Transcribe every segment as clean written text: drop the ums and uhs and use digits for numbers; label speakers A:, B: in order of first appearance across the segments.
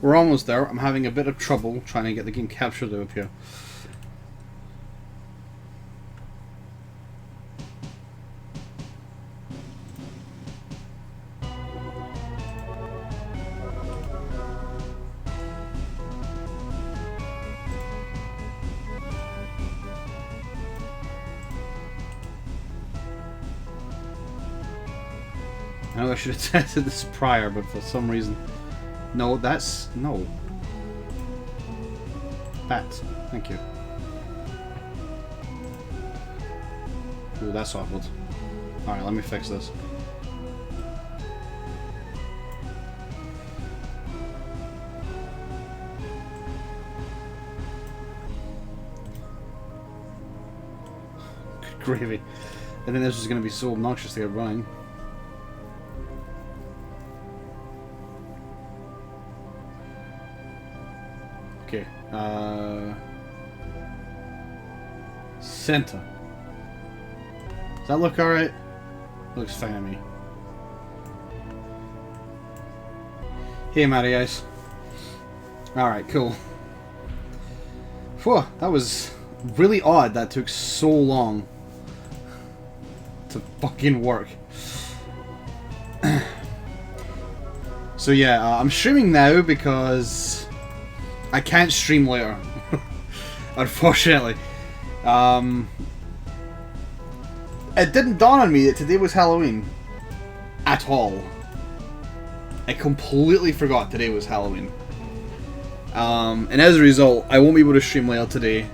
A: We're almost there. I'm having a bit of trouble trying to get the game captured up here. I know I should have tested this prior, but for some reason... No, that's... No. Bats. Thank you. Ooh, that's awkward. Alright, let me fix this. Good gravy. I think this is going to be so obnoxious to get running. Okay, center. Does that look alright? Looks fine to me. Hey, Matty Ice. Alright, cool. Whew, that was really odd that took so long to fucking work. So yeah, I'm streaming now because I can't stream later. Unfortunately. It didn't dawn on me that today was Halloween. At all. I completely forgot today was Halloween. And as a result, I won't be able to stream later today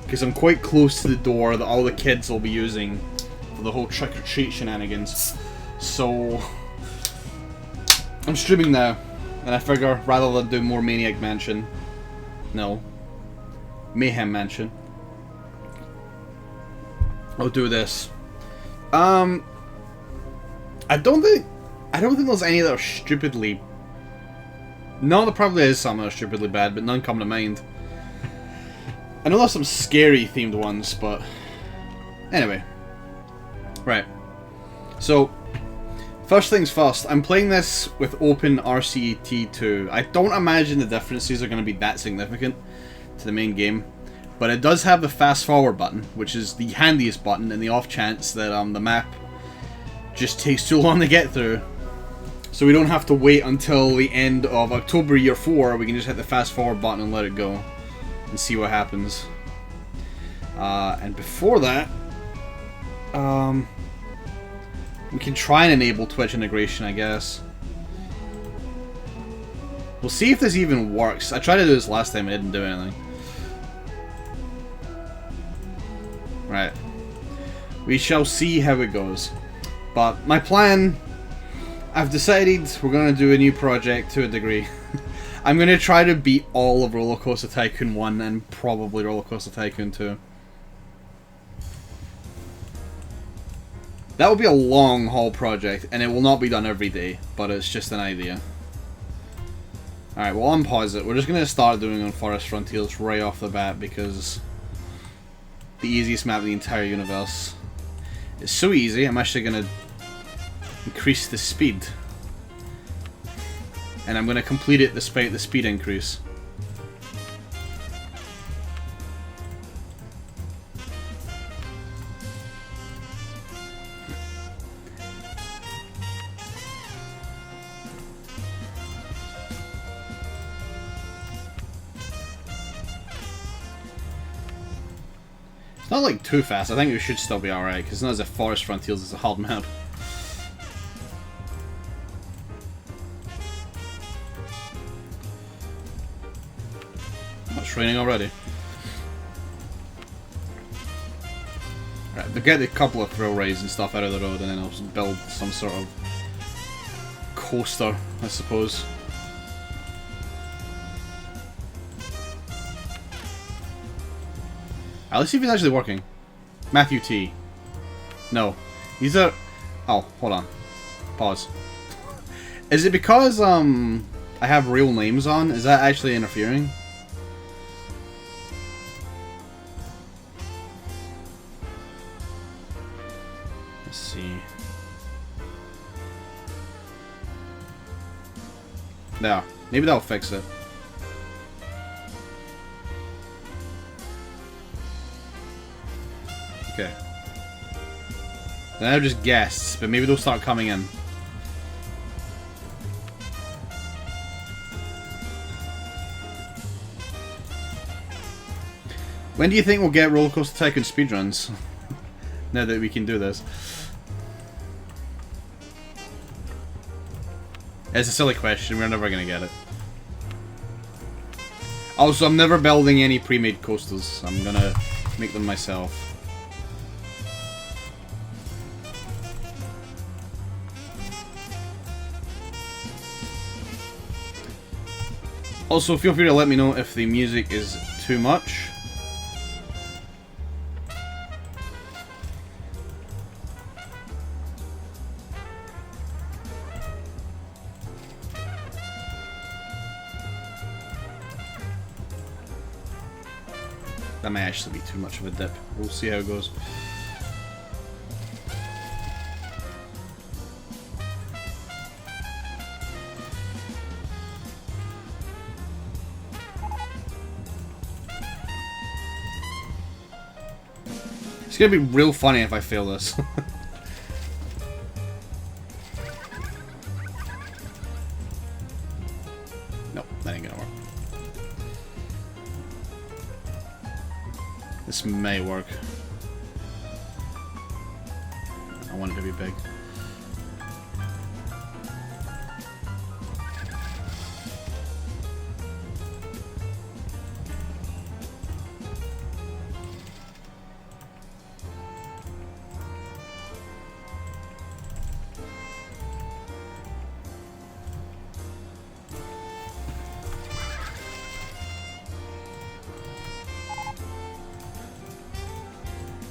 A: because I'm quite close to the door that all the kids will be using for the whole trick-or-treat shenanigans. So I'm streaming now, and I figure rather than do more Maniac Mansion, no, Mayhem Mansion, I'll do this. I don't think there's any that are stupidly. No, there probably is some that are stupidly bad, but none come to mind. I know there's some scary themed ones, but anyway. Right. So, first things first, I'm playing this with open RCT2. I don't imagine the differences are going to be that significant to the main game, but it does have the fast forward button, which is the handiest button in the off chance that the map just takes too long to get through. So we don't have to wait until the end of October year 4, we can just hit the fast forward button and let it go and see what happens. And before that, we can try and enable Twitch integration, I guess. We'll see if this even works. I tried to do this last time, it didn't do anything. Right. We shall see how it goes. But my plan, I've decided we're going to do a new project to a degree. I'm going to try to beat all of Roller Coaster Tycoon 1 and probably Roller Coaster Tycoon 2. That will be a long haul project, and it will not be done every day, but it's just an idea. Alright, well, unpause it. We're just going to start doing on Forest Frontiers right off the bat, because the easiest map in the entire universe. It's so easy, I'm actually going to increase the speed. And I'm going to complete it despite the speed increase. It's not like too fast, I think we should still be alright, because it's not as if Forest Frontiers is a hard map. It's raining already. Right, but get a couple of thrill rides and stuff out of the road, and then I'll build some sort of coaster, I suppose. Let's see if it's actually working. Matthew T. No. These are... Oh, hold on. Pause. Is it because, I have real names on? Is that actually interfering? Let's see. There. Maybe that'll fix it. Okay. They're just guests, but maybe they'll start coming in. When do you think we'll get Roller Coaster Tycoon speedruns? Now that we can do this. It's a silly question, we're never gonna get it. Also, I'm never building any pre-made coasters. I'm gonna make them myself. Also, feel free to let me know if the music is too much. That may actually be too much of a dip. We'll see how it goes. It's gonna be real funny if I fail this. Nope, that ain't gonna work. This may work. I want it to be big.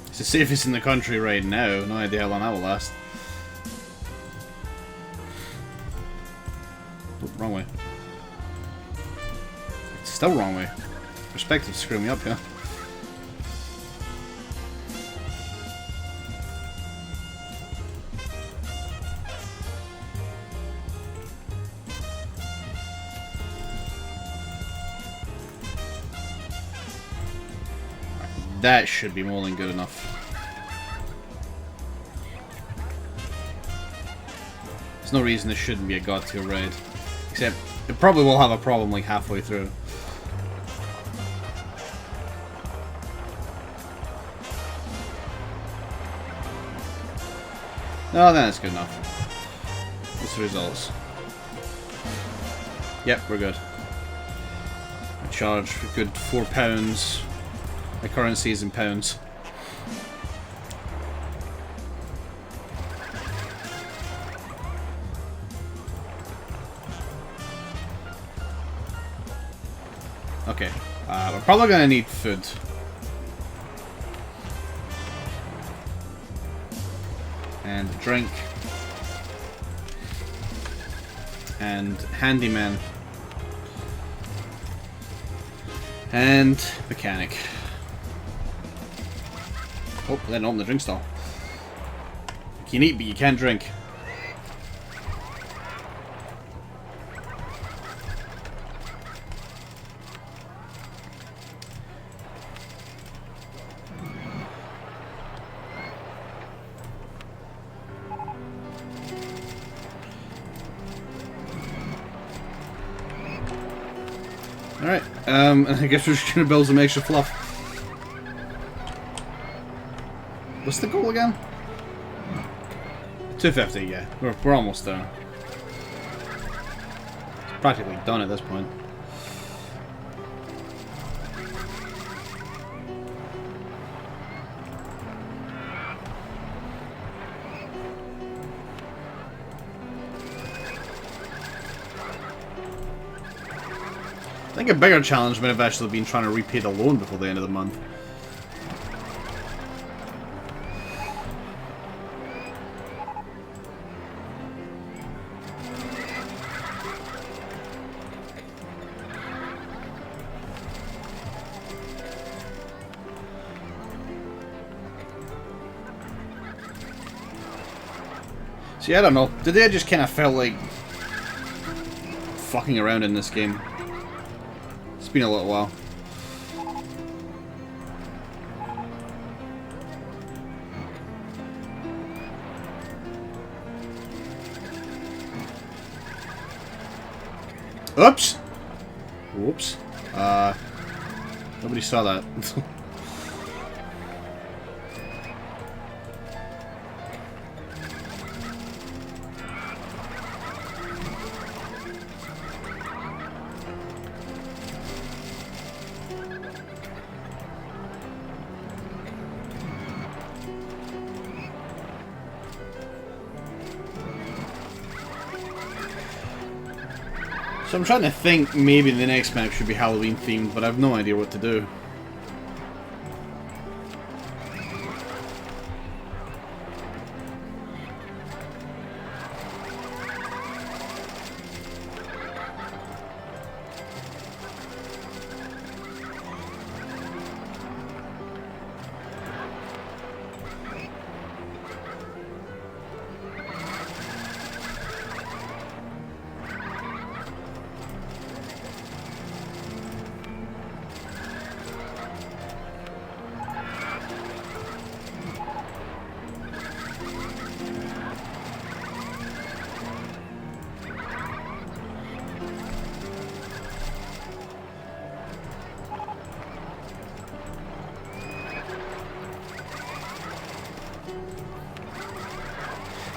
A: It's the safest in the country right now. No idea how long that will last. Oh, wrong way. It's still wrong way. Perspective screwing me up here. That should be more than good enough. There's no reason this shouldn't be a god tier ride. Except, it probably will have a problem like halfway through. No, then it's good enough. What's the results? Yep, we're good. I charge a good £4. My currency is in pounds. Okay, we're probably gonna need food. And drink. And handyman. And mechanic. Oh, then open the drink stall. You can eat, but you can't drink. Alright, I guess we're just gonna build some extra fluff. What's the goal again? 250, yeah. We're almost there. It's practically done at this point. I think a bigger challenge might have actually been trying to repay the loan before the end of the month. See, I don't know. Today I just kind of felt like fucking around in this game. It's been a little while. Oops! Whoops. Nobody saw that. So I'm trying to think maybe the next map should be Halloween themed, but I have no idea what to do.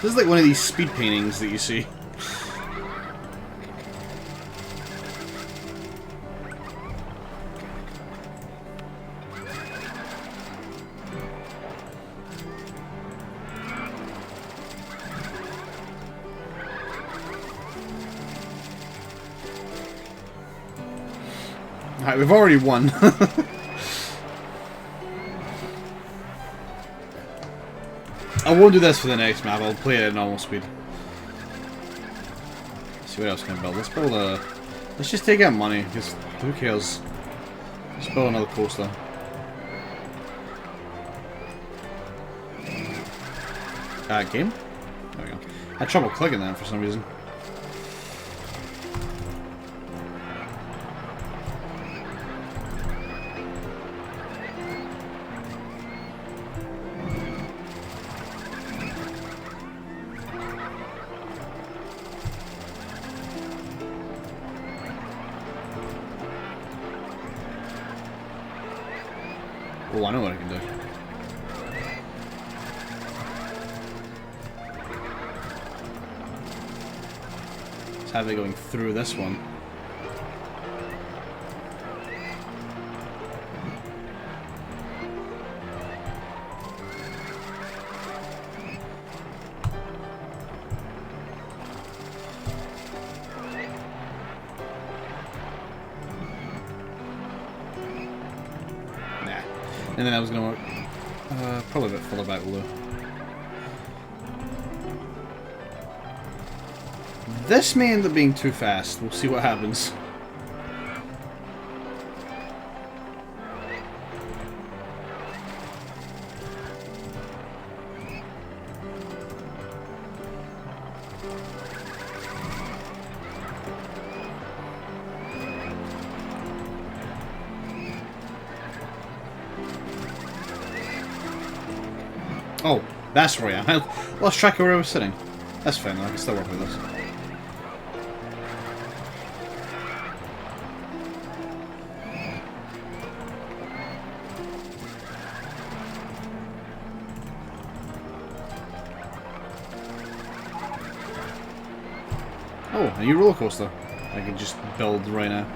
A: This is like one of these speed paintings that you see. Alright, we've already won. I won't do this for the next map, I'll play it at normal speed. Let's see what else can I build. Let's build a... Let's just take out money, because who cares? Let's build another coaster. Game? There we go. I had trouble clicking that for some reason. Oh, I know what I can do. Let's have it going through this one. And then I was going to work probably a bit further back below. This may end up being too fast. We'll see what happens. Oh, that's where I am. I lost track of where I was sitting. That's fine though, I can still work with this. Oh, a new roller coaster. I can just build right now.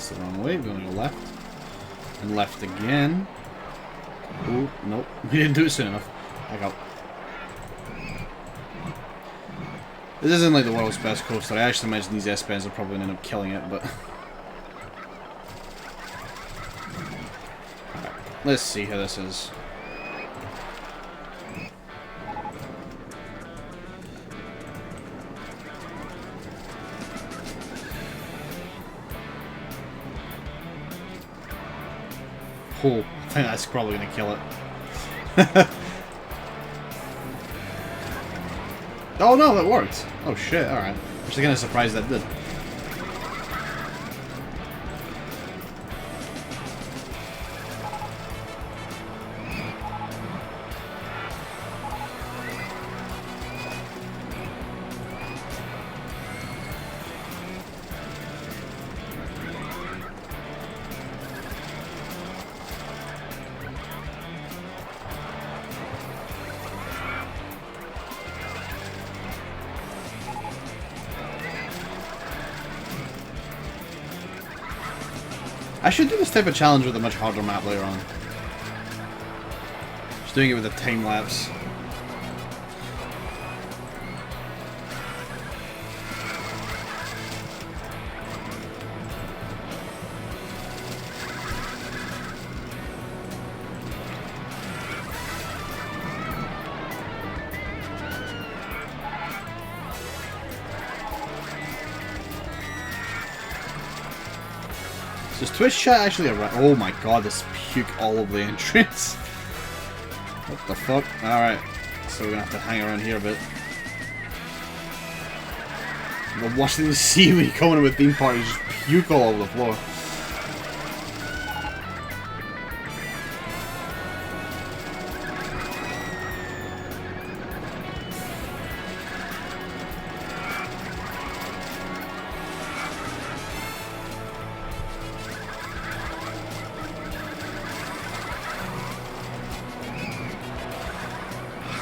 A: The wrong way, we're going to go left. And left again. Oh, nope. We didn't do it soon enough. Back up. This isn't like the world's best coaster. I actually imagine these S-Bends are probably going to end up killing it, but... Alright, let's see how this is. Oh, I think that's probably going to kill it. Oh no, that worked. Oh shit, alright. I'm just kind of surprised that did. I should do this type of challenge with a much harder map later on. Just doing it with a time lapse. Does Twitch chat actually around? Oh my god, this puke all over the entrance. What the fuck? Alright, so we're gonna have to hang around here a bit. We're watching the sea when you come in with theme parties, just puke all over the floor.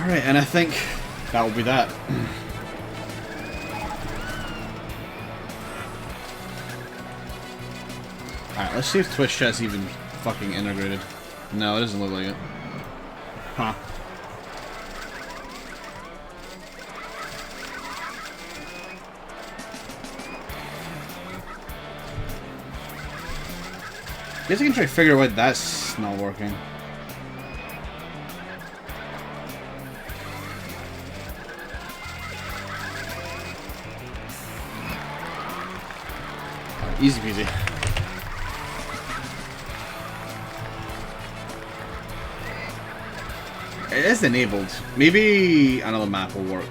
A: Alright, and I think that will be that. Alright, let's see if Twitch chat's even fucking integrated. No, it doesn't look like it. Huh. Guess I can try to figure out why that's not working. Easy peasy. It is enabled. Maybe another map will work.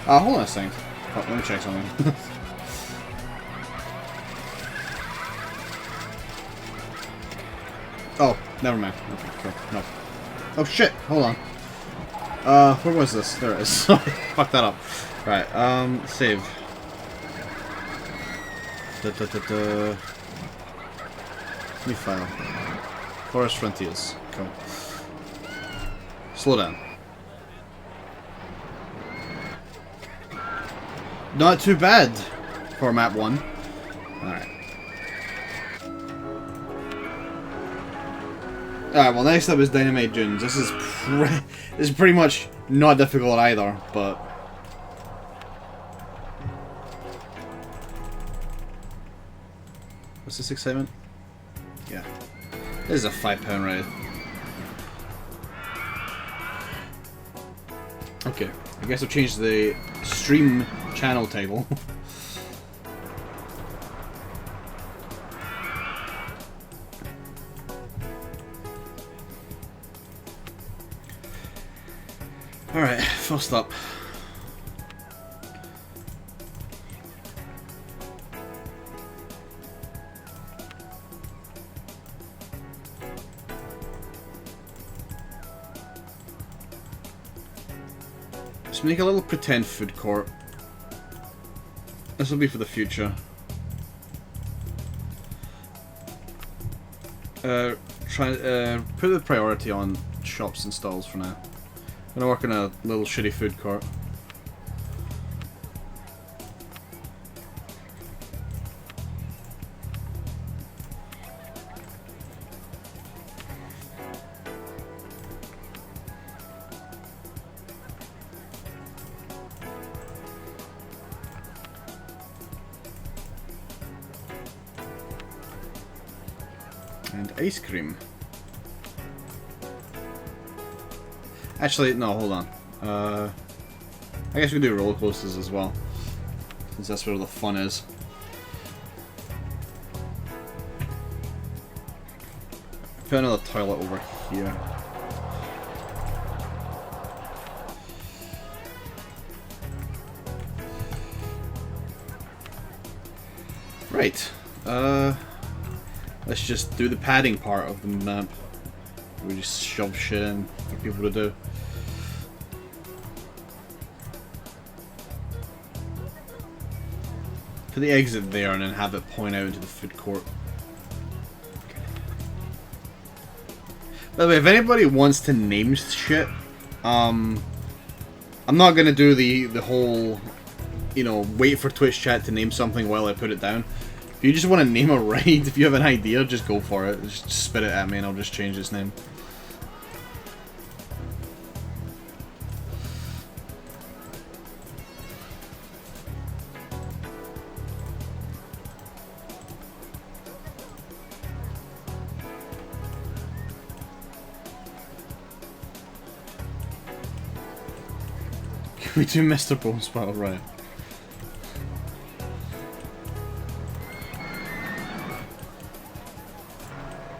A: Hold on a second. Oh, let me check something. Oh, never mind. Okay, cool. No. Oh shit, hold on. Where was this? There it is. Fuck that up. Right, save. New file. Forest Frontiers. Cool. Slow down. Not too bad for map 1. Alright. Alright, well next up is Dynamite Dunes. This is pretty much not difficult either, but... What's this excitement? Yeah. This is a £5 raid. Okay, I guess I'll change the stream channel title. Alright, first up. Let's make a little pretend food court. This will be for the future. Put the priority on shops and stalls for now. I'm gonna work on a little shitty food court. And ice cream. Actually, no, hold on. I guess we can do roller coasters as well, since that's where the fun is. Put another toilet over here. Right. Let's just do the padding part of the map. We just shove shit in for people to do. Put the exit there and then have it point out into the food court. By the way, if anybody wants to name shit, I'm not gonna do the whole, you know, wait for Twitch chat to name something while I put it down. If you just want to name a raid, if you have an idea, just go for it. Just spit it at me and I'll just change its name. We do Mr. Bones Battle, right?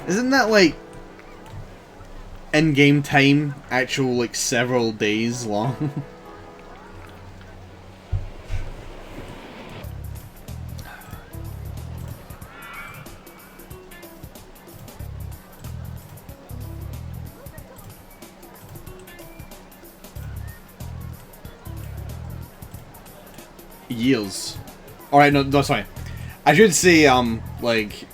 A: Isn't that like in-game time, actual like several days long? Years. Alright, no, sorry. I should say, like,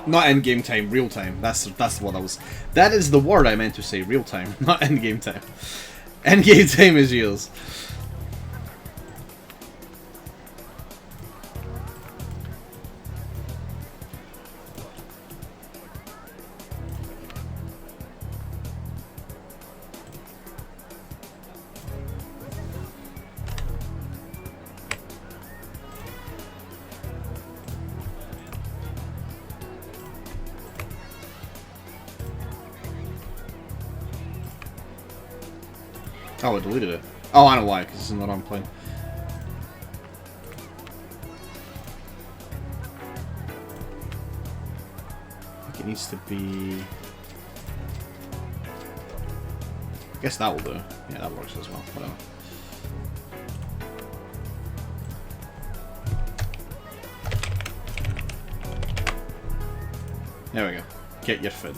A: not in-game time, real time. That's what I was... That is the word I meant to say, real time, not in-game time. In-game time is years. Oh, I deleted it. Oh, I know why, because it's not on plane. I think it needs to be... I guess that will do. Yeah, that works as well. Whatever. There we go. Get your food.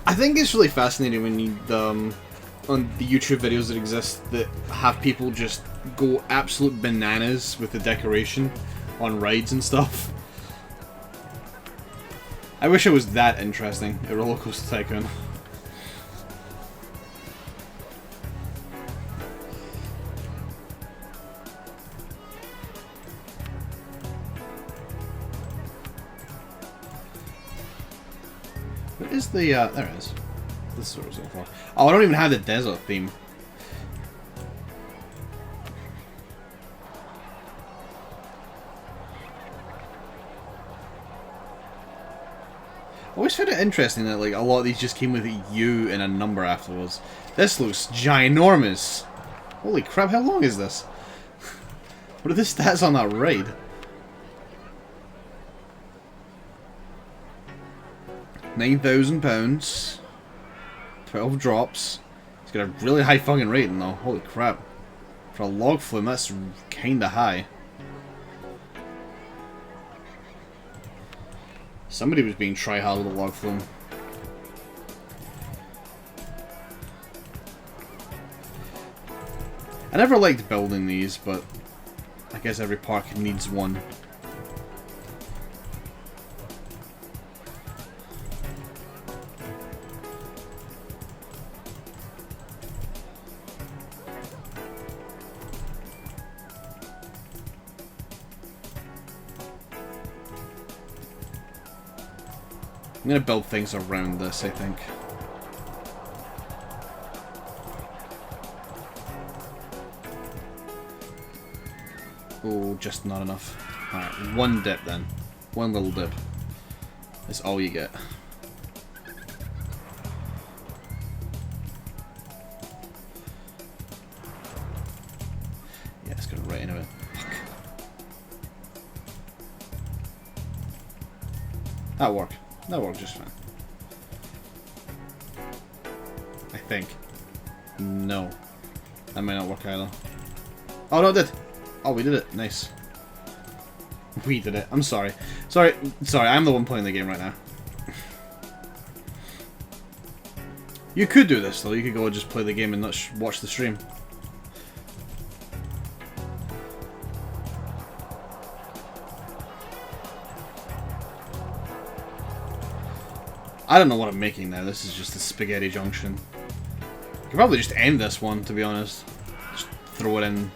A: I think it's really fascinating when you, on the YouTube videos that exist that have people just go absolute bananas with the decoration on rides and stuff. I wish it was that interesting at Roller Coaster Tycoon. What is the, there it is. This is what I was looking for. Oh, I don't even have the desert theme. I always found it interesting that, like, a lot of these just came with a U and a number afterwards. This looks ginormous. Holy crap, how long is this? What are the stats on that ride? £9,000, 12 drops. It's got a really high fucking rating though. Holy crap. For a log flume, that's kinda high. Somebody was being try-hard with a log flume. I never liked building these, but I guess every park needs one. I'm gonna build things around this, I think. Oh, just not enough. Alright, one dip then. One little dip. That's all you get. Yeah, it's going right into it. Fuck. That'll work. That'll work just fine. I think. No. That might not work either. Oh, no, it did! Oh, we did it. Nice. We did it. I'm sorry. Sorry, I'm the one playing the game right now. You could do this, though. You could go and just play the game and not watch the stream. I don't know what I'm making now. This is just a spaghetti junction. I could probably just end this one, to be honest. Just throw it in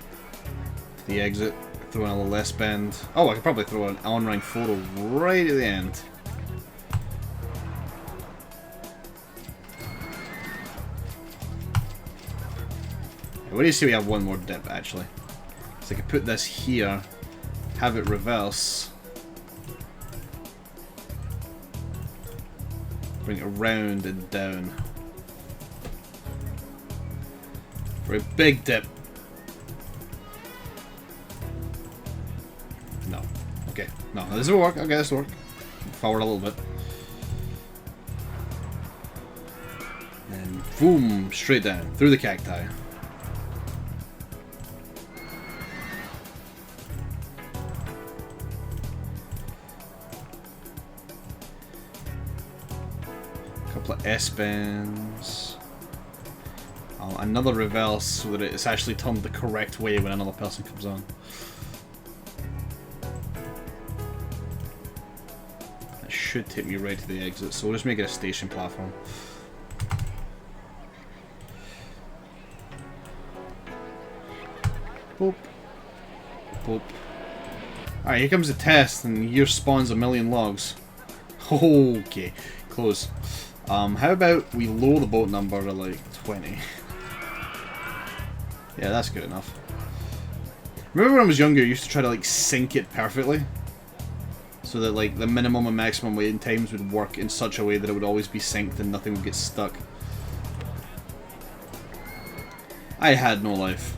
A: to the exit. Throw in a little S-bend. Oh, I could probably throw an on-ring photo right at the end. What do you see? We have one more dip, actually. So I could put this here, have it reverse, bring it around and down for a big dip. No. Okay. No, this will work. Okay, this will work. Forward a little bit. And boom, straight down through the cacti. Couple of S-bends. Another reverse so that it's actually turned the correct way when another person comes on. That should take me right to the exit, so we'll just make it a station platform. Boop. Boop. Alright, here comes the test, and here spawns a million logs. Okay, close. How about we lower the boat number to like 20? Yeah, that's good enough. Remember when I was younger, I used to try to like sync it perfectly? So that like the minimum and maximum waiting times would work in such a way that it would always be synced and nothing would get stuck. I had no life.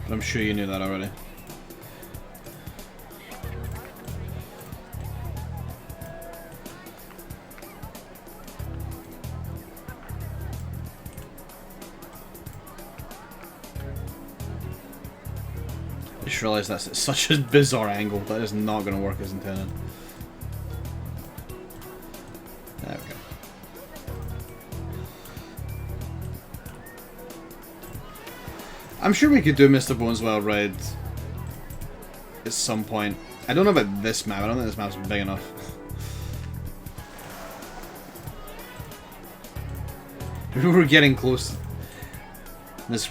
A: But I'm sure you knew that already. I just realised that's at such a bizarre angle. That is not going to work as intended. There we go. I'm sure we could do Mr. Boneswell Red at some point. I don't know about this map. I don't think this map's big enough. We're getting close. This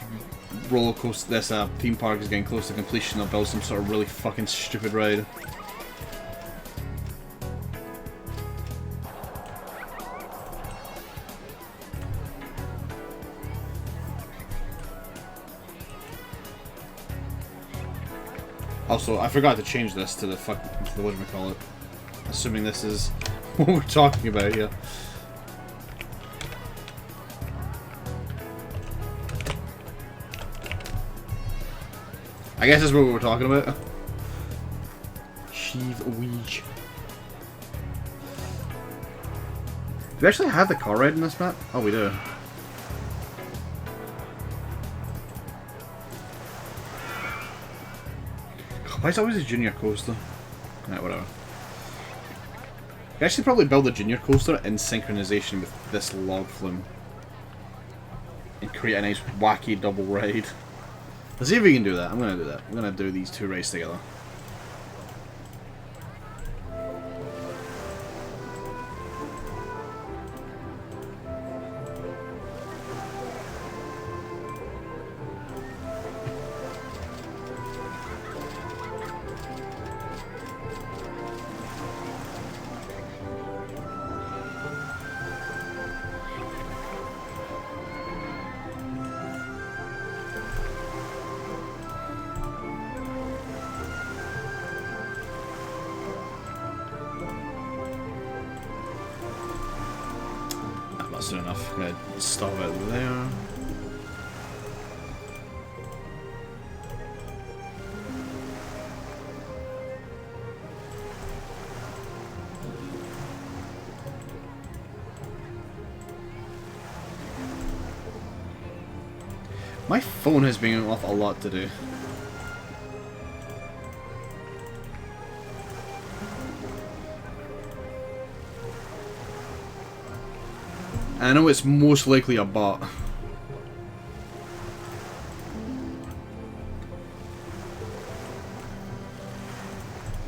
A: roller coaster, this theme park is getting close to completion. They'll build some sort of really fucking stupid ride. Also, I forgot to change this to the whatchamacallit. Assuming this is what we're talking about here. I guess that's what we were talking about. Sheave a weege. Do we actually have the car ride in this map? Oh, we do. Why is it always a junior coaster? Alright, whatever. We actually probably build a junior coaster in synchronization with this log flume. And create a nice wacky double ride. Let's see if we can do that. I'm gonna do that. I'm gonna do these two rides together. Soon enough. I'm gonna stop it there. My phone has been off a lot to do. I know it's most likely a bot.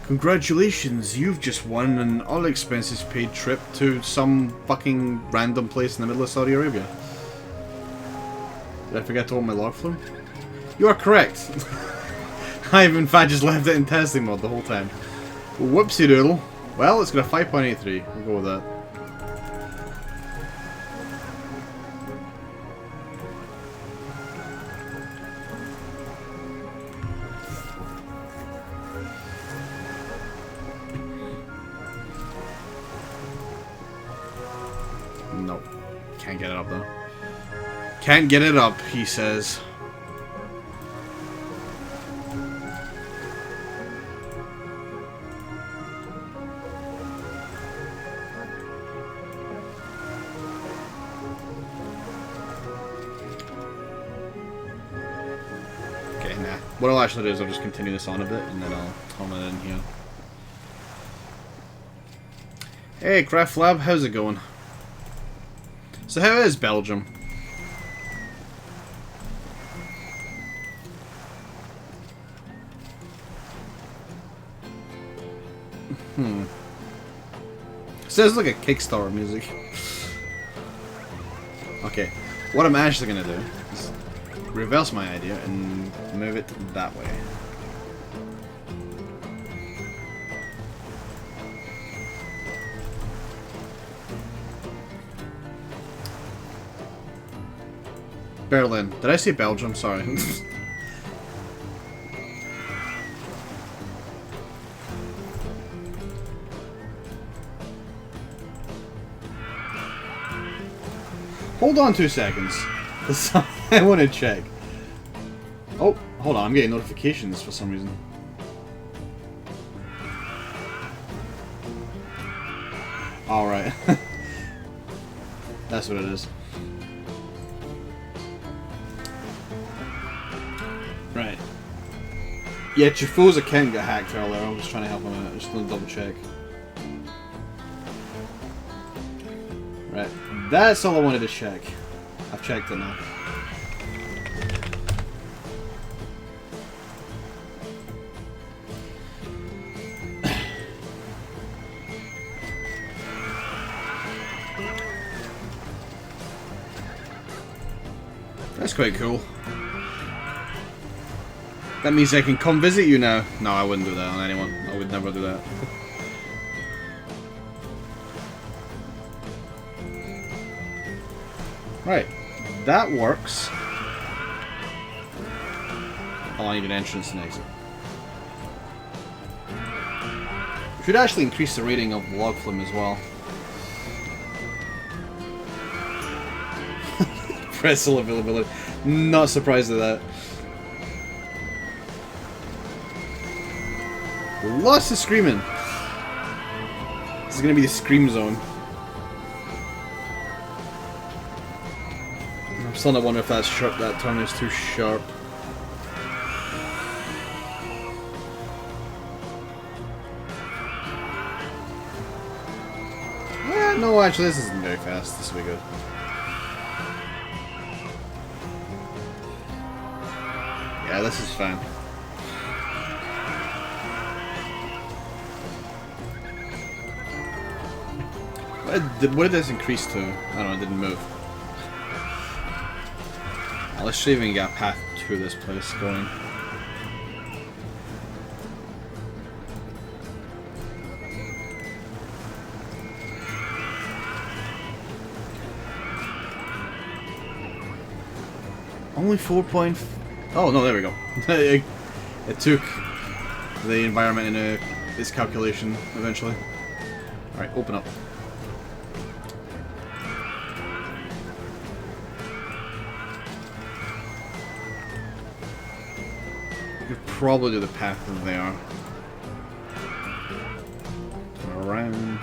A: Congratulations, you've just won an all-expenses-paid trip to some fucking random place in the middle of Saudi Arabia. Did I forget to open my log flume? You are correct. I've in fact just left it in testing mode the whole time. Whoopsie doodle. Well, it's got a 5.83. We'll go with that. Nope. Can't get it up though. Can't get it up, he says. Okay, nah. What I'll actually do is I'll just continue this on a bit and then I'll turn it in here. Hey, Craft Lab, how's it going? So how is Belgium? Sounds like a Kickstarter music. Okay, what I'm actually gonna do is reverse my idea and move it that way. Berlin. Did I say Belgium? Sorry. Hold on 2 seconds. I want to check. Oh, hold on. I'm getting notifications for some reason. Alright. That's what it is. Right. Yeah, Chifu's account got hacked earlier. I was trying to help him out. I just want to double check. Right. That's all I wanted to check. I've checked it now. That's quite cool. That means I can come visit you now. No, I wouldn't do that on anyone. I would never do that. Right. That works. Oh, I need an entrance and exit. Should actually increase the rating of log flume as well. Pretzel availability. Not surprised at that. Lots of screaming. This is gonna be the scream zone. I'm starting to wonder if that turn is too sharp. No, actually, this isn't very fast. This will be good. Yeah, this is fine. What did this increase to? I don't know, it didn't move. Let's see if we can get a path to this place going. Only 4 point... Oh, no, there we go. It took the environment into its calculation eventually. Alright, open up. You could probably do the path that they are. Turn around.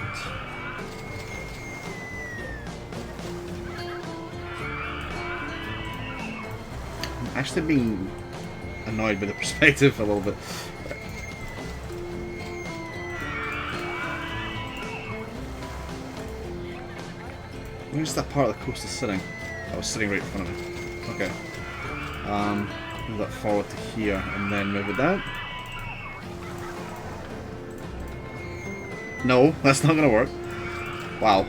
A: I'm actually being annoyed by the perspective a little bit. Where's that part of the coaster sitting? I was sitting right in front of me. Okay. Move that forward to here and then move it down. No, that's not gonna work. Wow.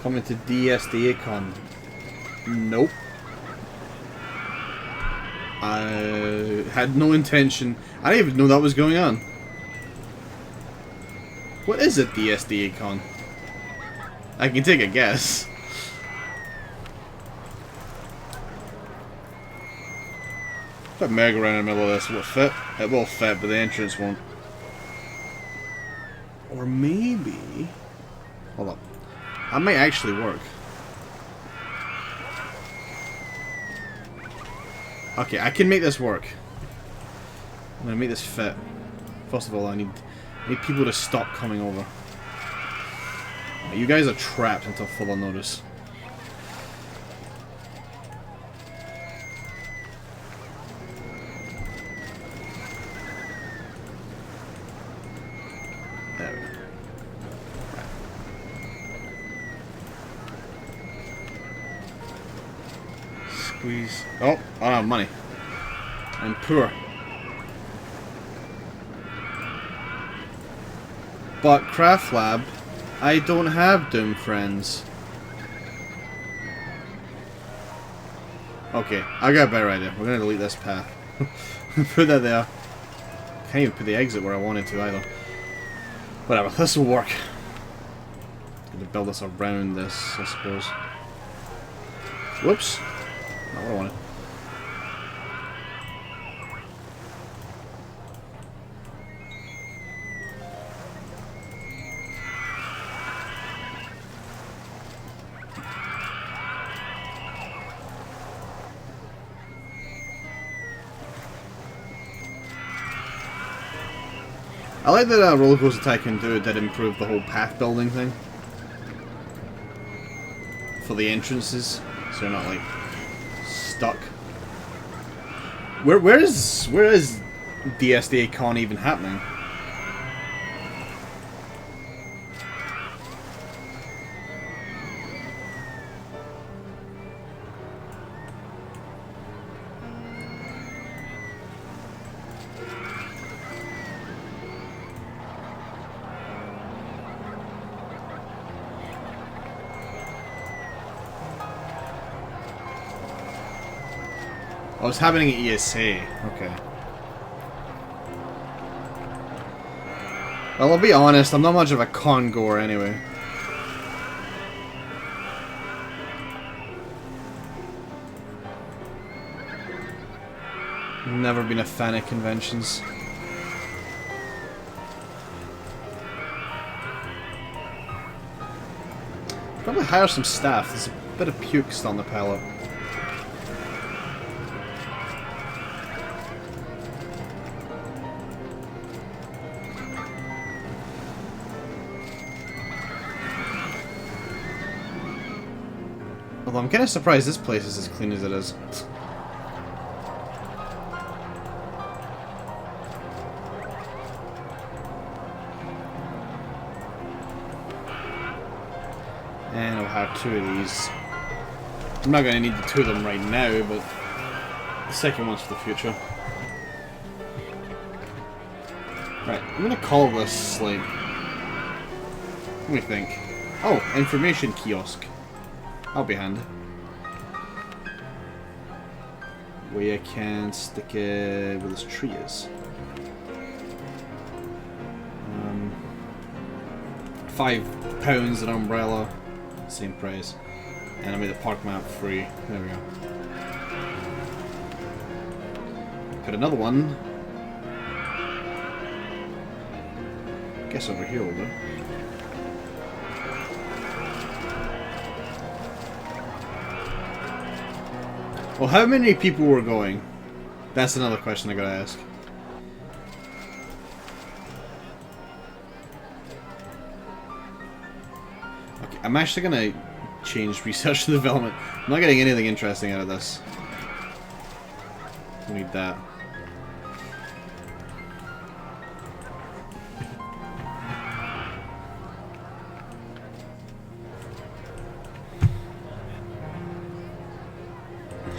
A: Coming to DSDAcon. Nope. I had no intention. I didn't even know that was going on. What is it, DSDAcon? I can take a guess. Put a merry-go-round in the middle of this. Will it fit? It will fit, but the entrance won't. Or maybe... Hold up. That might actually work. Okay, I can make this work. I'm gonna make this fit. First of all, I need people to stop coming over. You guys are trapped until further notice. There we go. Right. Squeeze. Oh, I don't have money. I'm poor. But Craft Lab, I don't have Doom friends. Okay, I got a better idea. We're gonna delete this path. Put that there. Can't even put the exit where I wanted to either. Whatever, this will work. Gonna build this around this, I suppose. Whoops. Not what I wanted. I like that Roller Coaster Tycoon 2 did improve the whole path building thing for the entrances, so you're not like stuck. Where is DSDAcon even happening? Oh, it's happening at ESA. Okay. Well, I'll be honest, I'm not much of a con goer anyway. Never been a fan of conventions. Probably hire some staff. There's a bit of puke still on the pallet. Although I'm kind of surprised this place is as clean as it is. And I'll have two of these. I'm not going to need the two of them right now, but the second one's for the future. Right, I'm going to call this, like... Let me think. Oh, information kiosk. That'll be handy. Where I can stick it where this tree is. £5 an umbrella, same price. And I made the park map free. There we go. Put another one. Guess over here will do. Well, how many people were going? That's another question I gotta ask. Okay, I'm actually gonna change research and development. I'm not getting anything interesting out of this. We need that.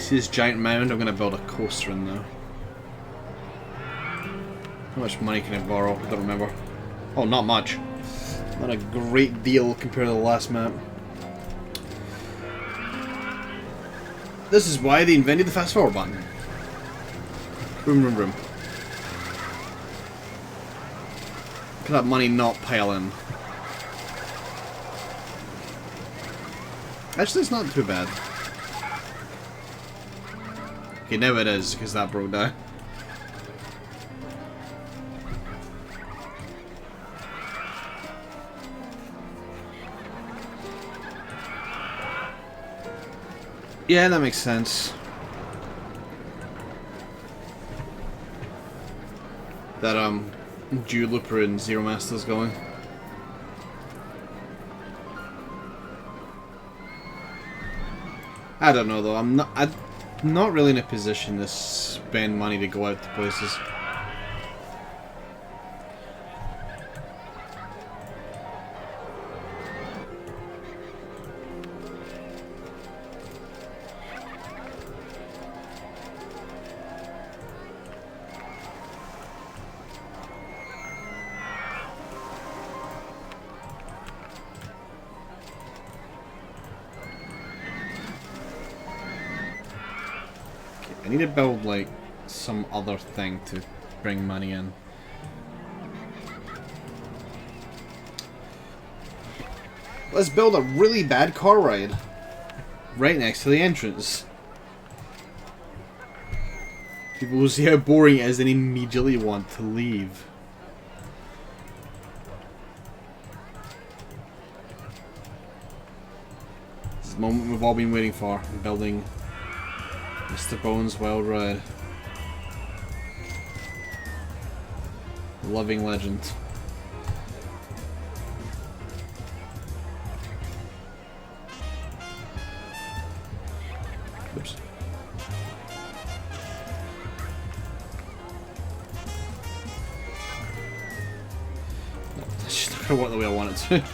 A: See this giant mound? I'm going to build a coaster in there. How much money can I borrow? I don't remember. Oh, not much. Not a great deal compared to the last map. This is why they invented the fast forward button. Room, room, room. Look at that money not pile in. Actually, it's not too bad. Okay, now it is, because that broke down. Yeah, that makes sense. That, Dew Looper and Zero Master's going. I don't know though, I'm not really in a position to spend money to go out to places. I need to build, like, some other thing to bring money in. Let's build a really bad car ride right next to the entrance. People will see how boring it is and immediately want to leave. This is the moment we've all been waiting for. Building Mr. Bones' Wild Ride. Living legend. Oops. No, that's just not gonna work the way I want it to.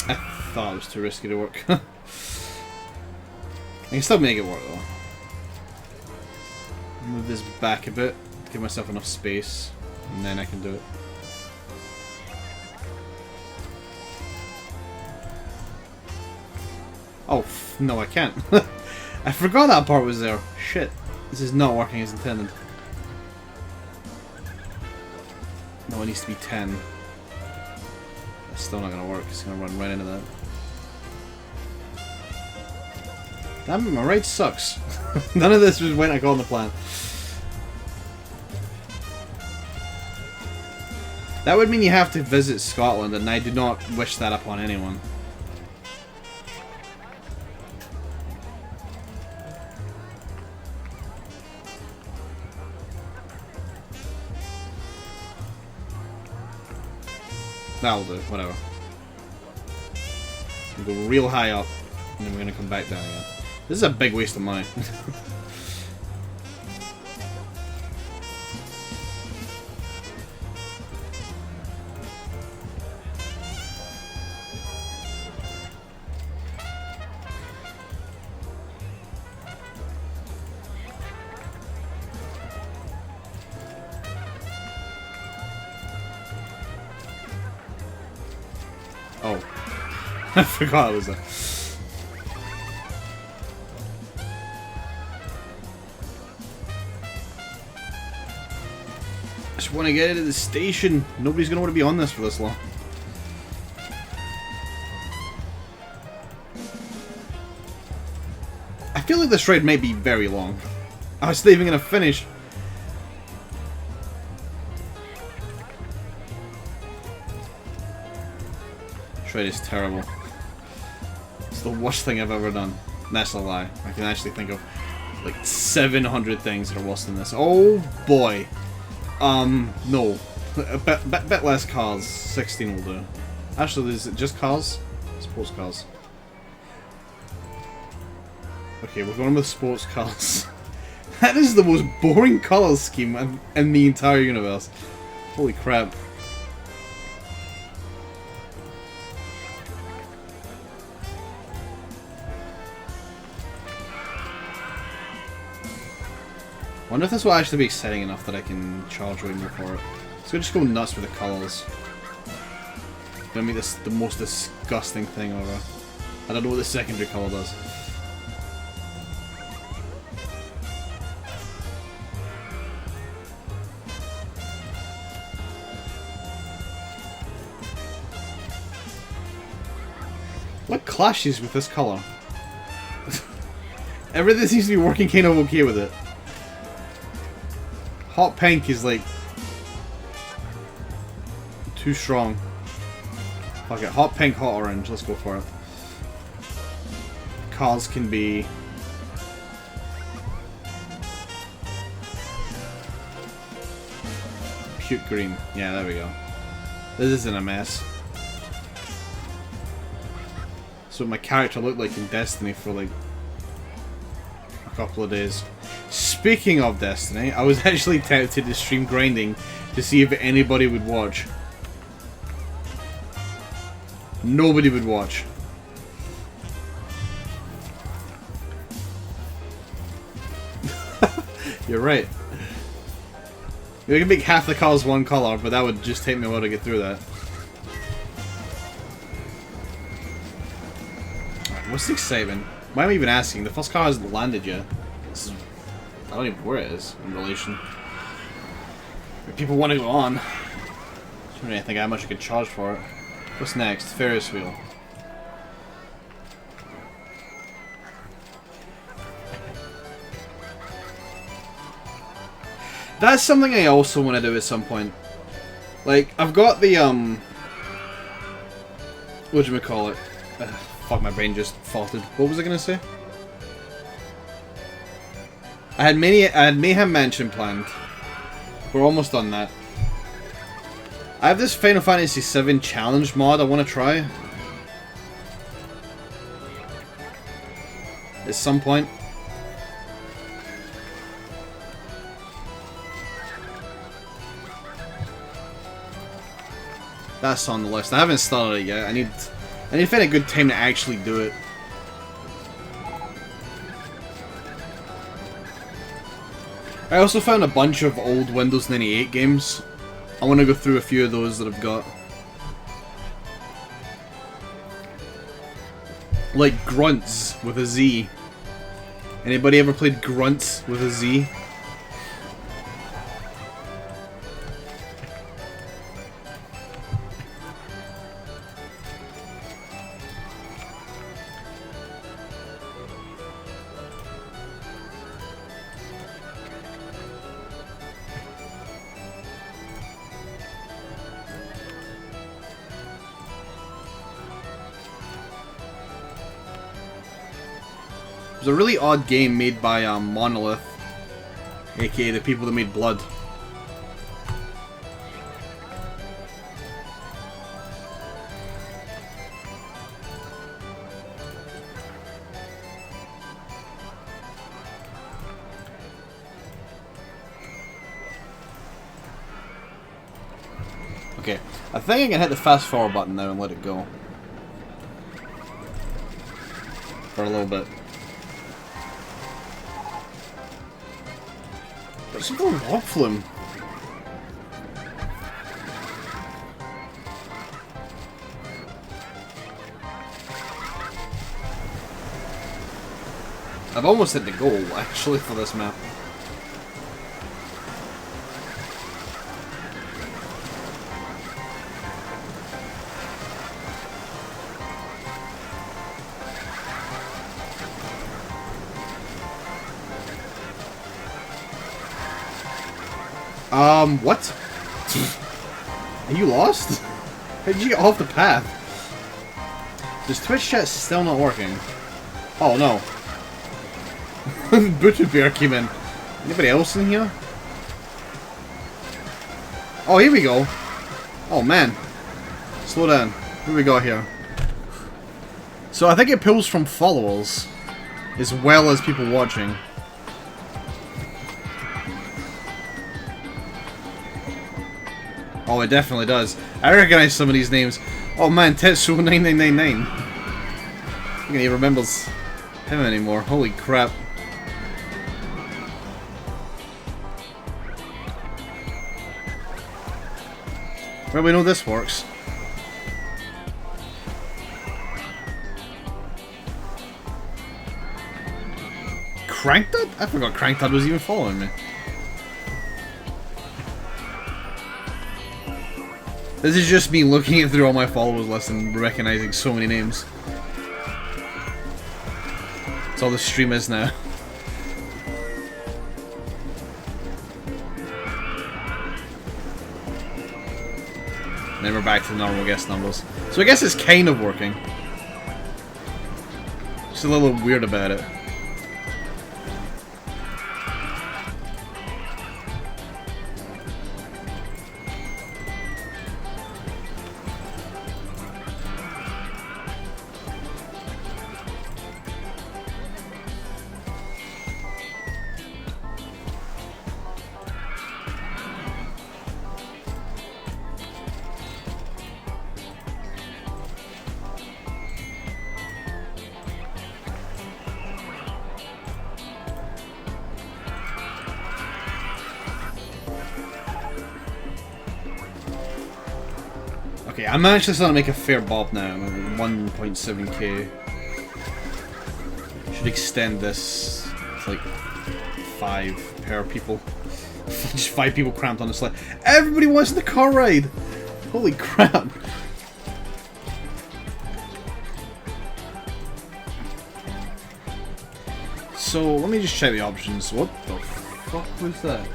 A: I thought it was too risky to work. I can still make it work though. Move this back a bit, give myself enough space, and then I can do it. Oh, no I can't. I forgot that part was there. Shit. This is not working as intended. No, it needs to be 10. It's still not gonna work, it's gonna run right into that. Damn it, my ride sucks. None of this was went according to plan. That would mean you have to visit Scotland, and I do not wish that upon anyone. That'll do, whatever. We'll go real high up, and then we're gonna come back down again. This is a big waste of money. Oh. I forgot it was there. I just want to get into the station. Nobody's going to want to be on this for this long. I feel like this ride might be very long. I was not even gonna finish. This ride is terrible. It's the worst thing I've ever done. That's a lie. I can actually think of like 700 things that are worse than this. Oh boy. No. A bit less cars. 16 will do. Actually, is it just cars? Sports cars. Okay, we're going with sports cars. That is the most boring colour scheme in the entire universe. Holy crap. I wonder if this will actually be exciting enough that I can charge way more for it. So just go nuts with the colours. Gonna make this the most disgusting thing ever. I don't know what the secondary colour does. What clashes with this colour? Everything seems to be working kind of okay with it. Hot pink is like too strong. Fuck it, hot pink, hot orange, let's go for it. Cars can be puke green. Yeah, there we go. This isn't a mess. That's what my character looked like in Destiny for like a couple of days. Speaking of Destiny, I was actually tempted to stream grinding to see if anybody would watch. Nobody would watch. You're right. We can make half the cars one color, but that would just take me a while to get through that. Right, what's the excitement? Why am I even asking? The first car hasn't landed yet. I don't even know where it is in relation. If people want to go on. I don't really think how much I could charge for it. What's next? Ferris wheel. That's something I also want to do at some point. Like, I've got the, whatchamacallit? Fuck, my brain just faulted. What was I gonna say? I had Mayhem Mansion planned. We're almost done that. I have this Final Fantasy VII challenge mod I want to try. At some point. That's on the list. I haven't started it yet. I need to find a good time to actually do it. I also found a bunch of old Windows 98 games. I want to go through a few of those that I've got. Like Grunts with a Z. Anybody ever played Grunts with a Z? It was a really odd game made by Monolith, aka the people that made Blood. Okay, I think I can hit the fast forward button now and let it go. For a little bit. There's some more log flume. I've almost hit the goal, actually, for this map. What? Are you lost? How did you get off the path? This Twitch chat still not working. Oh no. Butcher Bear came in. Anybody else in here? Oh, here we go. Oh man. Slow down. What do we got here? So I think it pulls from followers as well as people watching. Oh, it definitely does. I recognize some of these names. Oh man, Tetsuo9999. I think he remembers him anymore. Holy crap. Well, we know this works. Cranktad? I forgot Cranktad was even following me. This is just me looking through all my followers list and recognizing so many names. That's all the stream is now. And then we're back to the normal guest numbers. So I guess it's kind of working. Just a little weird about it. Okay, I'm actually starting to make a fair bob now. I'm at 1.7k. Should extend this to like 5 per people. Just 5 people cramped on the sled. Everybody wants the car ride! Holy crap! So, let me just check the options. What the fuck was that?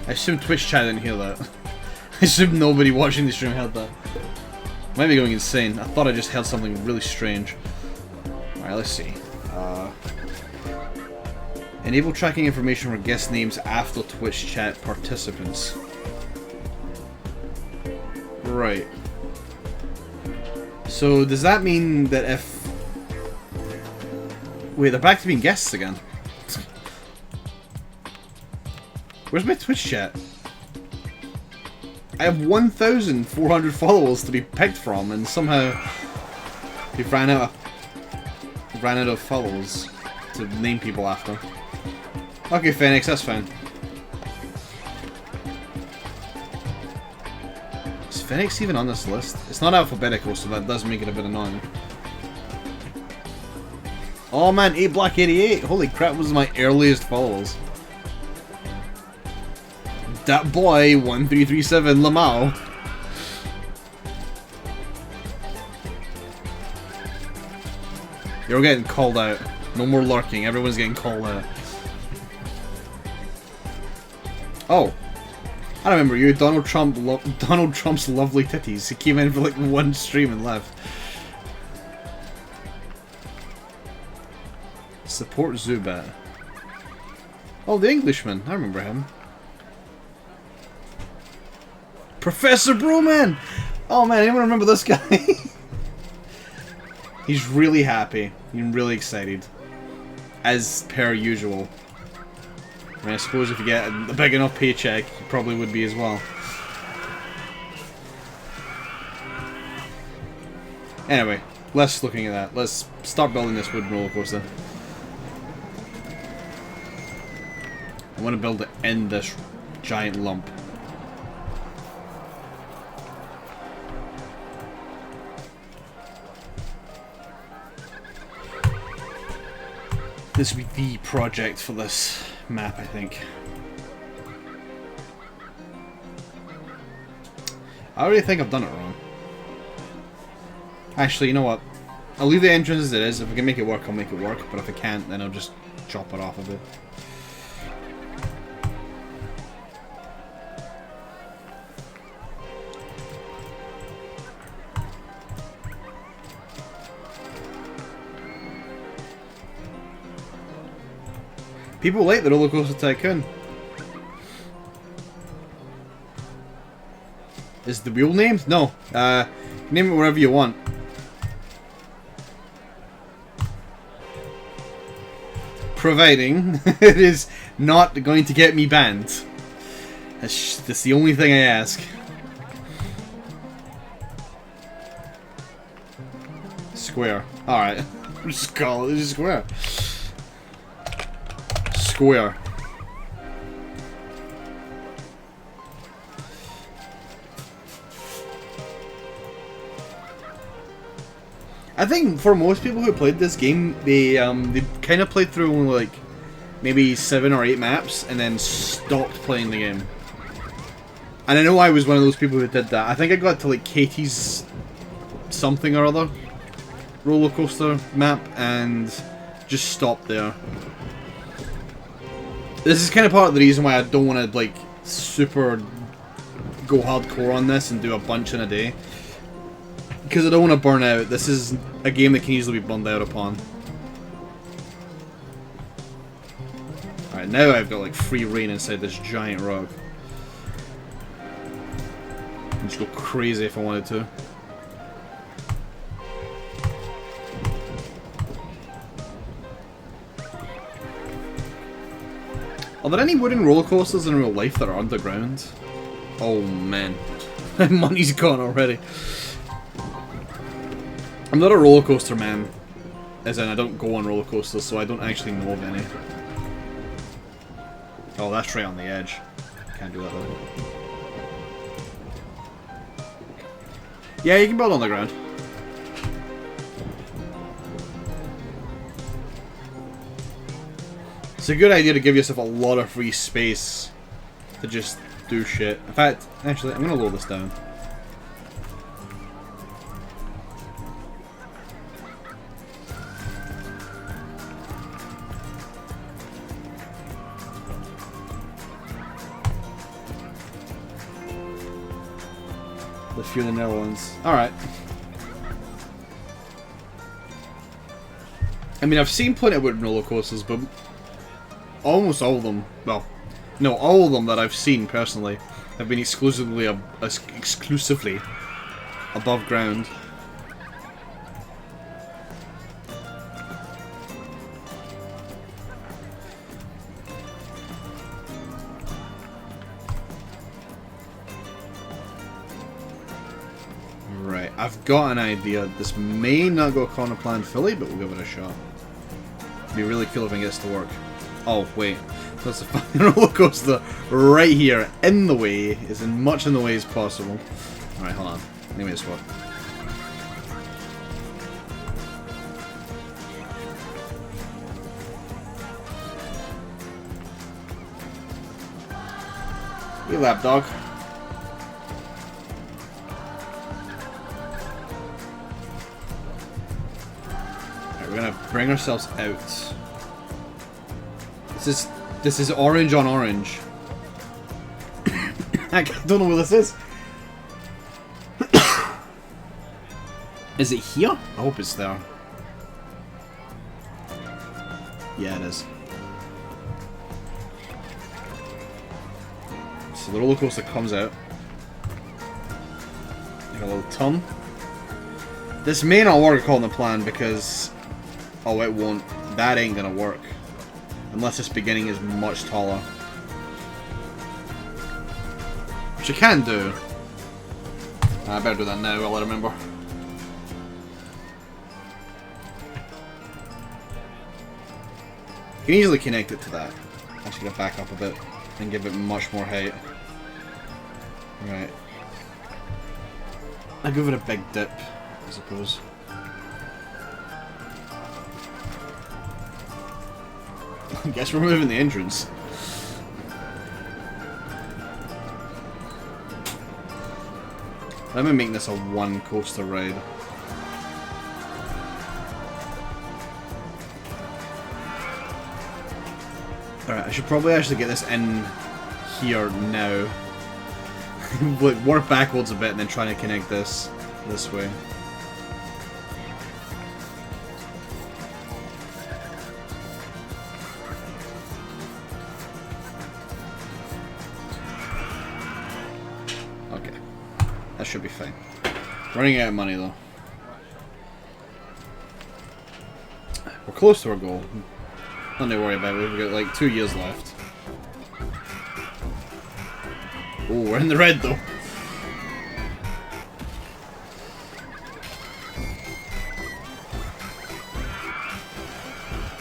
A: I assume Twitch chat didn't hear that. I assume nobody watching the stream heard that. Might be going insane. I thought I just heard something really strange. Alright, let's see. Enable tracking information for guest names after Twitch chat participants. Right. So does that mean that if... Wait, they're back to being guests again. Where's my Twitch chat? I have 1,400 followers to be picked from, and somehow we ran out of followers to name people after. Okay, Phoenix, that's fine. Is Phoenix even on this list? It's not alphabetical, so that does make it a bit annoying. Oh man, 8Black88! Holy crap, was my earliest followers. That boy, 1337 Lamau. You're getting called out. No more lurking, everyone's getting called out. Oh. I remember you, Donald Trump's lovely titties. He came in for like one stream and left. Support Zubat. Oh, the Englishman. I remember him. Professor Broman! Oh man, anyone remember this guy? He's really happy. He's really excited. As per usual. I mean, I suppose if you get a big enough paycheck, you probably would be as well. Anyway, less looking at that. Let's start building this wooden roller coaster. I want to build it in this giant lump. This will be the project for this map, I think. I already think I've done it wrong. Actually, you know what? I'll leave the entrance as it is. If I can make it work, I'll make it work. But if I can't, then I'll just chop it off a bit. People like the Roller Coaster Tycoon. Is the wheel named? No. Name it wherever you want. Providing it is not going to get me banned. That's the only thing I ask. Square. Alright. Just call it square. Square. I think for most people who played this game, they kind of played through only like maybe 7 or 8 maps and then stopped playing the game. And I know I was one of those people who did that. I think I got to like Katie's something or other roller coaster map and just stopped there. This is kind of part of the reason why I don't want to like super go hardcore on this and do a bunch in a day. Because I don't want to burn out. This is a game that can easily be burned out upon. Alright, now I've got like free reign inside this giant rock. I can just go crazy if I wanted to. Are there any wooden roller coasters in real life that are underground? Oh man. My money's gone already. I'm not a roller coaster man, as in I don't go on roller coasters, so I don't actually know of any. Oh, that's right on the edge. Can't do that though. Yeah, you can build on the ground. It's a good idea to give yourself a lot of free space to just do shit. In fact, actually, I'm gonna lower this down. The few in the Netherlands. Alright. I mean, I've seen plenty of wooden roller coasters, but almost all of them, well, no, all of them that I've seen personally have been exclusively above ground. Right, I've got an idea. This may not go according to plan fully, but we'll give it a shot. It'd be really cool if it gets to work. Oh, wait. There's a fucking roller coaster right here, in the way, as much in the way as possible. Alright, hold on. Let me just work. You lapdog. Alright, we're gonna bring ourselves out. This is orange on orange. I don't know what this is. Is it here? I hope it's there. Yeah, it is. So the roller coaster comes out. Got a little tongue. This may not work according to plan because... Oh, it won't. That ain't gonna work. Unless this beginning is much taller. Which I can do. I better do that now while I remember. You can easily connect it to that. I'm just gonna back up a bit and give it much more height. Right. I'll give it a big dip, I suppose. I guess we're moving the entrance. Let me make this a one coaster ride. Alright, I should probably actually get this in here now. Work backwards a bit and then try to connect this way. should be fine. Running out of money though. We're close to our goal. Nothing to worry about. We've got like 2 years left. Oh, we're in the red though.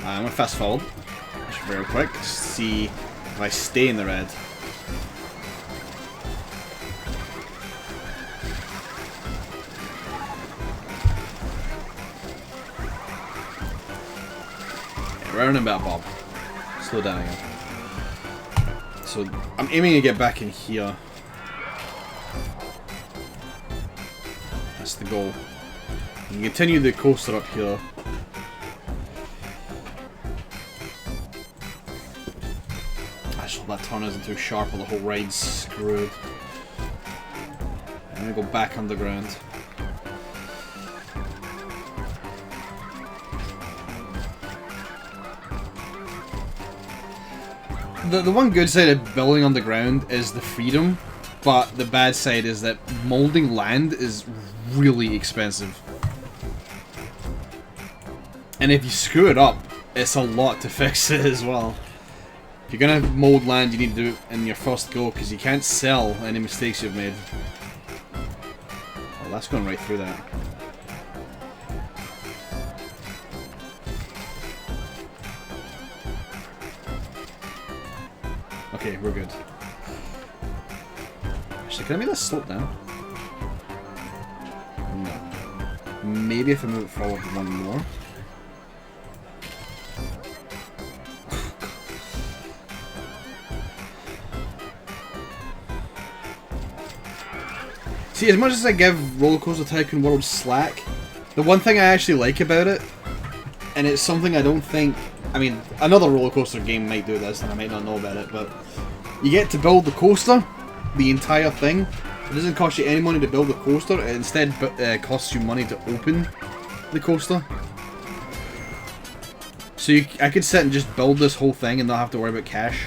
A: I'm gonna fast forward just very quick, see if I stay in the red. Yeah, round about Bob. Slow down again. So I'm aiming to get back in here. That's the goal. You can continue the coaster up here. That turn isn't too sharp or the whole ride's screwed. I'm gonna go back underground. The one good side of building underground is the freedom, but the bad side is that molding land is really expensive. And if you screw it up, it's a lot to fix it as well. If you're gonna mold land, you need to do it in your first go, because you can't sell any mistakes you've made. Oh, that's going right through that. Okay, we're good. Actually, can I make that slope down? No. Maybe if I move it forward one more. See, as much as I give Roller Coaster Tycoon World slack, the one thing I actually like about it, and it's something I don't think... I mean, another roller coaster game might do this, and I might not know about it, but you get to build the coaster, the entire thing. It doesn't cost you any money to build the coaster, it instead costs you money to open the coaster. So I could sit and just build this whole thing and not have to worry about cash.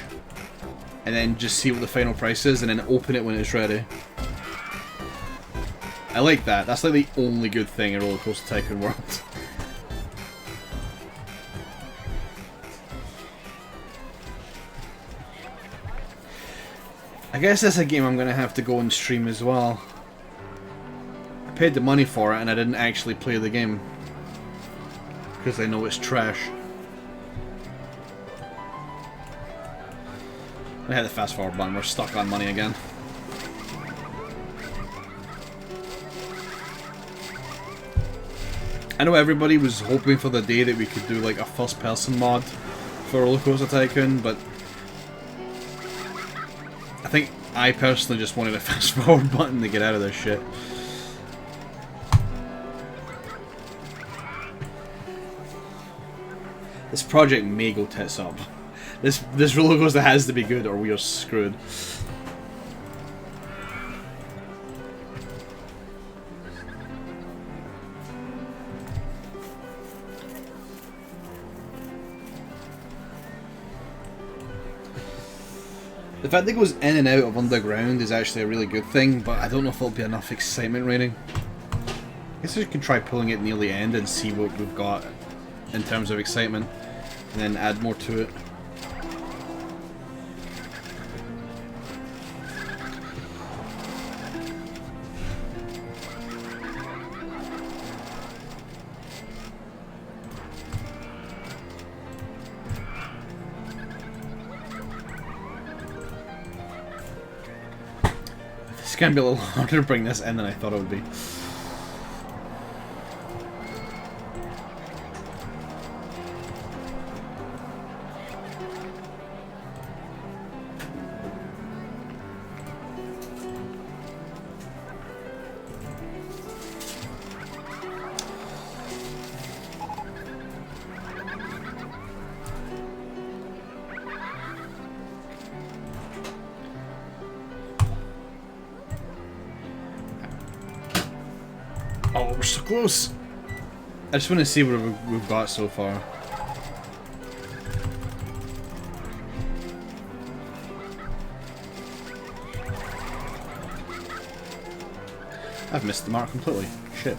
A: And then just see what the final price is, and then open it when it's ready. I like that. That's like the only good thing in Roller Coaster Tycoon World. I guess that's a game I'm going to have to go and stream as well. I paid the money for it and I didn't actually play the game. Because I know it's trash. I had the fast forward button. We're stuck on money again. I know everybody was hoping for the day that we could do like a first person mod for Roller Coaster Tycoon, but I think I personally just wanted a fast forward button to get out of this shit. This project may go tits up. This roller coaster has to be good or we are screwed. The fact that it goes in and out of underground is actually a really good thing, but I don't know if it'll be enough excitement rating. I guess I could try pulling it near the end and see what we've got in terms of excitement, and then add more to it. It's gonna be a little harder to bring this in than I thought it would be. Oh, we're so close! I just want to see what we've got so far. I've missed the mark completely. Shit.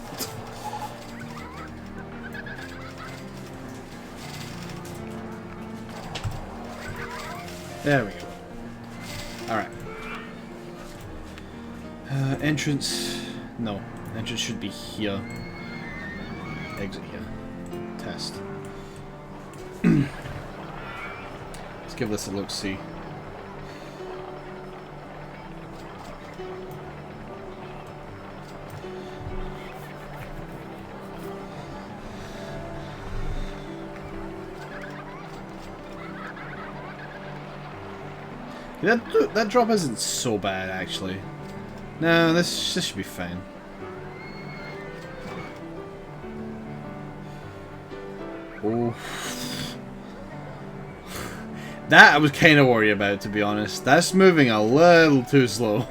A: There we go. Alright. Entrance... No. Entrance should be here. Exit here. Test. Let's give this a look-see. That drop isn't so bad, actually. No, this should be fine. Oh. That I was kind of worried about, to be honest. That's moving a little too slow.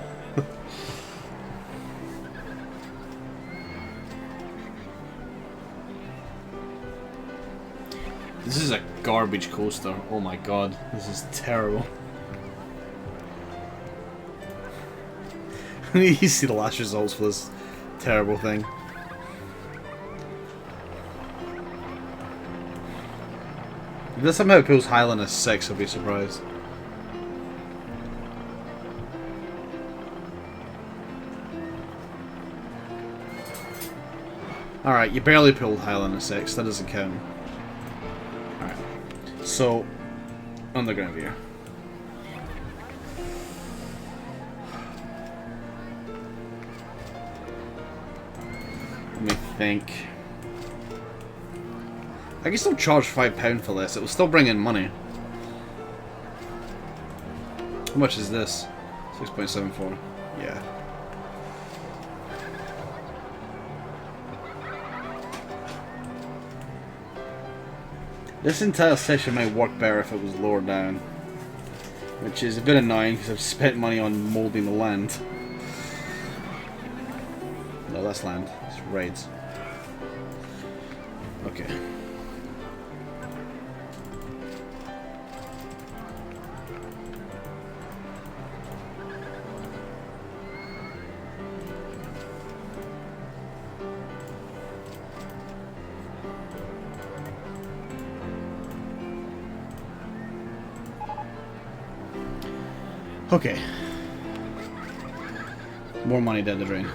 A: This is a garbage coaster. Oh my god, this is terrible. You see the last results for this terrible thing. If this somehow pulls Highland as 6, I'll be surprised. Alright, you barely pulled Highland as 6, that doesn't count. Alright, so, underground view. Let me think. I can still charge £5 for this. It will still bring in money. How much is this? 6.74. Yeah. This entire session might work better if it was lower down. Which is a bit annoying because I've spent money on moulding the land. No, that's land. It's raids. Okay. Okay. More money down the drain.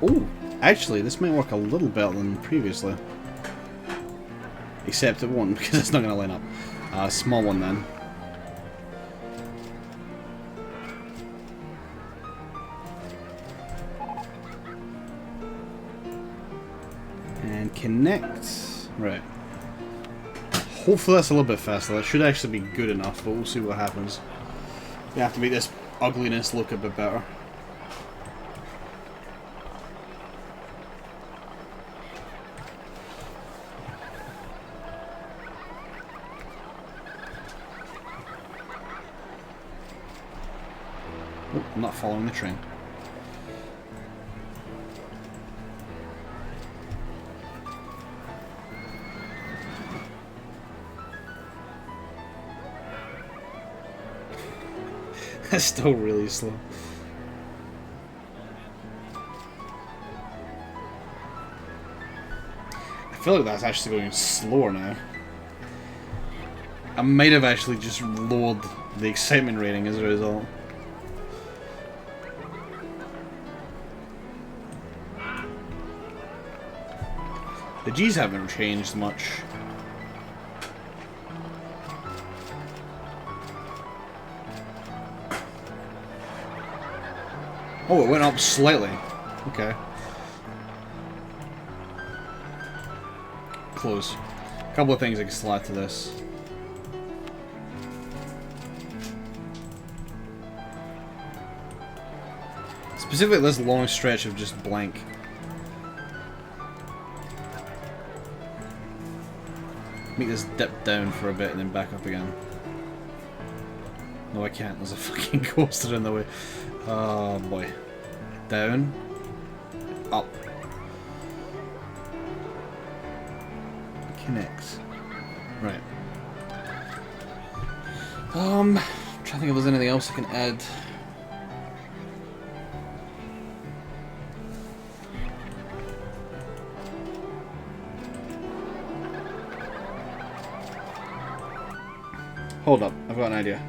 A: Oh, actually, this might work a little better than previously. Except it won't, because it's not going to line up. Small one then. And connect. Right. Hopefully that's a little bit faster. That should actually be good enough, but we'll see what happens. We have to make this ugliness look a bit better. Oh, I'm not following the train. That's still really slow. I feel like that's actually going slower now. I might have actually just lowered the excitement rating as a result. The G's haven't changed much. Oh, it went up slightly. Okay. Close. A couple of things I can still add to this. Specifically this long stretch of just blank. Make this dip down for a bit and then back up again. No, I can't. There's a fucking coaster in the way. Oh boy. Down. Up. Connects. Right. trying to think if there's anything else I can add. Hold up, I've got an idea.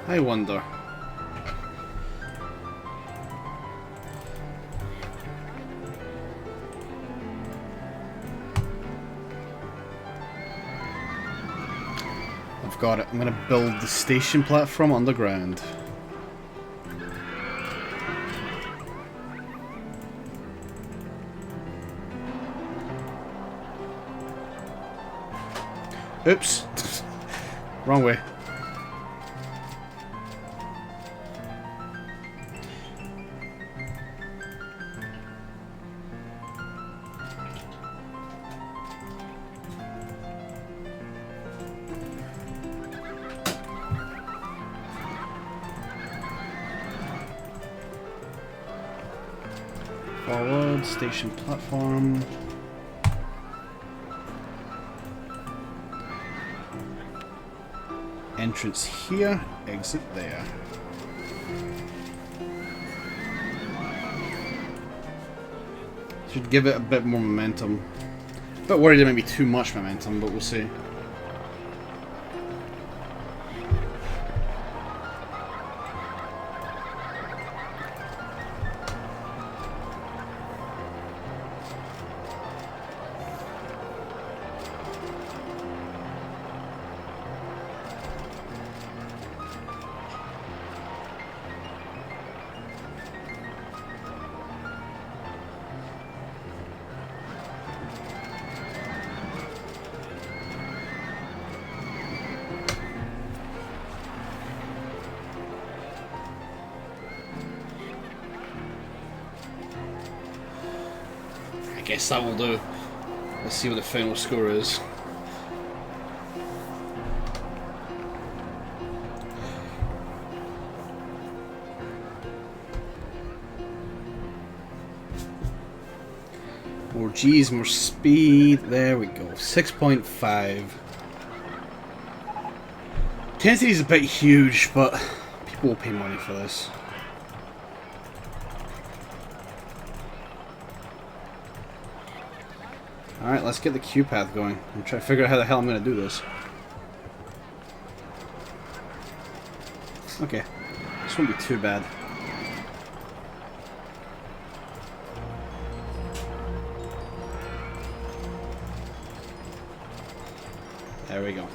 A: I wonder. I've got it. I'm going to build the station platform underground. Oops. Wrong way. Forward, station platform. Entrance here, exit there. Should give it a bit more momentum. A bit worried it might be too much momentum, but we'll see. I guess that will do. Let's see what the final score is. More G's, more speed. There we go. 6.5. Intensity is a bit huge, but people will pay money for this. Alright, let's get the queue path going. I'm trying to figure out how the hell I'm going to do this. Okay, this won't be too bad. There we go.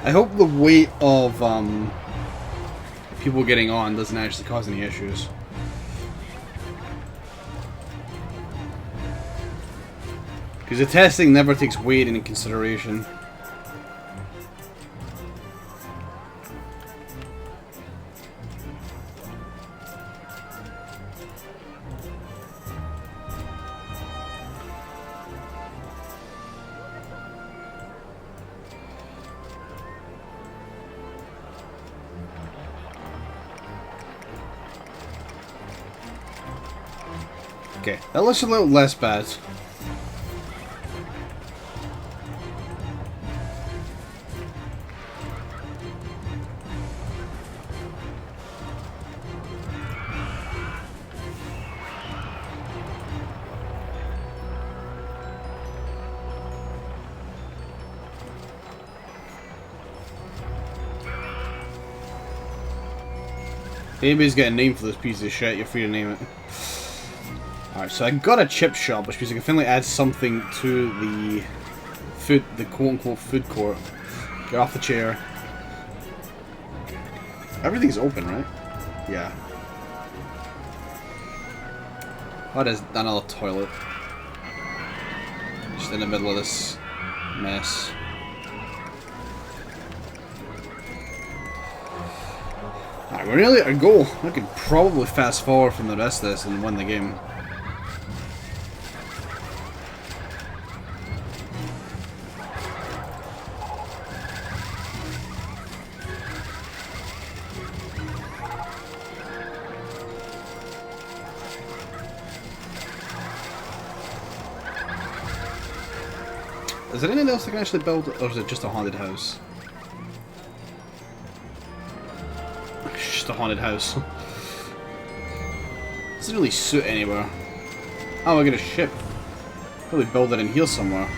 A: I hope the weight of people getting on doesn't actually cause any issues. Because the testing never takes weight into consideration. Okay, that looks a little less bad. If anybody's got a name for this piece of shit, you're free to name it. Alright, so I got a chip shop, which means I can finally add something to the quote-unquote food court. Get off the chair. Everything's open, right? Yeah. What is another toilet? Just in the middle of this mess. Alright, we're nearly at our goal. I could probably fast forward from the rest of this and win the game. Is there anything else I can actually build, or is it just a haunted house? It's just a haunted house. Doesn't really suit anywhere. Oh, I get a ship. Probably build it in here somewhere.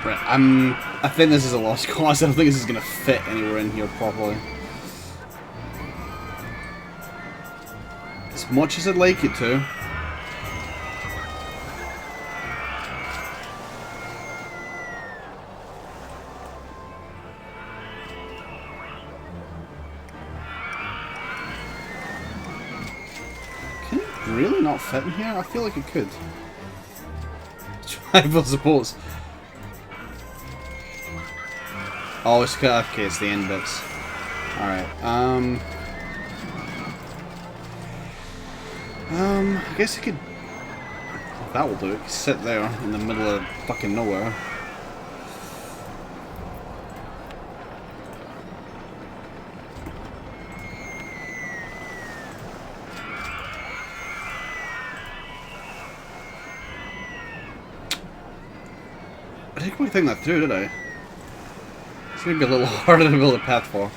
A: Right, I think this is a lost cause. I don't think this is going to fit anywhere in here properly. As much as I'd like it to. Can it really not fit in here? I feel like it could. Tribal supports. Oh, it's got, okay, it's the end bits. Alright, I guess I could, that will do it, sit there in the middle of fucking nowhere. I didn't quite think that through, did I? It's going to be a little harder to build a path for.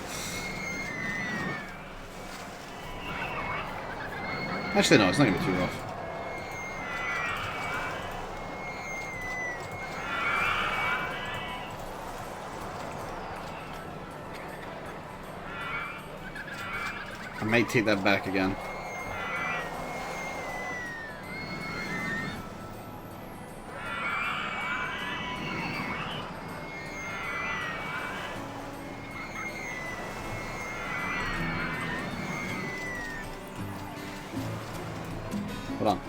A: Actually, no, it's not going to be too rough. I might take that back again. Hold on.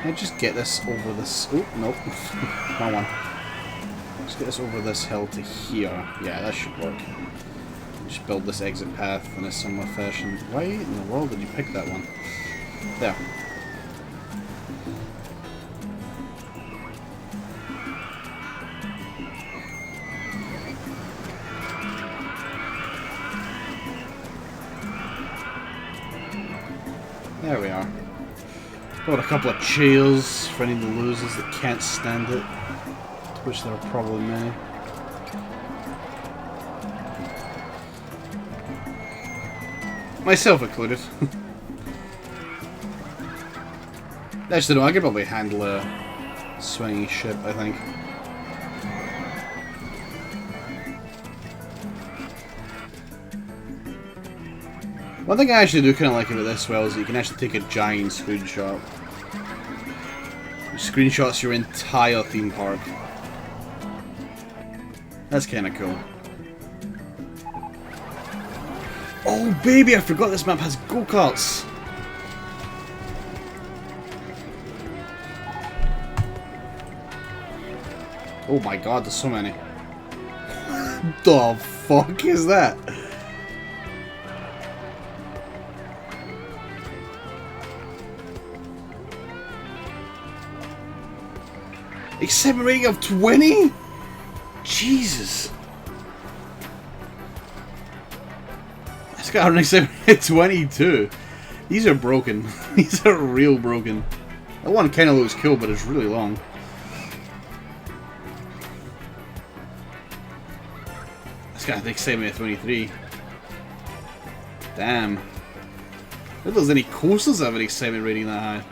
A: Can I just get this over this... Oh, nope. Wrong one. Just get this over this hill to here. Yeah, that should work. Just build this exit path in a similar fashion. Why in the world did you pick that one? There. There we are. Got a couple of chairs for any of the losers that can't stand it, to which there are probably many. Myself included. Actually, no, I could probably handle a swinging ship, I think. One thing I actually do kind of like about this well is that you can actually take a giant screenshot. It screenshots your entire theme park. That's kind of cool. Oh baby, I forgot this map has go-karts! Oh my god, there's so many. The fuck is that? Excitement rating of 20? Jesus. It's got an excitement rating of 22. These are broken. These are real broken. That one kind of looks cool, but it's really long. It's got an excitement of 23. Damn. If there's any coasters that have an excitement rating that high.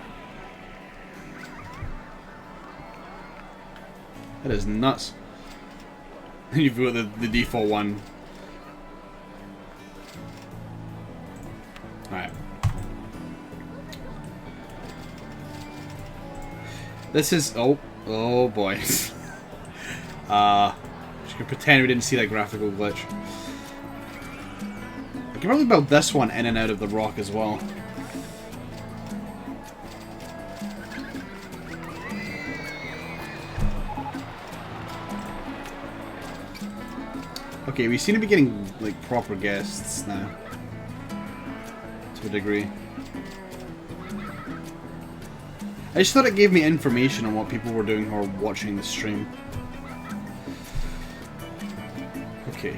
A: That is nuts. You've got the default one. Alright. This is... Oh boy. Just gonna pretend we didn't see that graphical glitch. I can probably build this one in and out of the rock as well. Okay, we seem to be getting like proper guests now. To a degree. I just thought it gave me information on what people were doing who were watching the stream. Okay.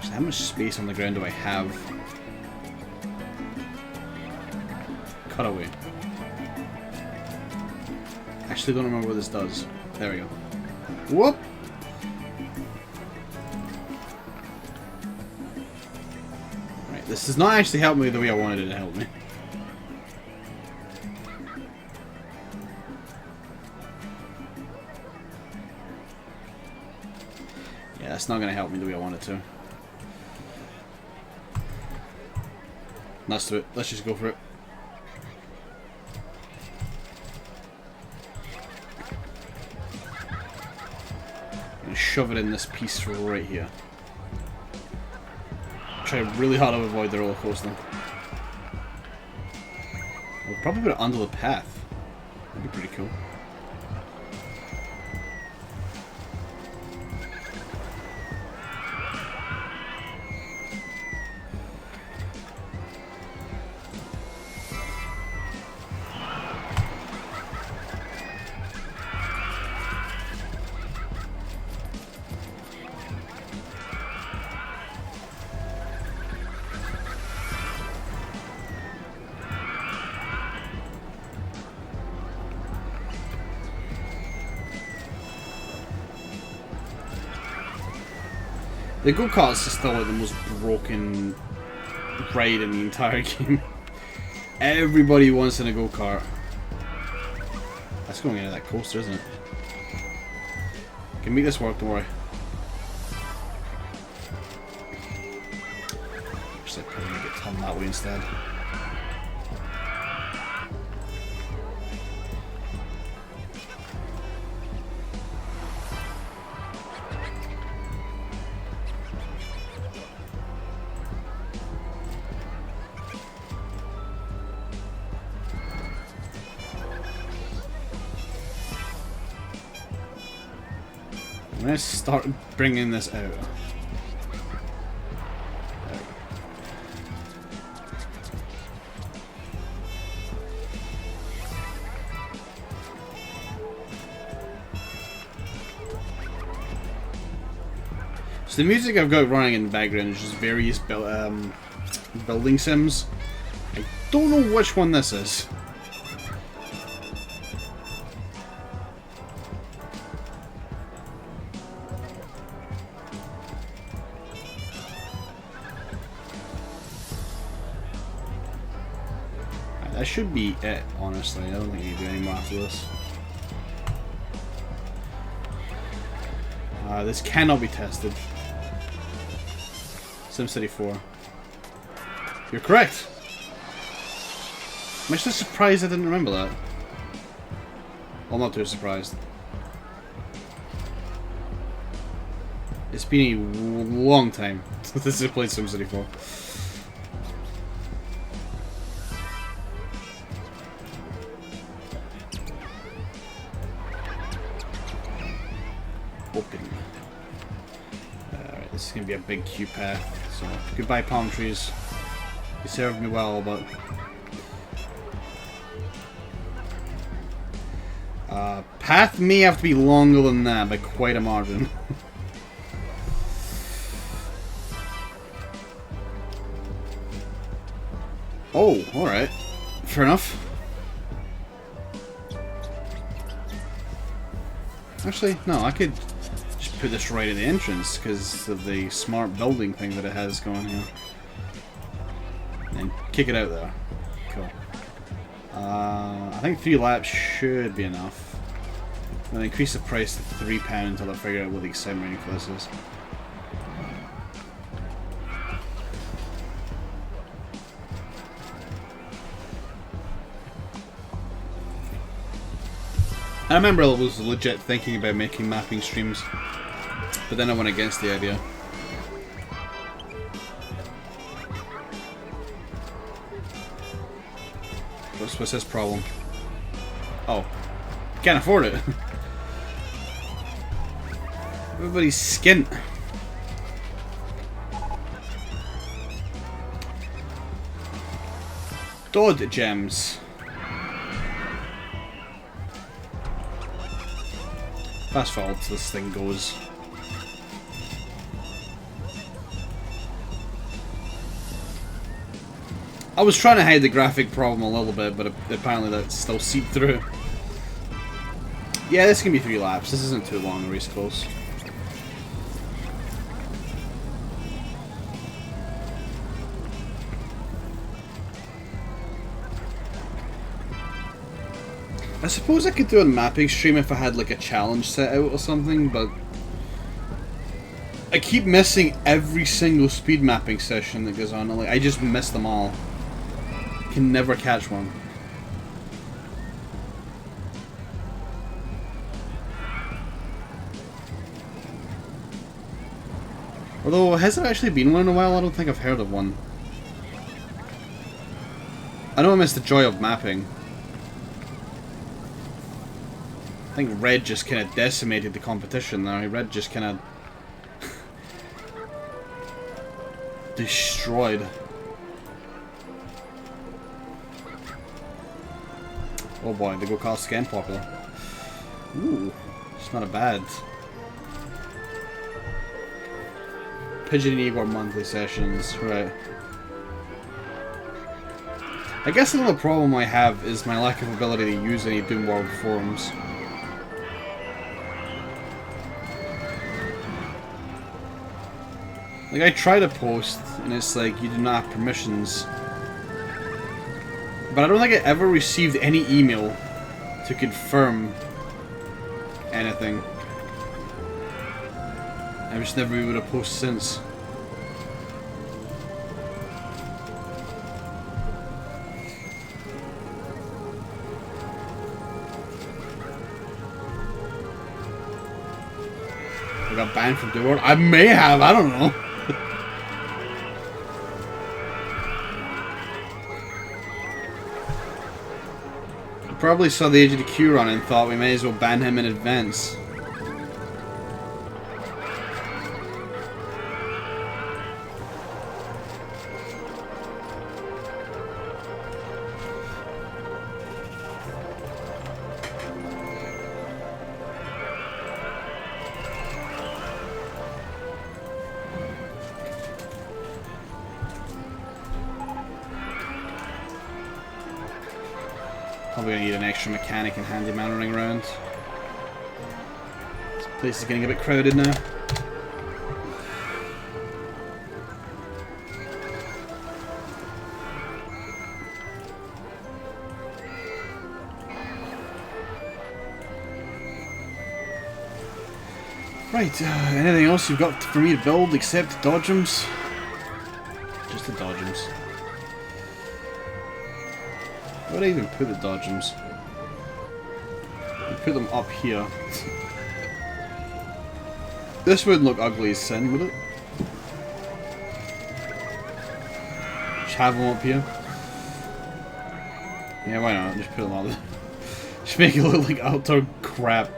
A: So how much space on the ground do I have? Cut away. Actually don't remember what this does. There we go. Whoop! Right, this does not actually help me the way I wanted it to help me. Yeah, that's not going to help me the way I want it to. Let's do it. Let's just go for it. Shove it in this piece right here. Try really hard to avoid the roller coaster. We'll probably put it under the path. That'd be pretty cool. The go-karts are still like the most broken ride in the entire game. Everybody wants in a go-kart. That's going into that coaster, isn't it? Can make this work, don't worry. Actually, I'm probably gonna get turned that way instead. Let's start bringing this out. So the music I've got running in the background is just various building sims. I don't know which one this is. That should be it, honestly. I don't think you can do any more after this. This cannot be tested. SimCity 4. You're correct! I'm actually surprised I didn't remember that. Well, I'm not too surprised. It's been a long time since I played SimCity 4. Alright, this is going to be a big queue path, so goodbye palm trees. You served me well, but... path may have to be longer than that by quite a margin. Oh, alright. Fair enough. Actually, no, I could just put this right at the entrance because of the smart building thing that it has going here. And then kick it out there. Cool. I think 3 laps should be enough. I'm going to increase the price to £3 until I figure out what the excitement for this is. I remember I was legit thinking about making mapping streams, but then I went against the idea. What's his problem? Oh. Can't afford it. Everybody's skint. Dodd gems. Fast forward till this thing goes. I was trying to hide the graphic problem a little bit, but apparently that's still seeped through. Yeah, this can be 3 laps. This isn't too long, race close. I suppose I could do a mapping stream if I had like a challenge set out or something, but I keep missing every single speed mapping session that goes on. Like, I just miss them all. Can never catch one. Although, has there actually been one in a while? I don't think I've heard of one. I know I miss the joy of mapping. I think Red just kind of decimated the competition there. Red just kind of destroyed. Oh boy, the go-kart's getting popular. Ooh, it's not a bad. Pigeon and Igor monthly sessions, right. I guess another problem I have is my lack of ability to use any Doom World forums. Like, I try to post, and it's like, you do not have permissions. But I don't think I ever received any email to confirm anything. I've just never been able to post since. I got banned from World. I may have, I don't know. Probably saw the Age of the Q run and thought we may as well ban him in advance. Probably gonna need an extra mechanic and handyman running around. This place is getting a bit crowded now. Right, anything else you've got for me to build except dodgems? Just the dodgems. Where would I even put the dodgems? Put them up here. This wouldn't look ugly as sin, would it? Just have them up here. Yeah, why not? Just put them up there. Just make it look like utter crap.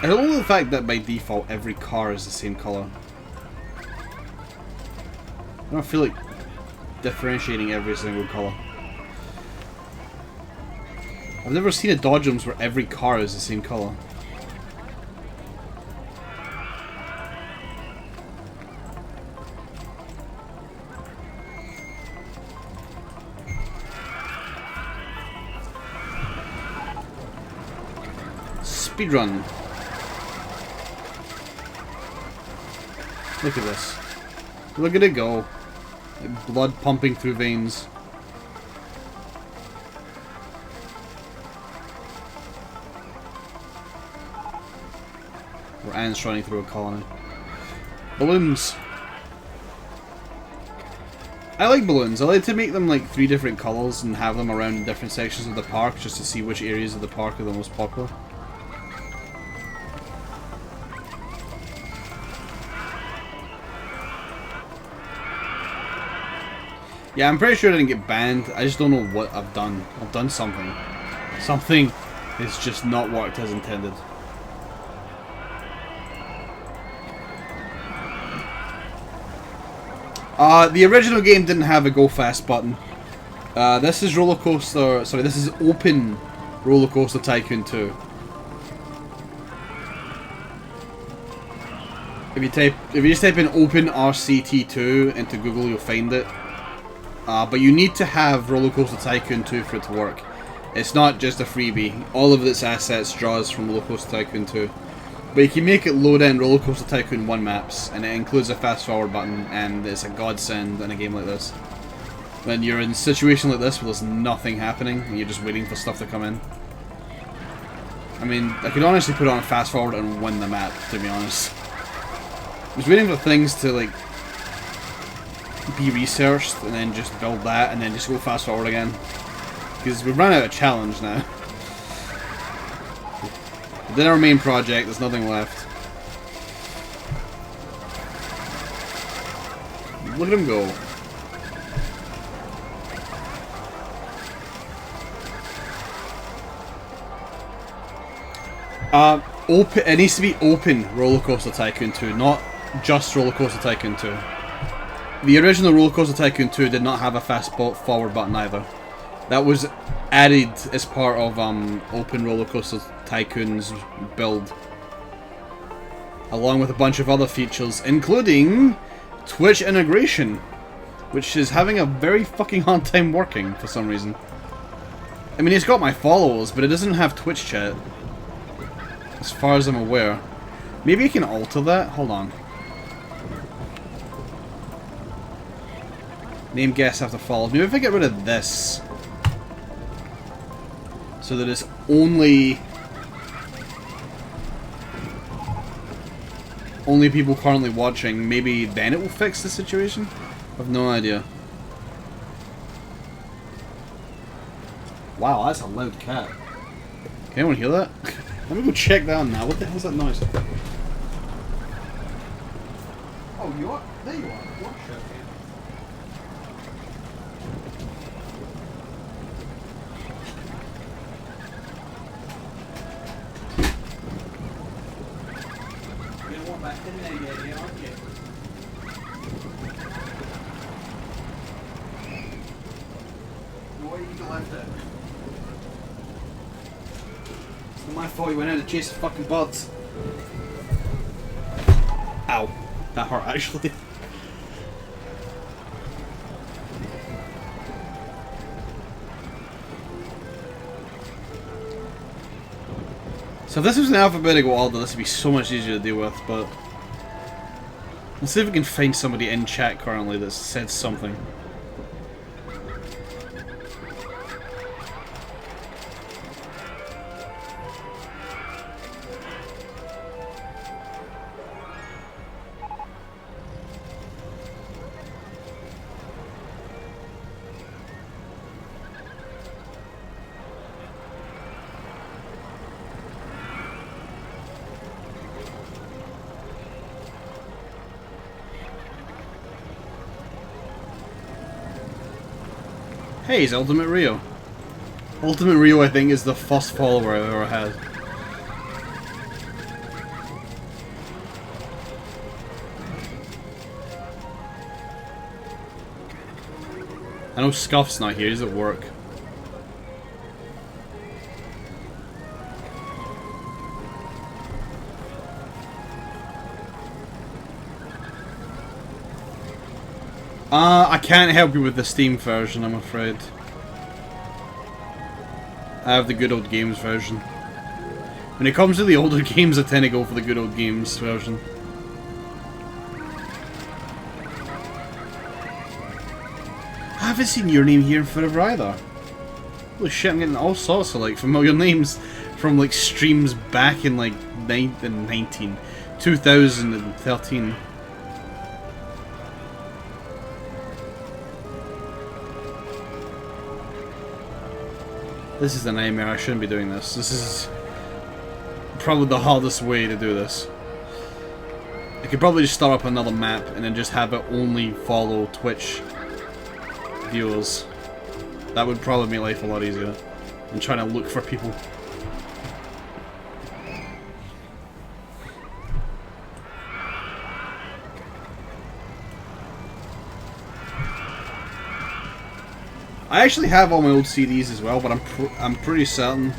A: I don't know the fact that by default every car is the same colour. I don't feel like differentiating every single colour. I've never seen a Dodgems where every car is the same colour. Speedrun. Look at this. Look at it go. Like blood pumping through veins. Or ants running through a colony. Balloons. I like balloons. I like to make them like 3 different colours and have them around in different sections of the park just to see which areas of the park are the most popular. Yeah, I'm pretty sure I didn't get banned. I just don't know what I've done. I've done something. Something has just not worked as intended. The original game didn't have a go fast button. This is this is Open Roller Coaster Tycoon 2. If you just type in Open RCT2 into Google, you'll find it. But you need to have Roller Coaster Tycoon 2 for it to work. It's not just a freebie. All of its assets draws from Roller Coaster Tycoon 2. But you can make it load in Roller Coaster Tycoon 1 maps, and it includes a fast forward button, and it's a godsend in a game like this. When you're in a situation like this where there's nothing happening, and you're just waiting for stuff to come in. I mean, I could honestly put on a fast forward and win the map, to be honest. I was waiting for things to, like, be researched, and then just build that, and then just go fast forward again. Because we've run out of challenge now. We did our main project, there's nothing left. Look at him go. It needs to be Open Roller Coaster Tycoon 2, not just Roller Coaster Tycoon 2. The original Roller Coaster Tycoon 2 did not have a fast forward button either. That was added as part of Open Roller Coaster Tycoon's build, along with a bunch of other features, including Twitch integration, which is having a very fucking hard time working for some reason. I mean, it's got my followers, but it doesn't have Twitch chat, as far as I'm aware. Maybe I can alter that? Hold on. Name guest after follows. Maybe if I get rid of this, so that it's only people currently watching, maybe then it will fix the situation? I have no idea. Wow, that's a loud cat. Can anyone hear that? Let me go check that on now. What the hell's that noise? Oh, you are? There you are. Watch it. Back in there yet, aren't you? Why you left it? It's not my fault you went out to chase the fucking birds. Ow. That hurt actually. So if this was an alphabetical order, this would be so much easier to deal with, but let's see if we can find somebody in chat currently that said something. Hey, he's Ultimate Rio. Ultimate Rio, I think, is the first follower I've ever had. I know Scuff's not here, he's at work. I can't help you with the Steam version, I'm afraid. I have the Good Old Games version. When it comes to the older games, I tend to go for the Good Old Games version. I haven't seen your name here in forever either. Holy shit, I'm getting all sorts of like familiar names from like streams back in like 2013. This is a nightmare. I shouldn't be doing this. This is probably the hardest way to do this. I could probably just start up another map and then just have it only follow Twitch viewers. That would probably make life a lot easier than trying to look for people. I actually have all my old CDs as well, but I'm pretty certain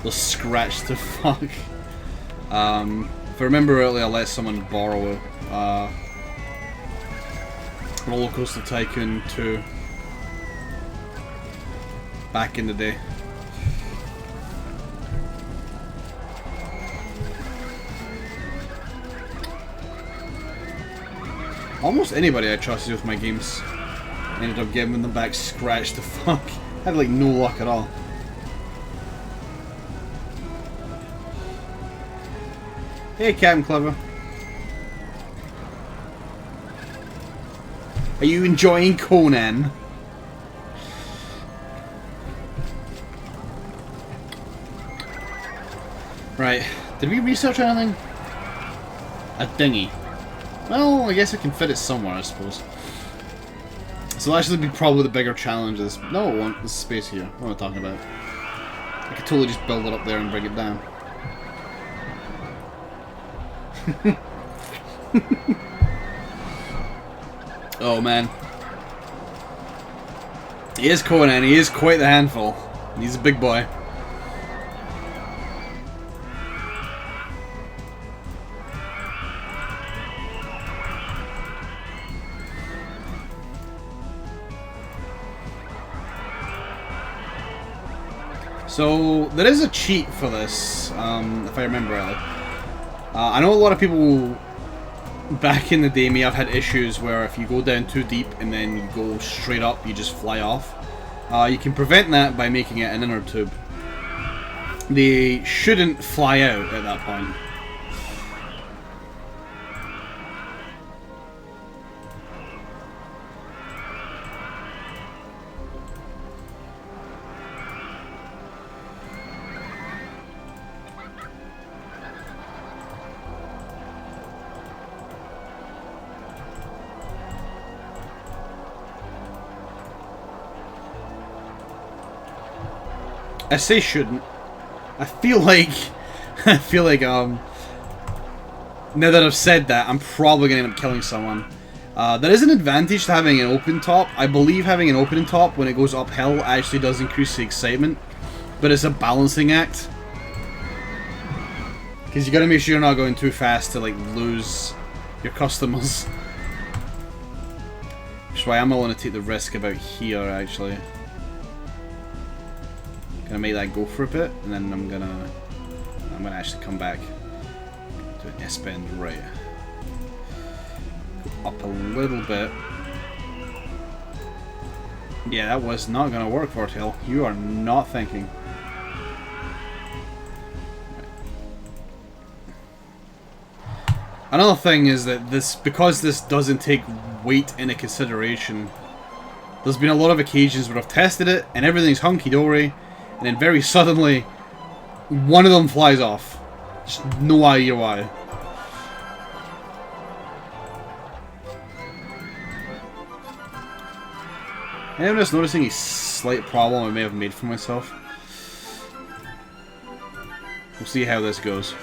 A: they're scratched to fuck. If I remember rightly, I let someone borrow Roller Coaster Tycoon 2 back in the day. Almost anybody I trusted with my games ended up giving them back scratched to fuck. I had like no luck at all. Hey, Captain Clever. Are you enjoying Conan? Right. Did we research anything? A dinghy. Well, I guess I can fit it somewhere, I suppose. So that'll actually be probably the bigger challenge of this. No, it won't. This space here. What am I talking about? I could totally just build it up there and bring it down. Oh man. He is Conan, he is quite the handful. He's a big boy. So, there is a cheat for this, if I remember rightly. I know a lot of people back in the day may have had issues where if you go down too deep and then you go straight up, you just fly off. You can prevent that by making it an inner tube. They shouldn't fly out at that point. I say shouldn't. I feel like now that I've said that, I'm probably gonna end up killing someone. There is an advantage to having an open top. I believe having an open top when it goes uphill actually does increase the excitement, but it's a balancing act. Because you gotta make sure you're not going too fast to like lose your customers. Which is why I'm willing to take the risk about here actually. Gonna make that go for a bit, and then I'm gonna actually come back to an S-bend right. Go up a little bit. Yeah, that was not gonna work, Vortail. You are not thinking. Another thing is that because this doesn't take weight into consideration, there's been a lot of occasions where I've tested it and everything's hunky-dory, and then very suddenly, one of them flies off. Just no idea why. I'm just noticing a slight problem I may have made for myself. We'll see how this goes.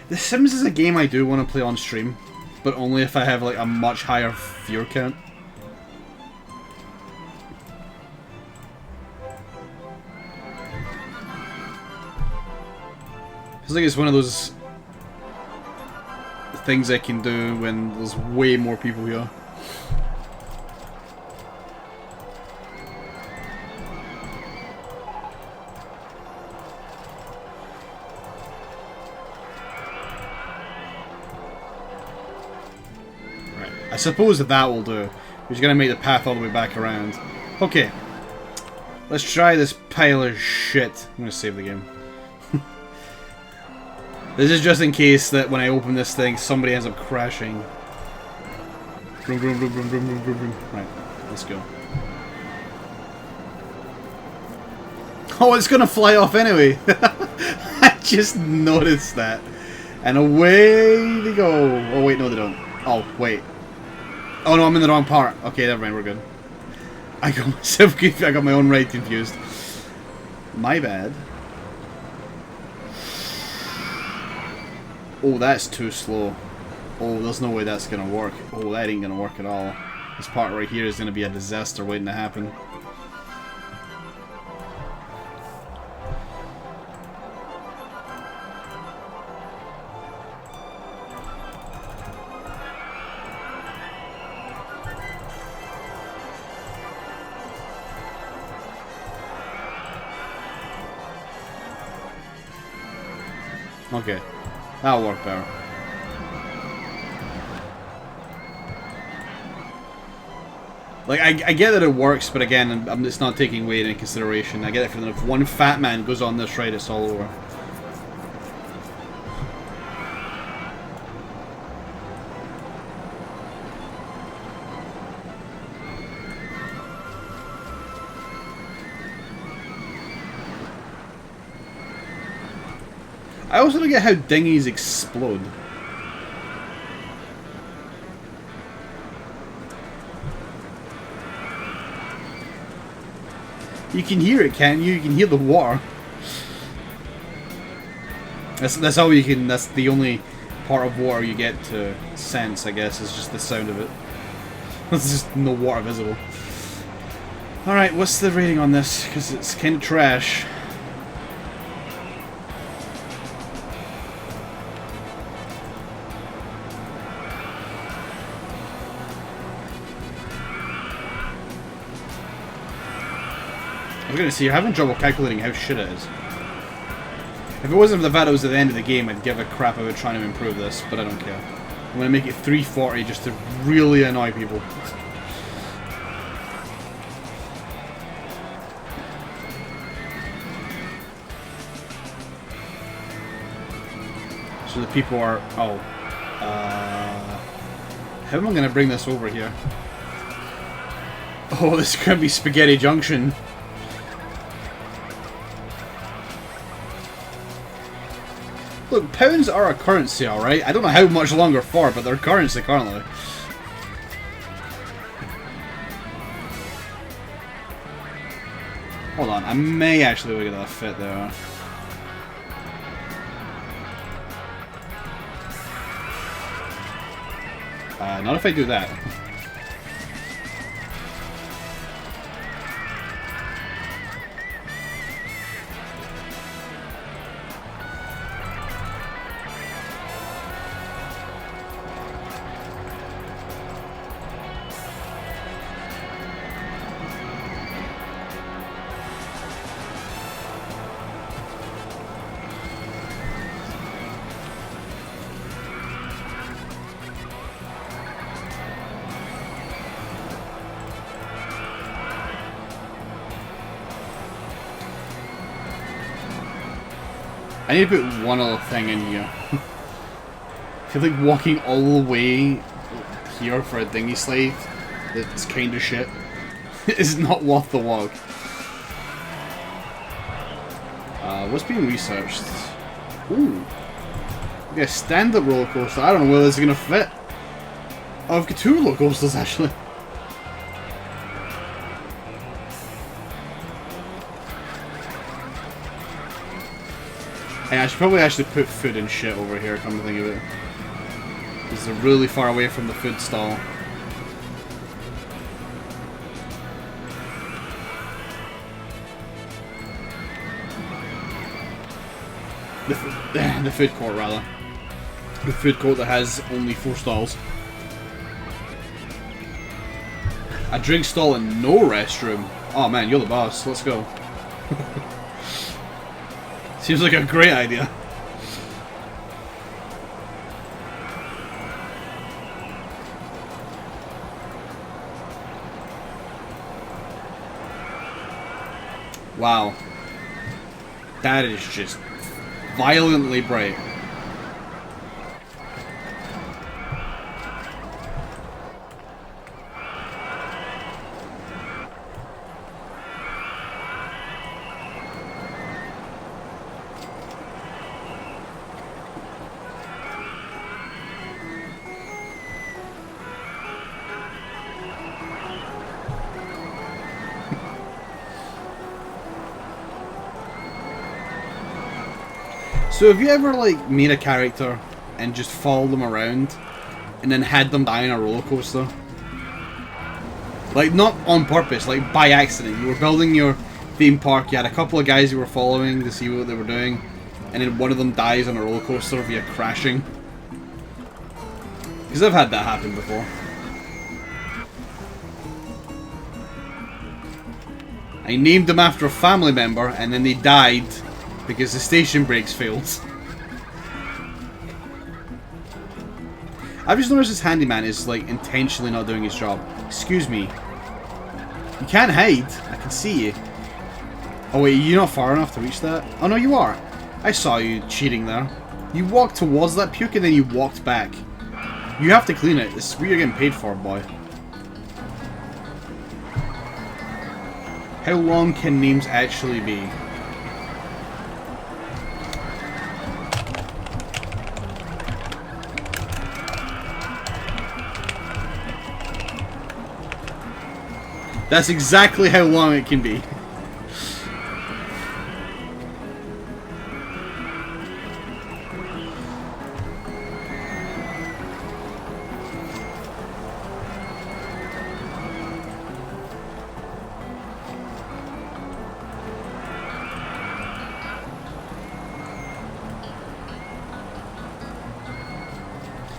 A: The Sims is a game I do want to play on stream, but only if I have like a much higher viewer count. Feels like it's one of those things I can do when there's way more people here. I suppose that will do. We're just gonna make the path all the way back around. Okay. Let's try this pile of shit. I'm gonna save the game. This is just in case that when I open this thing, somebody ends up crashing. Vroom, vroom, vroom, vroom, vroom, vroom, vroom. Right, let's go. Oh, it's gonna fly off anyway. I just noticed that. And away they go. Oh wait, no they don't. Oh, wait. Oh no, I'm in the wrong part. Okay, never mind, we're good. I got myself confused. I got my own ride confused. My bad. Oh, that's too slow. Oh, there's no way that's gonna work. Oh, that ain't gonna work at all. This part right here is gonna be a disaster waiting to happen. Okay, that'll work better. Like, I get that it works, but again, it's not taking weight into consideration. I get it, if one fat man goes on this ride, it's all over. I also don't get how dinghies explode. You can hear it, can't you? You can hear the water. That's all you can. That's the only part of water you get to sense, I guess, is just the sound of it. There's just no water visible. All right, what's the rating on this? Because it's kind of trash. I was gonna say, you're having trouble calculating how shit it is. If it wasn't for the fact it was at the end of the game, I'd give a crap about trying to improve this, but I don't care. I'm gonna make it 340 just to really annoy people. So the people are... oh. How am I gonna bring this over here? Oh, this is gonna be Spaghetti Junction. Look, pounds are a currency, alright? I don't know how much longer for, but they're currency currently. Hold on, I may actually look at that fit there. Not if I do that. I need to put one other thing in here. I feel like walking all the way here for a dinghy slide that's kind of shit is not worth the walk. What's being researched? Ooh. Okay, a stand-up roller coaster. I don't know whether this is going to fit. Oh, I've got two roller coasters actually. Hey, I should probably actually put food and shit over here, come to think of it. Because they're really far away from the food stall. The food court, rather. The food court that has only 4 stalls. A drink stall and no restroom. Oh man, you're the boss. Let's go. Seems like a great idea. Wow. That is just violently bright. So have you ever like made a character and just followed them around and then had them die on a roller coaster? Like not on purpose, like by accident. You were building your theme park, you had a couple of guys you were following to see what they were doing, and then one of them dies on a roller coaster via crashing. Because I've had that happen before. I named them after a family member and then they died because the station brakes failed. I've just noticed this handyman is like intentionally not doing his job. Excuse me. You can't hide. I can see you. Oh wait, you're not far enough to reach that? Oh no, you are. I saw you cheating there. You walked towards that puke and then you walked back. You have to clean it. This is what you're getting paid for, boy. How long can names actually be? That's exactly how long it can be.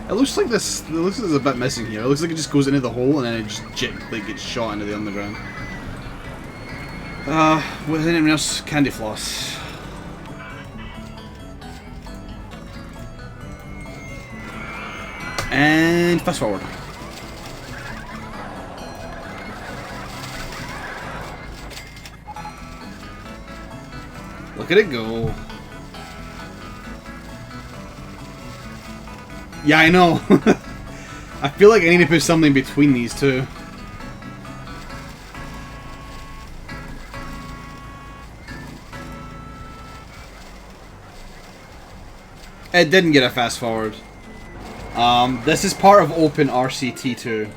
A: It looks like this. It looks like there's a bit missing here. It looks like it just goes into the hole and then it just like gets shot into the underground. With anyone else? Candy floss. And fast forward. Look at it go. Yeah, I know. I feel like I need to put something between these two. It didn't get a fast forward. This is part of Open RCT2.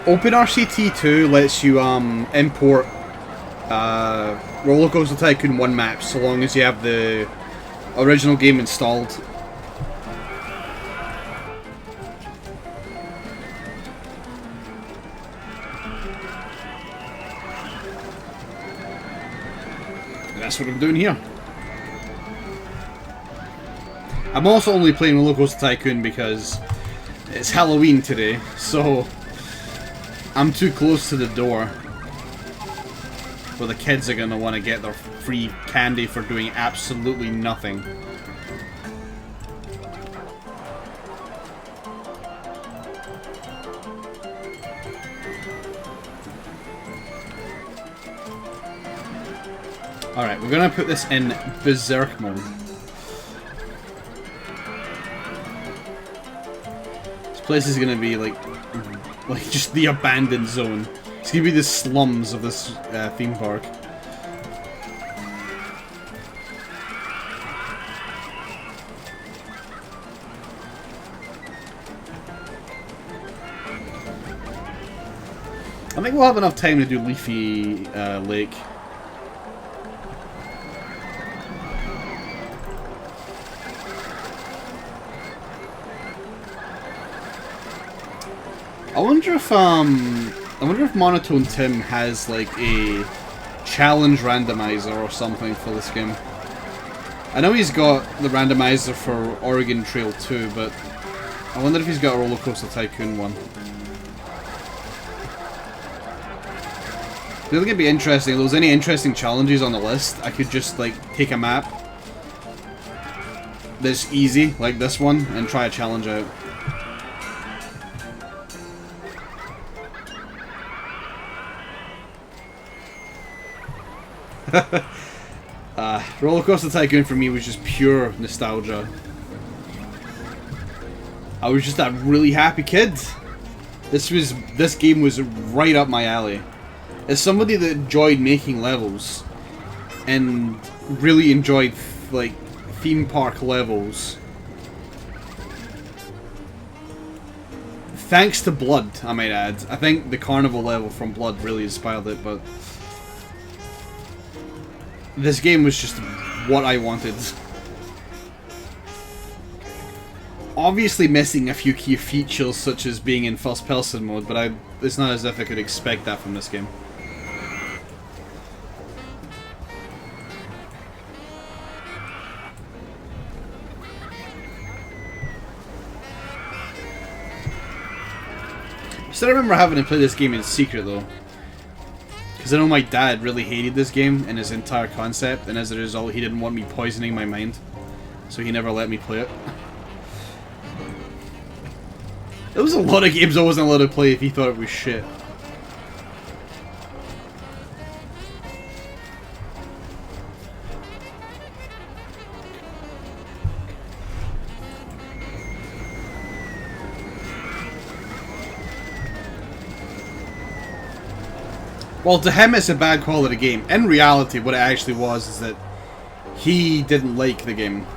A: Open RCT2 lets you import Roller Coaster Tycoon 1 maps so long as you have the original game installed. And that's what I'm doing here. I'm also only playing Roller Coaster Tycoon because it's Halloween today, so I'm too close to the door where the kids are going to want to get their free candy for doing absolutely nothing. Alright, we're going to put this in Berserk mode. This place is going to be like just the abandoned zone. It's gonna be the slums of this theme park. I think we'll have enough time to do Leafy Lake. I wonder if Monotone Tim has like a challenge randomizer or something for this game. I know he's got the randomizer for Oregon Trail 2, but I wonder if he's got a Roller Coaster Tycoon one. I think it'd be interesting. If there was any interesting challenges on the list, I could just like take a map that's easy, like this one, and try a challenge out. Roller Coaster Tycoon for me was just pure nostalgia. I was just a really happy kid. This game was right up my alley. As somebody that enjoyed making levels and really enjoyed like theme park levels, Thanks to Blood, I might add. I think the carnival level from Blood really inspired it, but this game was just what I wanted. Obviously missing a few key features such as being in first person mode, but it's not as if I could expect that from this game. Still remember having to play this game in secret though, because I know my dad really hated this game and his entire concept, and as a result he didn't want me poisoning my mind, so he never let me play it. There was a lot of games I wasn't allowed to play if he thought it was shit. Well, to him it's a bad quality game. In reality, what it actually was is that he didn't like the game.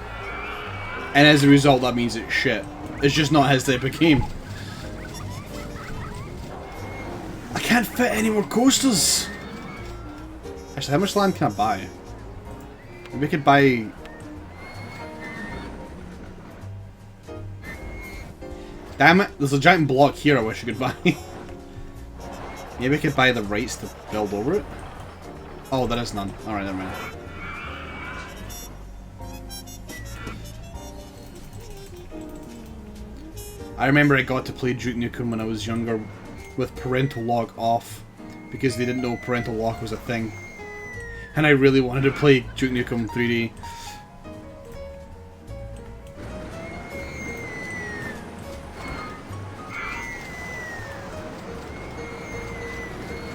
A: And as a result, that means it's shit. It's just not his type of game. I can't fit any more coasters! Actually, how much land can I buy? Maybe I could buy... Damn it, there's a giant block here I wish I could buy. Maybe I could buy the rights to build over it? Oh, there is none. Alright, never mind. I remember I got to play Duke Nukem when I was younger with parental lock off because they didn't know parental lock was a thing. And I really wanted to play Duke Nukem 3D.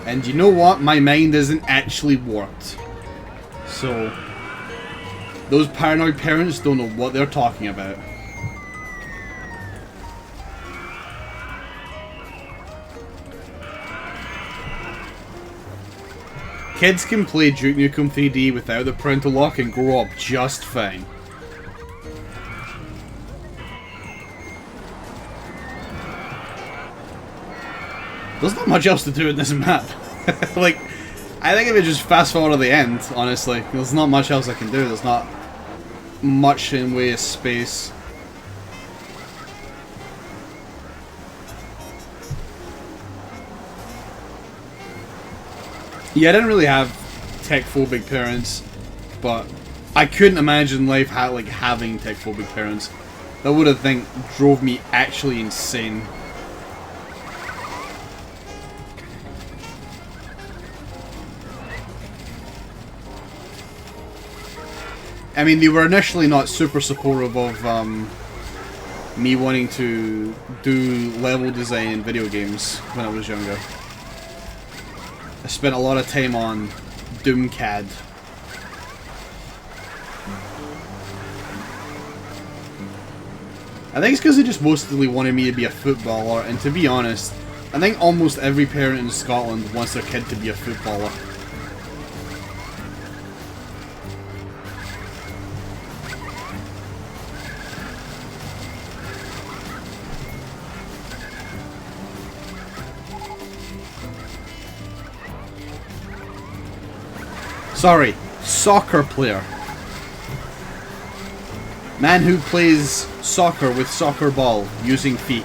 A: And you know what? My mind isn't actually warped. So, those paranoid parents don't know what they're talking about. Kids can play Duke Nukem 3D without the parental lock and grow up just fine. There's not much else to do in this map. Like, I think if I just fast forward to the end, honestly, there's not much else I can do. There's not much in way of space. Yeah, I didn't really have tech-phobic parents, but I couldn't imagine life having tech-phobic parents. That would have drove me actually insane. I mean, they were initially not super supportive of me wanting to do level design in video games when I was younger. I spent a lot of time on DoomCAD. I think it's because they just mostly wanted me to be a footballer, and to be honest, I think almost every parent in Scotland wants their kid to be a footballer. Sorry, soccer player. Man who plays soccer with soccer ball using feet.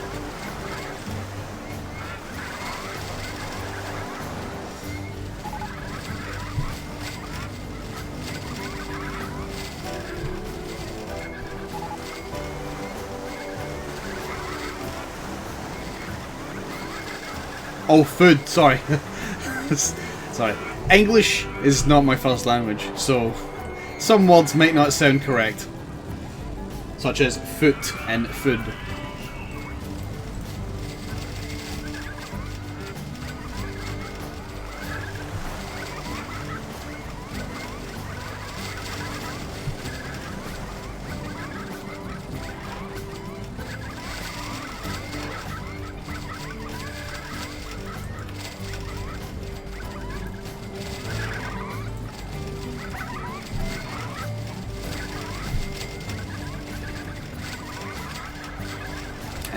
A: Oh, food, sorry. Sorry. English is not my first language, so some words might not sound correct. Such as foot and food.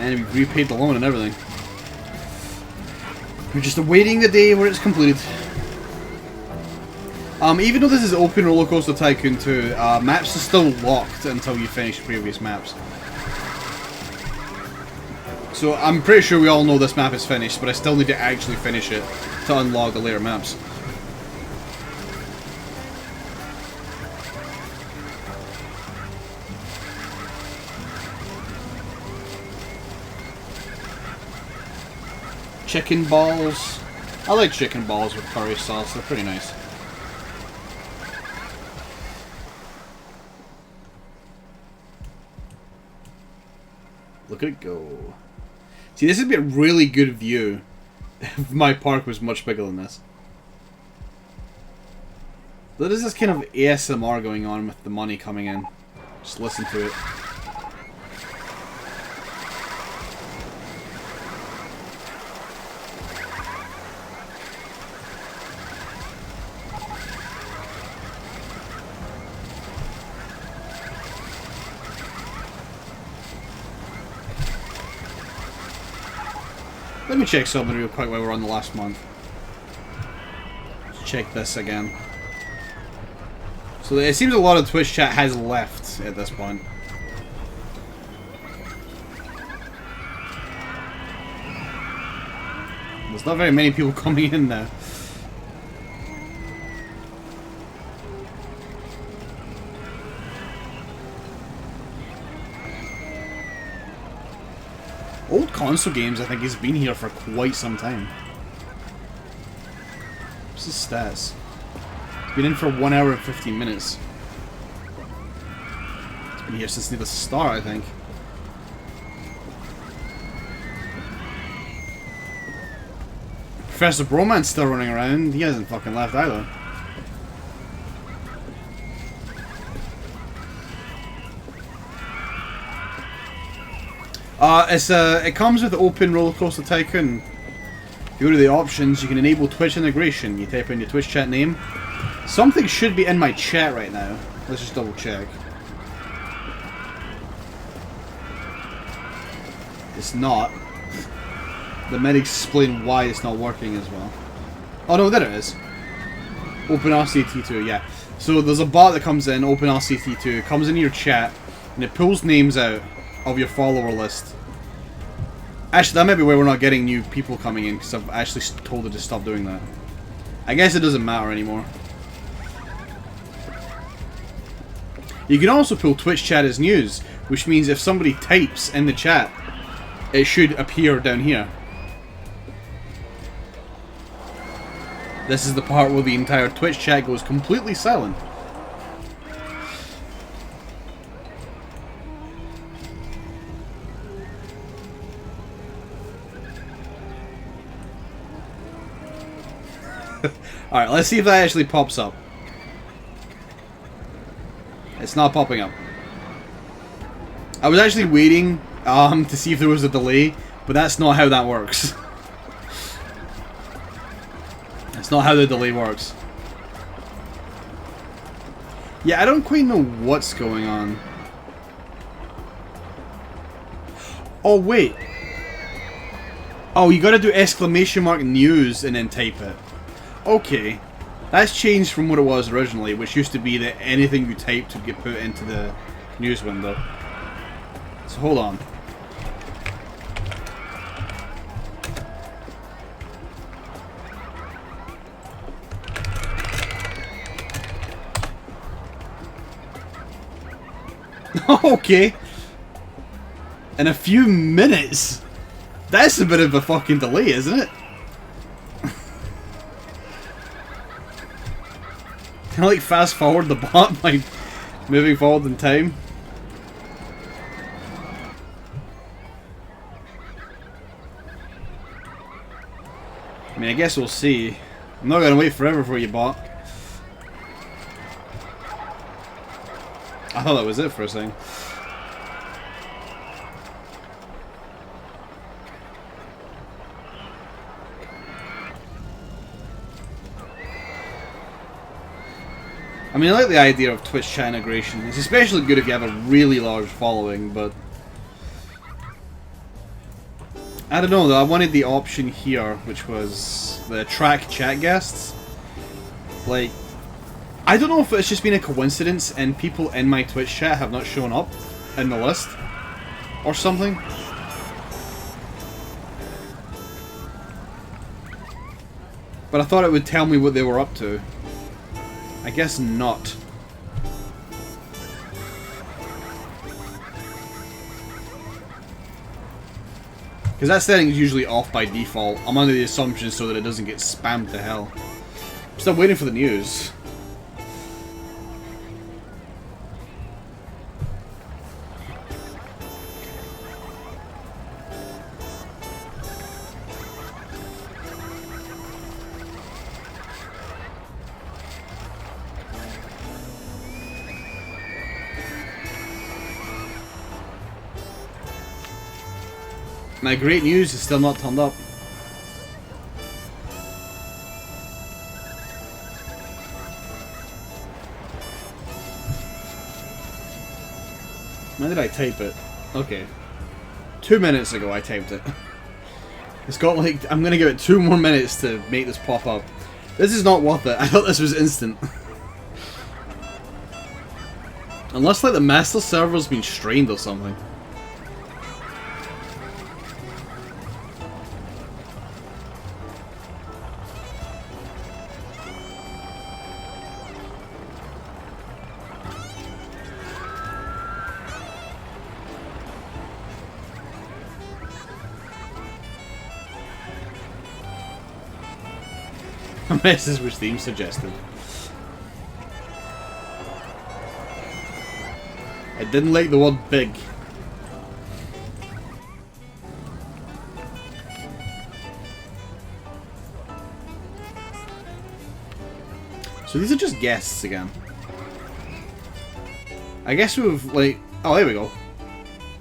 A: And we repaid the loan and everything. We're just awaiting the day where it's completed. Even though this is open Roller Coaster Tycoon 2, maps are still locked until you finish previous maps. So I'm pretty sure we all know this map is finished, but I still need to actually finish it to unlock the later maps. Chicken balls. I like chicken balls with curry sauce, they're pretty nice. Look at it go. See, this would be a really good view if my park was much bigger than this. There's this kind of ASMR going on with the money coming in. Just listen to it. Let me check something real quick while we're on the last month. Let's check this again. So it seems a lot of Twitch chat has left at this point. There's not very many people coming in now. Old console games, I think, has been here for quite some time. What's his stats? It's been in for 1 hour and 15 minutes. It's been here since near the start, I think. Professor Broman's still running around. He hasn't fucking left either. It comes with Open Roller Coaster Tycoon. If you go to the options, you can enable Twitch integration. You type in your Twitch chat name. Something should be in my chat right now. Let's just double check. It's not. Let me explain why it's not working as well. Oh no, there it is. Open RCT2, yeah. So there's a bot that comes in, Open RCT2, comes into your chat, and it pulls names out of your follower list. Actually, that might be why we're not getting new people coming in, because I've actually told it to stop doing that. I guess it doesn't matter anymore. You can also pull Twitch chat as news, which means if somebody types in the chat, it should appear down here. This is the part where the entire Twitch chat goes completely silent. Alright, let's see if that actually pops up. It's not popping up. I was actually waiting to see if there was a delay, but that's not how that works. That's not how the delay works. Yeah, I don't quite know what's going on. Oh, wait. Oh, you gotta do exclamation mark news and then type it. Okay. That's changed from what it was originally, which used to be that anything you typed would get put into the news window. So hold on. Okay. In a few minutes? That's a bit of a fucking delay, isn't it? Can I like fast forward the bot by moving forward in time? I mean, I guess we'll see. I'm not gonna wait forever for you, bot. I thought that was it for a second. I mean, I like the idea of Twitch chat integration. It's especially good if you have a really large following, but I don't know though, I wanted the option here, which was the track chat guests. Like, I don't know if it's just been a coincidence and people in my Twitch chat have not shown up in the list or something. But I thought it would tell me what they were up to. I guess not. Because that setting is usually off by default. I'm under the assumption so that it doesn't get spammed to hell. I'm still waiting for the news. My great news is still not turned up. When did I type it? Okay. 2 minutes ago I typed it. It's got like, I'm gonna give it 2 more minutes to make this pop up. This is not worth it. I thought this was instant. Unless like the master server's been strained or something. A message which theme suggested. I didn't like the word big. So these are just guests again. I guess we've like... Oh, there we go.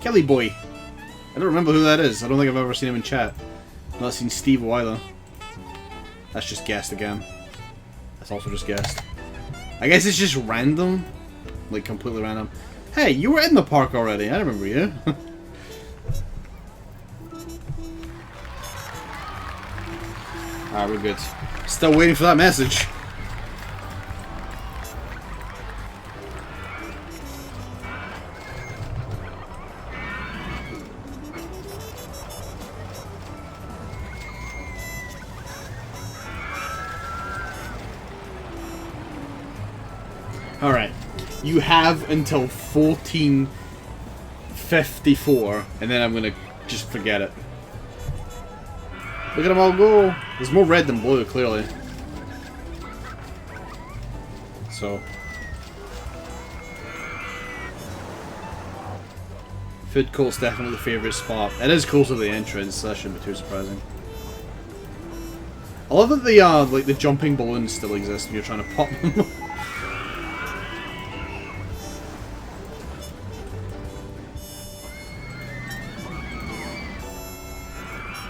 A: Kelly Boy. I don't remember who that is. I don't think I've ever seen him in chat. I've not seen Steve either. That's just guessed again. That's also just guessed. I guess it's just random. Like, completely random. Hey, you were in the park already. I remember you. Alright, we're good. Still waiting for that message. Alright, you have until 14:54, and then I'm gonna just forget it. Look at them all go! There's more red than blue, clearly. So. Food court's definitely the favourite spot. It is close to the entrance, so that shouldn't be too surprising. I love that the, like, the jumping balloons still exist when you're trying to pop them.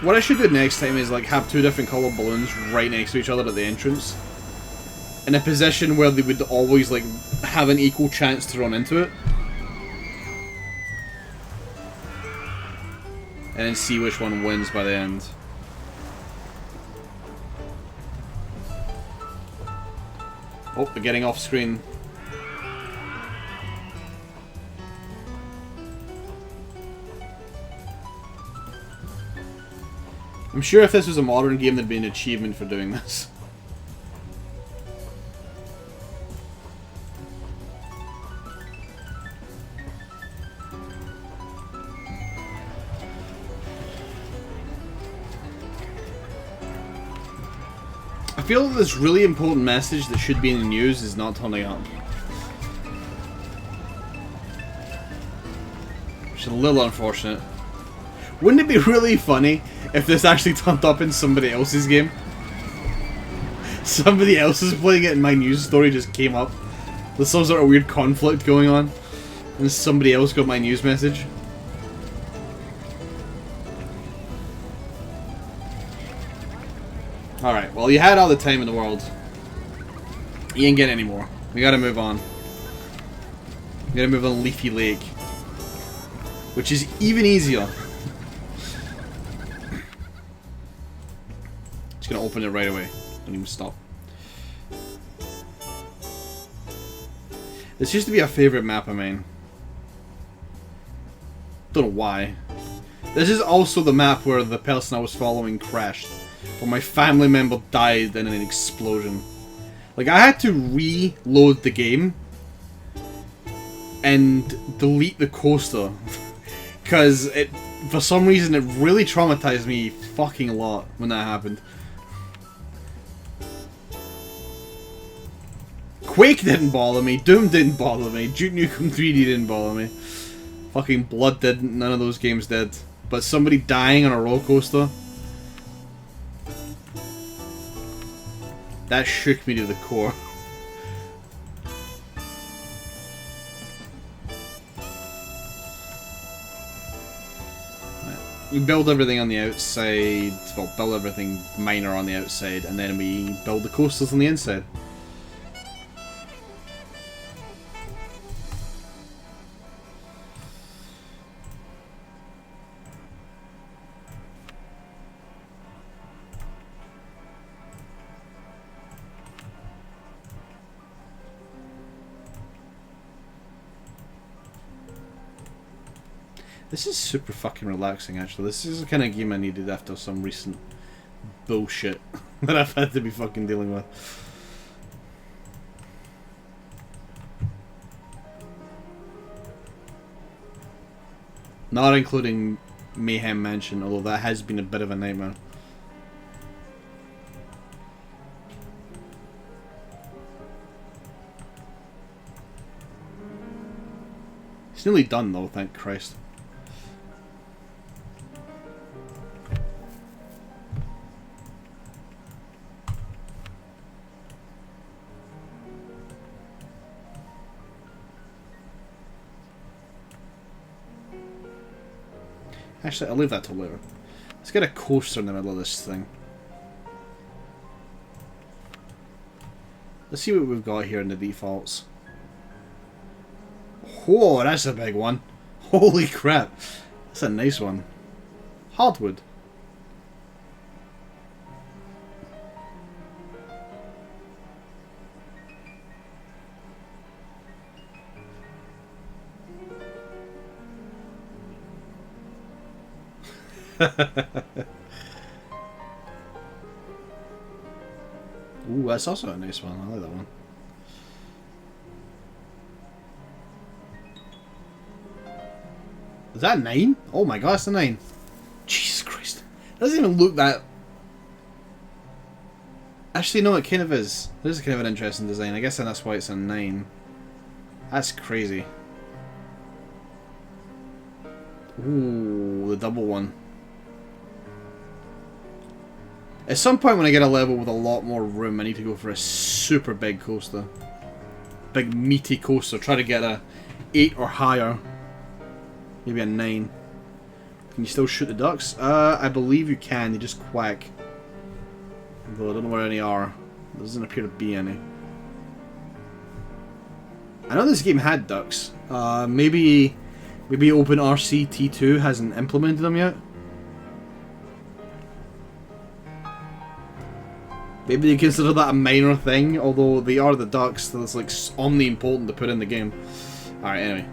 A: What I should do next time is like have 2 different coloured balloons right next to each other at the entrance. In a position where they would always like have an equal chance to run into it. And then see which one wins by the end. Oh, they're getting off screen. I'm sure if this was a modern game, there'd be an achievement for doing this. I feel that this really important message that should be in the news is not turning up. Which is a little unfortunate. Wouldn't it be really funny if this actually turned up in somebody else's game? Somebody else is playing it and my news story just came up. There's some sort of weird conflict going on. And somebody else got my news message. Alright, well you had all the time in the world. You ain't getting any more. We gotta move on. We gotta move on Leafy Lake. Which is even easier. Just gonna open it right away. Don't even stop. This used to be a favourite map of mine. Don't know why. This is also the map where the person I was following crashed. Where my family member died in an explosion. Like, I had to reload the game and delete the coaster. Because it, for some reason, it really traumatized me fucking a lot when that happened. Quake didn't bother me, Doom didn't bother me, Duke Nukem 3D didn't bother me. Fucking Blood didn't, none of those games did. But somebody dying on a roller coaster, that shook me to the core. We build everything on the outside, well, build everything minor on the outside, and then we build the coasters on the inside. This is super fucking relaxing, actually. This is the kind of game I needed after some recent bullshit that I've had to be fucking dealing with. Not including Mayhem Mansion, although that has been a bit of a nightmare. It's nearly done though, thank Christ. Actually, I'll leave that till later. Let's get a coaster in the middle of this thing. Let's see what we've got here in the defaults. Whoa, that's a big one. Holy crap. That's a nice one. Hardwood. Ooh, that's also a nice one. I like that one. Is that a 9? Oh my god, it's a 9. Jesus Christ. It doesn't even look that... Actually, no, it kind of is. It is kind of an interesting design. I guess that's why it's a 9. That's crazy. Ooh, the double one. At some point when I get a level with a lot more room, I need to go for a super big coaster. Big meaty coaster. Try to get a 8 or higher. Maybe a 9. Can you still shoot the ducks? I believe you can. They just quack. Although I don't know where any are. There doesn't appear to be any. I know this game had ducks. Maybe Open RCT2 hasn't implemented them yet. Maybe they consider that a minor thing, although they are the ducks, so it's like omni-important to put in the game. Alright, anyway.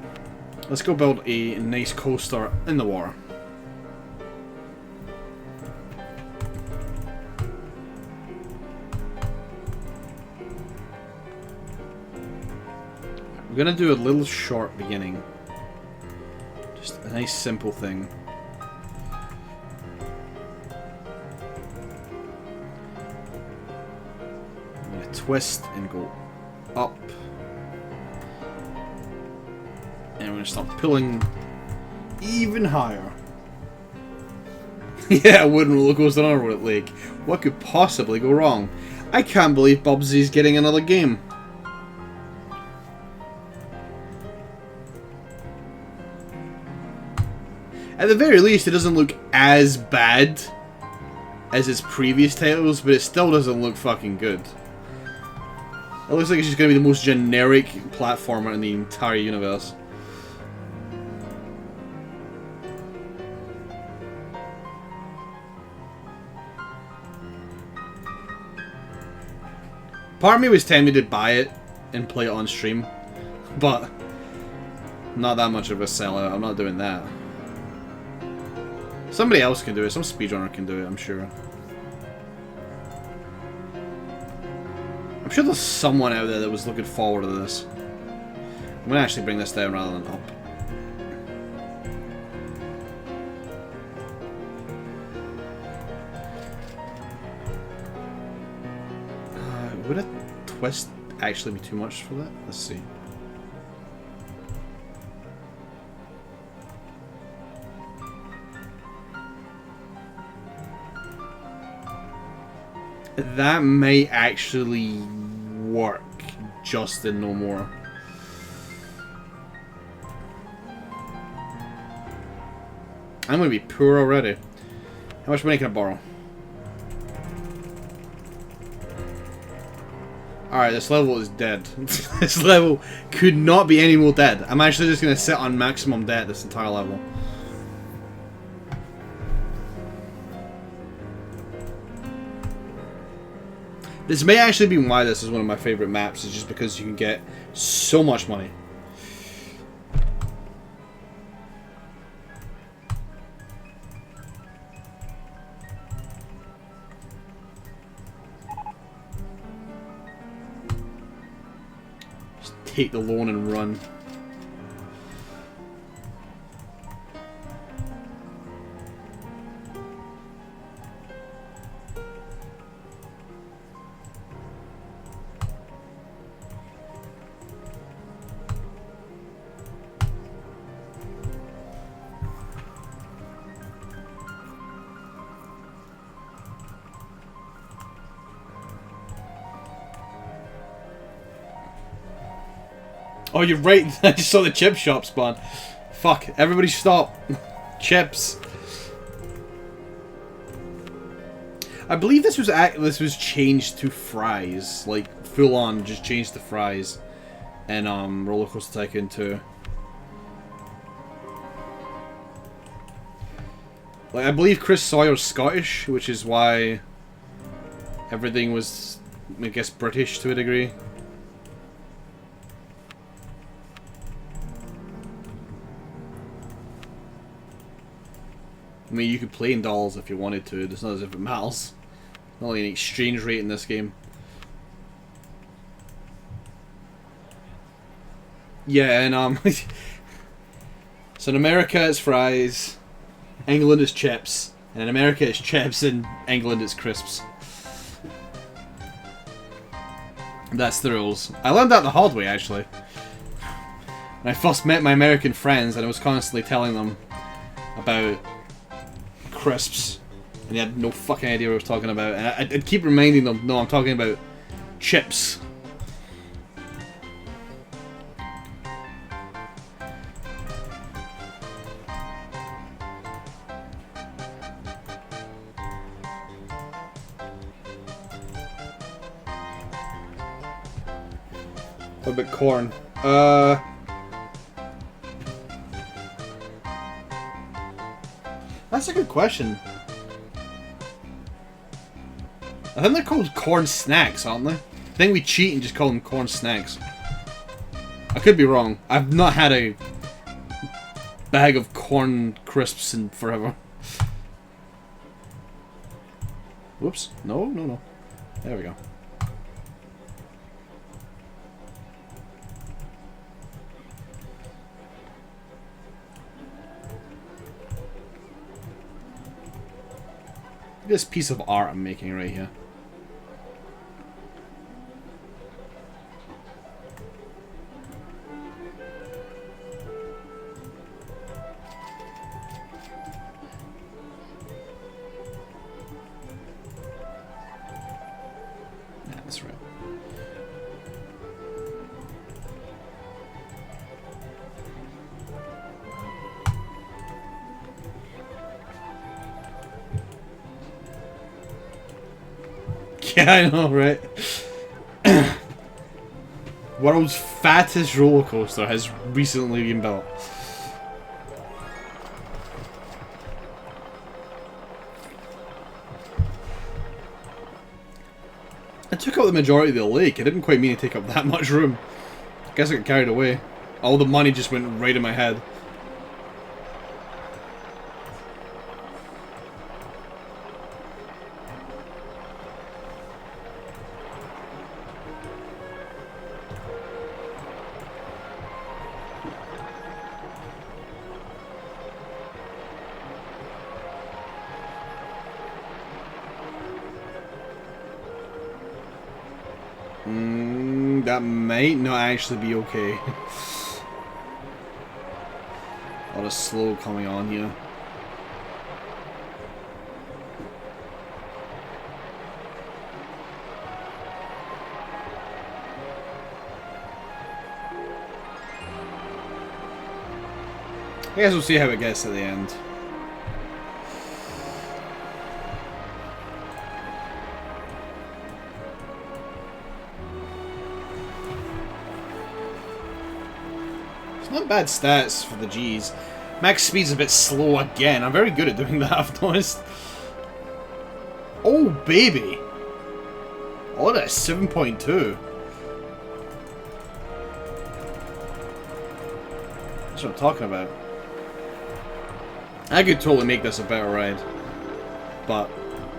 A: Let's go build a nice coaster in the water. We're gonna do a little short beginning. Just a nice simple thing. I'm gonna twist and go up. And we're going to start pulling even higher. Yeah, a wooden roller coaster on a lake. What could possibly go wrong? I can't believe Bubsy's getting another game. At the very least, it doesn't look as bad as its previous titles, but it still doesn't look fucking good. It looks like it's just going to be the most generic platformer in the entire universe. Part of me was tempted to buy it and play it on stream, but not that much of a sellout. I'm not doing that. Somebody else can do it. Some speedrunner can do it, I'm sure. I'm sure there's someone out there that was looking forward to this. I'm gonna actually bring this down rather than up. Would a twist actually be too much for that? Let's see. That may actually work just in no more. I'm gonna be poor already. How much money can I borrow? Alright, this level is dead. This level could not be any more dead. I'm actually just gonna sit on maximum debt this entire level. This may actually be why this is one of my favorite maps, is just because you can get so much money. Just take the loan and run. Oh, you're right. I just saw the chip shop spawn. Fuck. Everybody stop. Chips. I believe this was changed to fries. Like, full on, just changed to fries. In Roller Coaster Tycoon 2. Like, I believe Chris Sawyer's Scottish, which is why everything was, I guess, British to a degree. I mean, you could play in dollars if you wanted to. It's not as if it matters. Not like an exchange rate in this game. Yeah, and so in America it's fries, England is chips, and in America it's chips, and England it's crisps. That's the rules. I learned that the hard way, actually. When I first met my American friends, and I was constantly telling them about crisps, and they had no fucking idea what I was talking about, and I'd keep reminding them, no, I'm talking about chips. What about corn? That's a good question. I think they're called corn snacks, aren't they? I think we cheat and just call them corn snacks. I could be wrong. I've not had a bag of corn crisps in forever. Whoops. No, no, no. There we go. This piece of art I'm making right here. Yeah, that's right. Yeah, I know, right? World's fattest roller coaster has recently been built. I took up the majority of the lake. I didn't quite mean to take up that much room. I guess I got carried away. All the money just went right in my head. That might not actually be okay. A lot of slow coming on here. I guess we'll see how it gets at the end. Not bad stats for the G's. Max speed's a bit slow again. I'm very good at doing that, I've noticed. Oh, baby! Oh, that's 7.2. That's what I'm talking about. I could totally make this a better ride. But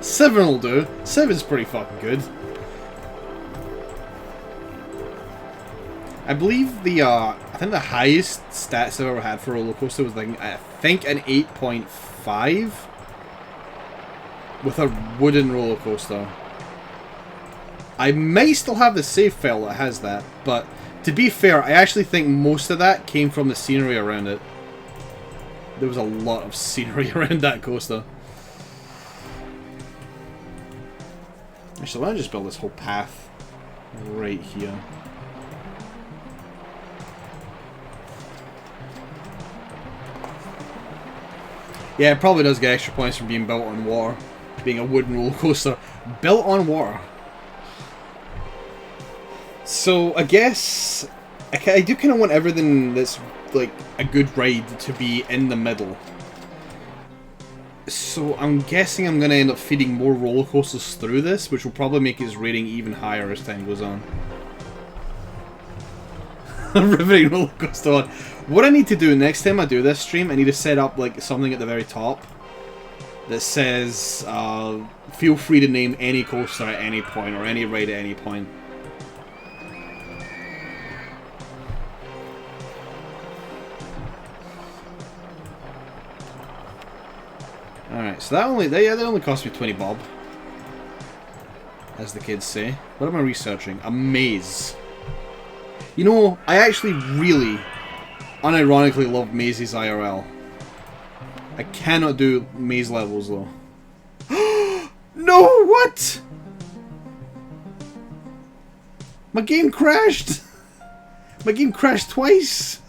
A: 7 will do. 7's pretty fucking good. I believe I think the highest stats I've ever had for a roller coaster was like, I think an 8.5 with a wooden roller coaster. I may still have the save file that has that, but to be fair, I actually think most of that came from the scenery around it. There was a lot of scenery around that coaster. Actually, why don't I just build this whole path right here? Yeah, it probably does get extra points from being built on water. Being a wooden roller coaster. Built on water. So, I guess... I do kind of want everything that's, like, a good ride to be in the middle. So, I'm guessing I'm going to end up feeding more roller coasters through this, which will probably make its rating even higher as time goes on. Riveting roller coaster on. What I need to do next time I do this stream, I need to set up like something at the very top that says, feel free to name any coaster at any point, or any ride at any point. Alright, so that only cost me 20 bob. As the kids say. What am I researching? A maze. You know, I actually really, unironically love mazes IRL. I cannot do maze levels though. No, what? My game crashed. My game crashed twice.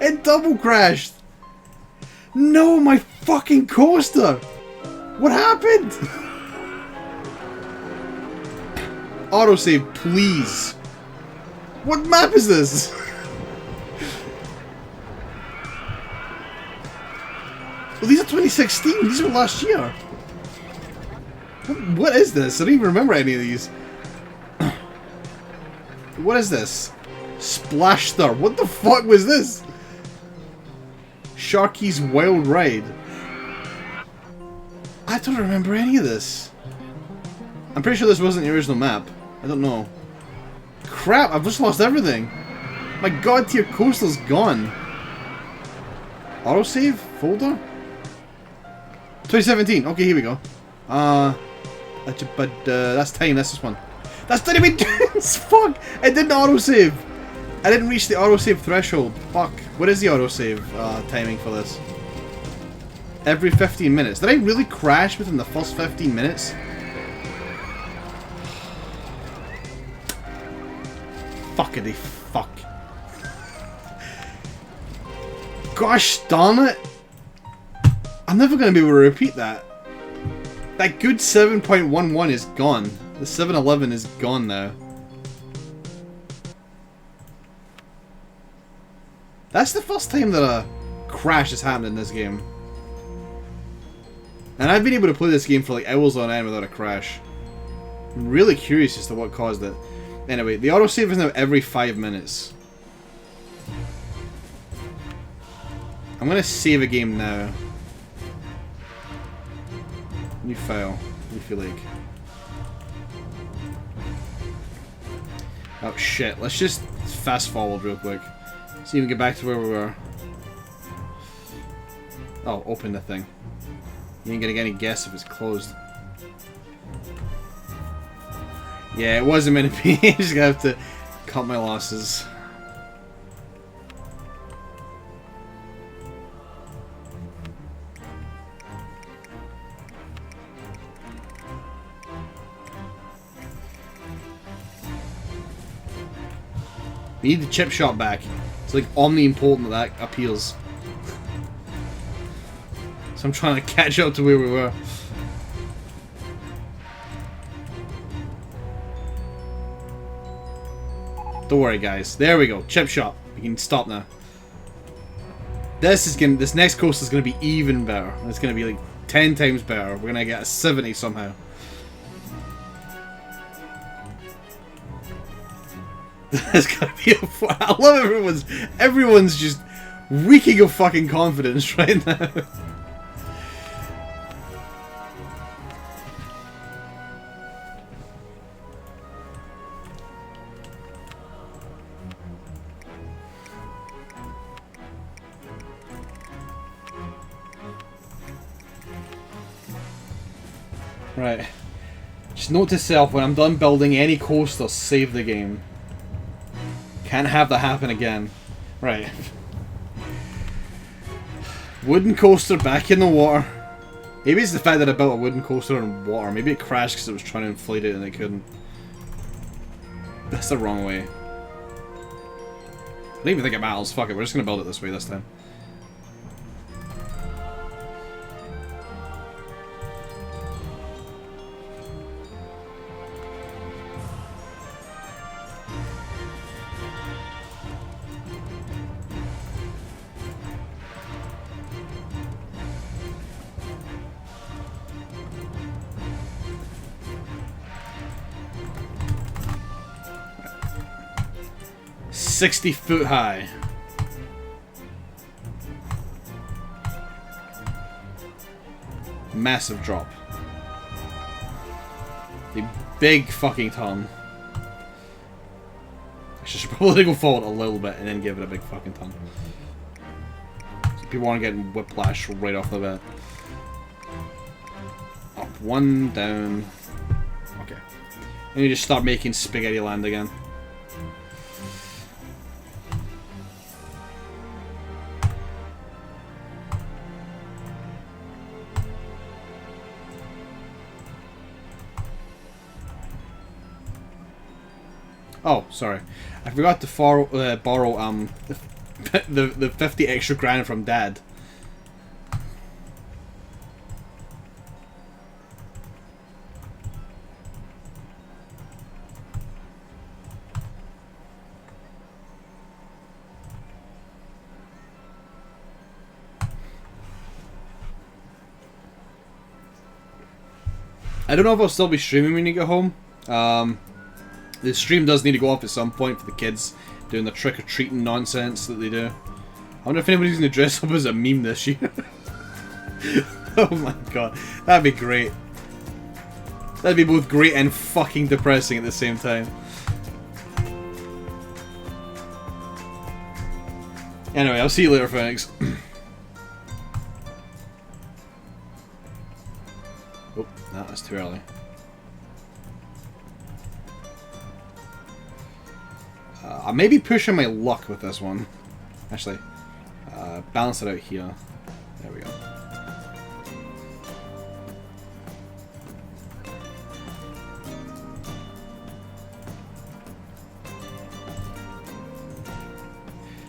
A: It double crashed. No, my fucking coaster. What happened? Autosave, please. What map is this? Well, these are 2016. These were last year. What is this? I don't even remember any of these. What is this? Splash Star. What the fuck was this? Sharky's Wild Ride. I don't remember any of this. I'm pretty sure this wasn't the original map. I don't know. Crap, I've just lost everything. My god tier coaster's gone. Autosave? Folder? 2017. Okay, here we go. But that's time. That's this one. That's Dynamite. Fuck! It didn't autosave. I didn't reach the autosave threshold. Fuck. What is the autosave timing for this? Every 15 minutes. Did I really crash within the first 15 minutes? Fuckity fuck. Gosh darn it. I'm never going to be able to repeat that. That good 7.11 is gone. The 711 is gone now. That's the first time that a crash has happened in this game. And I've been able to play this game for like hours on end without a crash. I'm really curious as to what caused it. Anyway, the autosave is now every 5 minutes. I'm gonna save a game now. New file. Leafy Lake. Oh shit, let's just fast forward real quick. See if we can get back to where we were. Oh, open the thing. You ain't gonna get any guess if it's closed. Yeah, it wasn't meant to be. Just gonna have to cut my losses. We need the chip shot back. It's like omni-important that appeals. So I'm trying to catch up to where we were. Don't worry, guys. There we go. Chip shot. We can stop now. This next coaster is gonna be even better. It's gonna be like 10 times better. We're gonna get a 70 somehow. There's gonna be I love everyone's just reeking of fucking confidence right now. Right. Just note to self, when I'm done building any coaster, save the game. Can't have that happen again. Right. Wooden coaster back in the water. Maybe it's the fact that I built a wooden coaster in water. Maybe it crashed because it was trying to inflate it and it couldn't. That's the wrong way. I don't even think it matters. Fuck it, we're just gonna build it this way this time. $60 high. Massive drop. A big fucking ton. I should probably go forward a little bit and then give it a big fucking ton. So people aren't getting whiplash right off the bat. Up, one, down. Okay. And you just start making spaghetti land again. Oh, sorry. I forgot to borrow the 50 extra grand from Dad. I don't know if I'll still be streaming when you get home. The stream does need to go off at some point for the kids doing the trick-or-treating nonsense that they do. I wonder if anybody's going to dress up as a meme this year. Oh my god, that'd be great. That'd be both great and fucking depressing at the same time. Anyway, I'll see you later, Phoenix. Oh, no, that's too early. I may be pushing my luck with this one. Actually, balance it out here. There we go.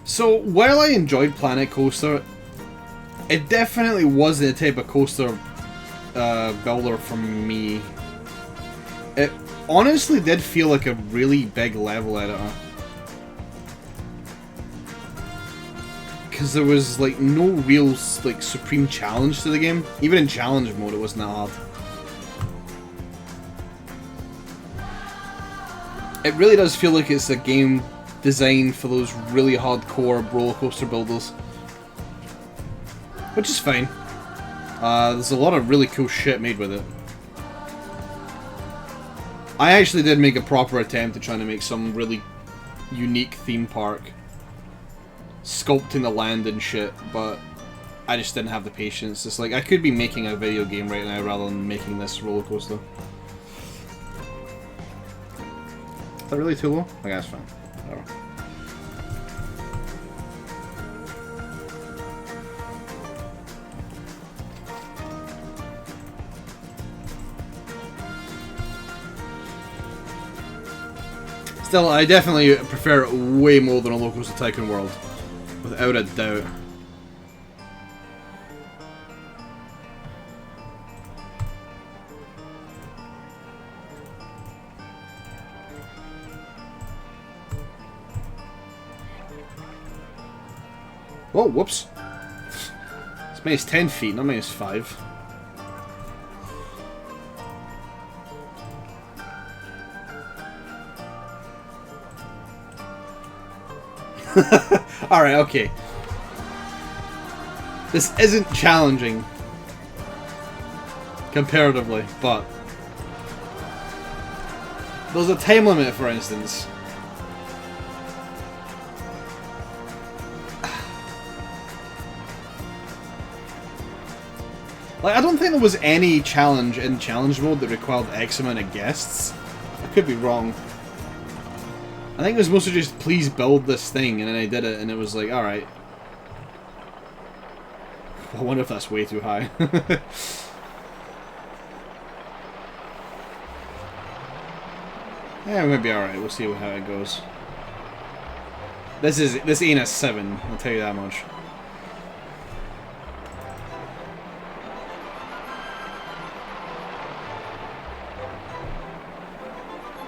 A: So, while I enjoyed Planet Coaster, it definitely wasn't the type of coaster builder for me. It honestly did feel like a really big level editor. Because there was like no real like supreme challenge to the game. Even in challenge mode it wasn't that hard. It really does feel like it's a game designed for those really hardcore roller coaster builders. Which is fine. There's a lot of really cool shit made with it. I actually did make a proper attempt at trying to make some really unique theme park. Sculpting the land and shit, but I just didn't have the patience. It's like, I could be making a video game right now rather than making this roller coaster. Is that really too low? I guess fine. Whatever. Still, I definitely prefer it way more than a Coaster Tycoon World. Without a doubt. Whoa, whoops. This minus 10 feet, not minus 5. Alright, okay. This isn't challenging comparatively, but there's a time limit, for instance. Like, I don't think there was any challenge in challenge mode that required X amount of guests. I could be wrong. I think it was mostly just, please build this thing, and then I did it, and it was like, alright. I wonder if that's way too high. Yeah, it might be alright, we'll see how it goes. This ain't a 7, I'll tell you that much.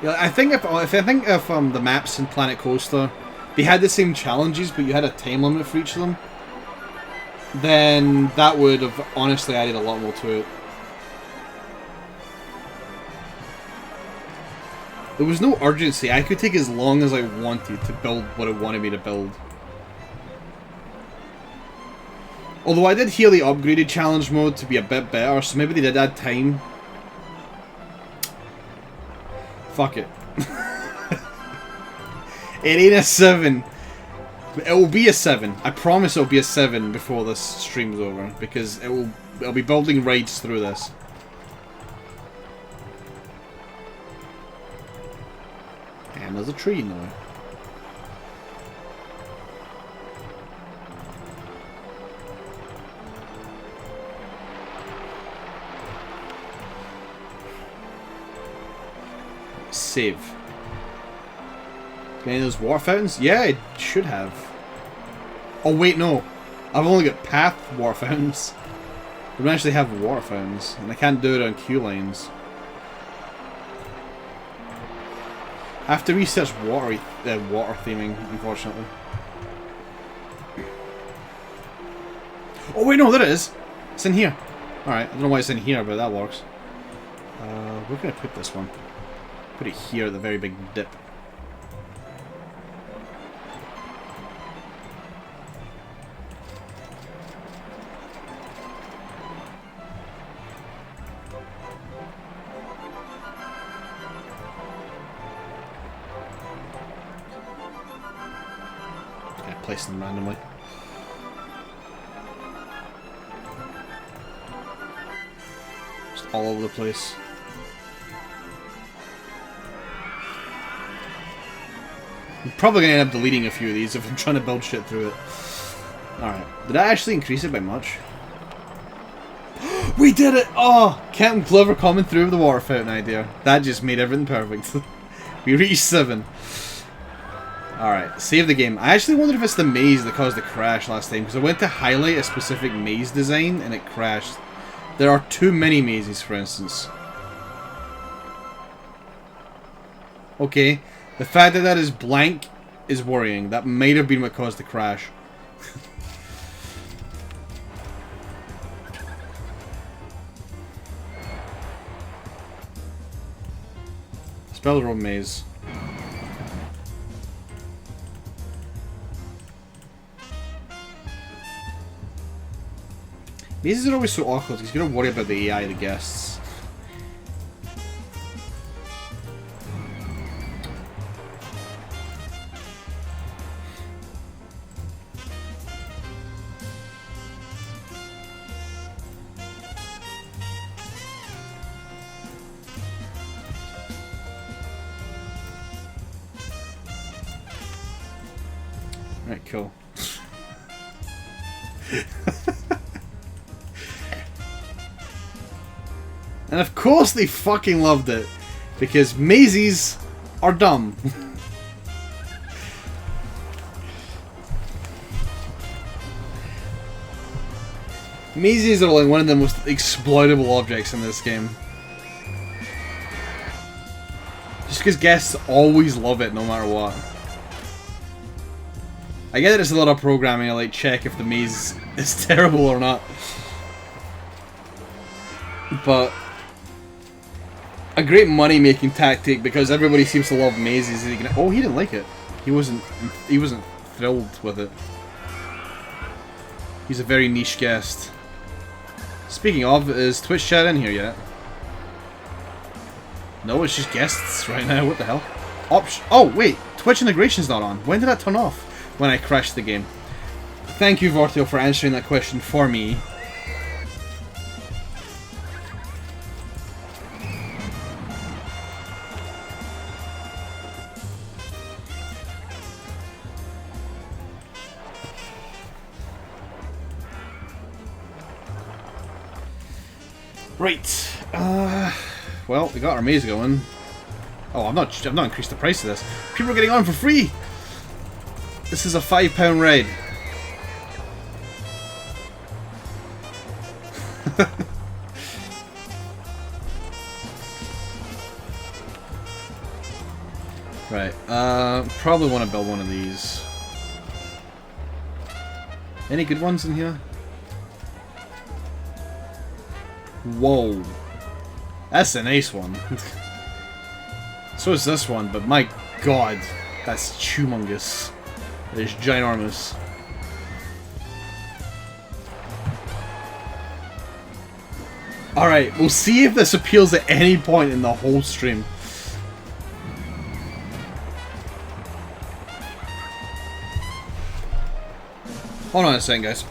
A: Yeah, I think if the maps in Planet Coaster, they had the same challenges, but you had a time limit for each of them, then that would have honestly added a lot more to it. There was no urgency. I could take as long as I wanted to build what it wanted me to build. Although I did hear they upgraded challenge mode to be a bit better, so maybe they did add time. Fuck it. It ain't a 7. It will be a 7. I promise it'll be a 7 before this stream's over, because it'll be building rides through this. And there's a tree now. Save. Any of those water fountains? Yeah, it should have. Oh wait, no. I've only got path water fountains. I don't actually have water fountains, and I can't do it on queue lines. I have to research water theming, unfortunately. Oh wait, no, there it is. It's in here. Alright, I don't know why it's in here, but that works. Where can I put this one? Put it here at the very big dip. Okay, place them randomly. Just all over the place. I'm probably going to end up deleting a few of these if I'm trying to build shit through it. Alright. Did I actually increase it by much? We did it! Oh! Captain Clover coming through with the water fountain idea. That just made everything perfect. We reached 7. Alright, save the game. I actually wondered if it's the maze that caused the crash last time, because I went to highlight a specific maze design and it crashed. There are too many mazes, for instance. Okay. The fact that that is blank is worrying. That might have been what caused the crash. Spell the road maze. Mazes are always so awkward. He's gonna worry about the AI of the guests. Right, cool. And of course they fucking loved it, because mazes are dumb. Mazes are like one of the most exploitable objects in this game. Just because guests always love it no matter what. I get that it's a lot of programming, I like check if the maze is terrible or not. But a great money-making tactic, because everybody seems to love mazes. Oh, he didn't like it. He wasn't thrilled with it. He's a very niche guest. Speaking of, is Twitch chat in here yet? No, it's just guests right now. What the hell? Oh wait, Twitch integration's not on. When did that turn off? When I crashed the game. Thank you, Vortio, for answering that question for me. Right. Well, we got our maze going. Oh, I've not increased the price of this. People are getting on for free. This is a £5 raid. Right. Probably want to build one of these. Any good ones in here? Whoa. That's a nice one. So is this one, but my god, that's humongous. It is ginormous. Alright, we'll see if this appeals at any point in the whole stream. Hold on a second, guys.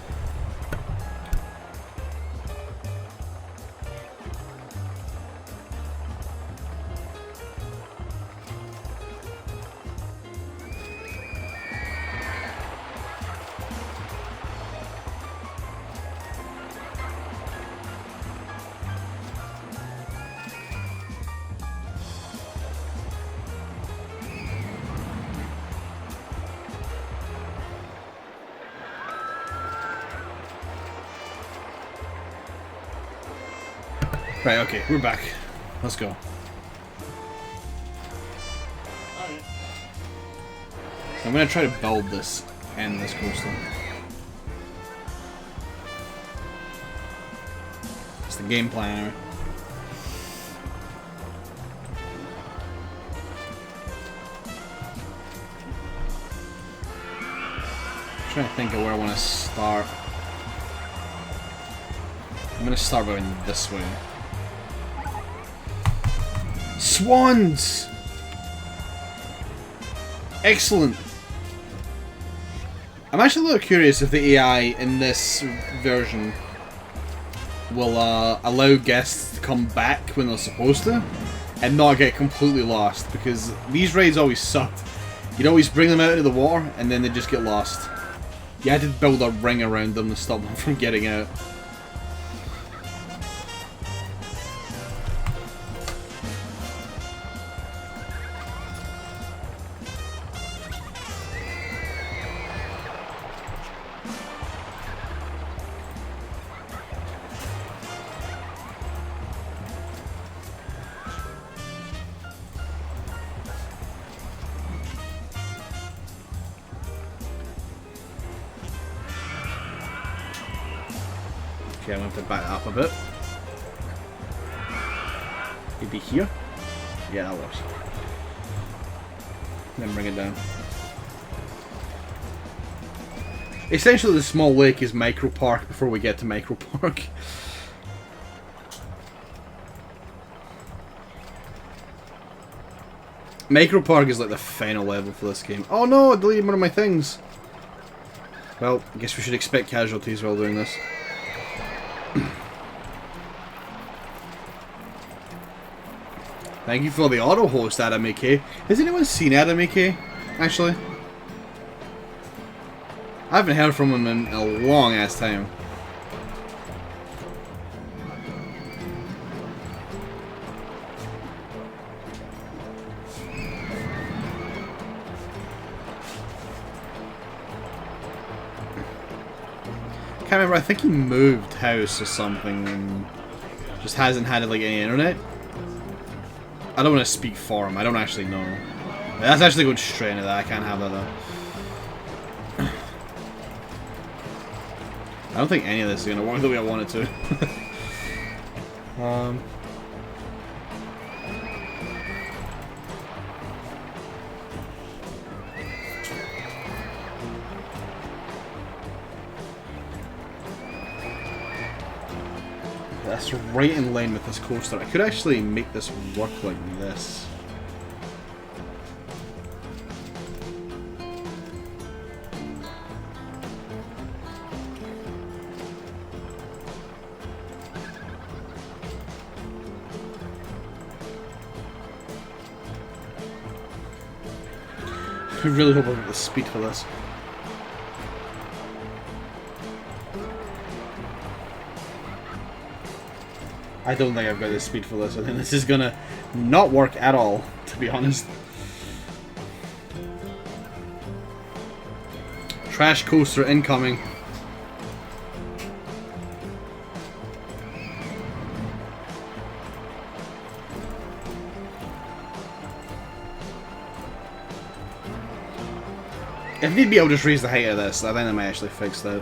A: Right, okay, we're back. Let's go. Alright. I'm gonna try to build this and this coaster. It's the game plan, right? I'm trying to think of where I want to start. I'm gonna start going this way. Swans! Excellent! I'm actually a little curious if the AI in this version will allow guests to come back when they're supposed to and not get completely lost, because these raids always sucked. You'd always bring them out into the water and then they just get lost. You had to build a ring around them to stop them from getting out. Okay, I'm going to have to back that up a bit. Maybe here? Yeah, that works. Then bring it down. Essentially, the small lake is Micro Park before we get to Micro Park. Micro Park is like the final level for this game. Oh no, I deleted one of my things. Well, I guess we should expect casualties while doing this. Thank you for the auto host, Adam K. Has anyone seen Adam K? Actually, I haven't heard from him in a long ass time. Can't remember. I think he moved house or something and just hasn't had like any internet. I don't want to speak for him. I don't actually know. That's actually going straight into that. I can't have that though. I don't think any of this is gonna work the way I want it to. That's right in line with this coaster. I could actually make this work like this. I really hope I get the speed for this. I don't think I've got the speed for this. I think this is gonna not work at all, to be honest. Trash coaster incoming. If need be, I'll just raise the height of this. I think I might actually fix that.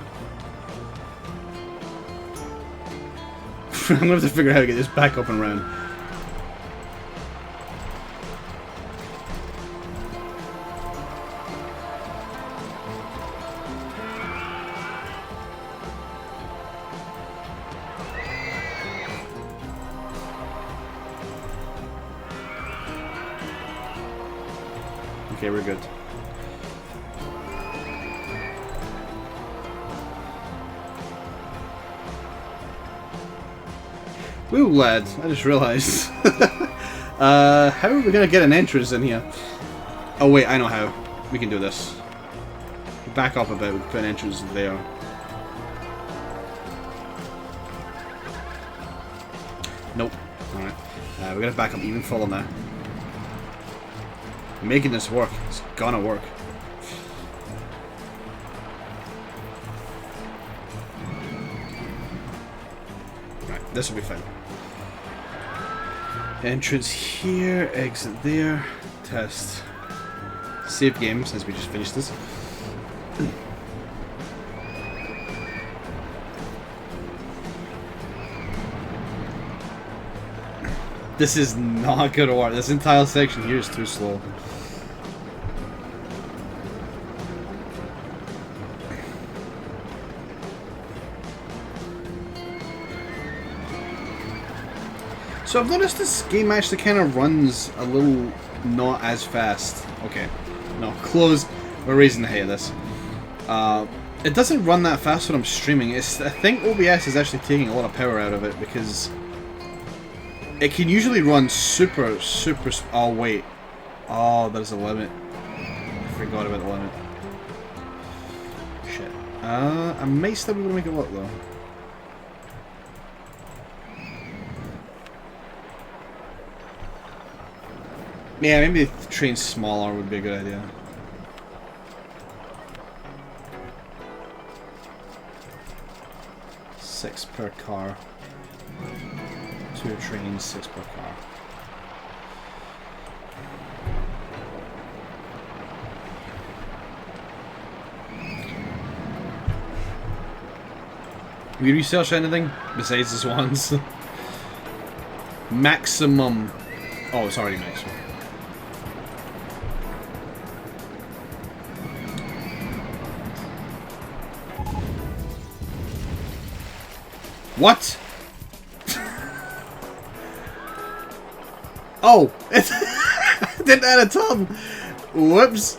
A: I'm gonna have to figure out how to get this back up and running. Okay, we're good. Woo, lads, I just realized. How are we gonna get an entrance in here? Oh wait, I know how. We can do this. Back up a bit, we can put an entrance there. Nope. Alright. We're gonna back up even further now. I'm making this work. It's gonna work. Right, this will be fine. Entrance here, exit there, test. Save game since we just finished this. This is not gonna work. This entire section here is too slow. So I've noticed this game actually kind of runs a little not as fast. Okay, no, close. We're raising the height of this. It doesn't run that fast when I'm streaming. I think OBS is actually taking a lot of power out of it because it can usually run super. Oh wait, oh there's a limit. I forgot about the limit. Shit. I might still be able to make it work though. Yeah, maybe the train's smaller would be a good idea. Six per car. 2 trains, 6 per car. Have you researched anything besides this ones? Maximum. Oh, it's already maximum. What? Oh! It didn't add a ton! Whoops!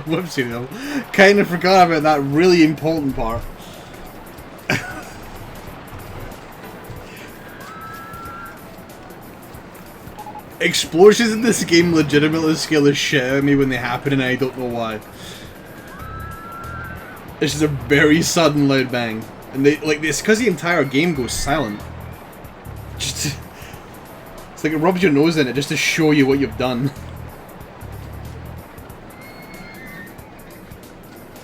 A: Whoopsie, though. Kinda forgot about that really important part. Explosions in this game legitimately scare the shit out of me when they happen, and I don't know why. It's just a very sudden loud bang. And they, like, it's because the entire game goes silent. Just, it's like it rubs your nose in it just to show you what you've done.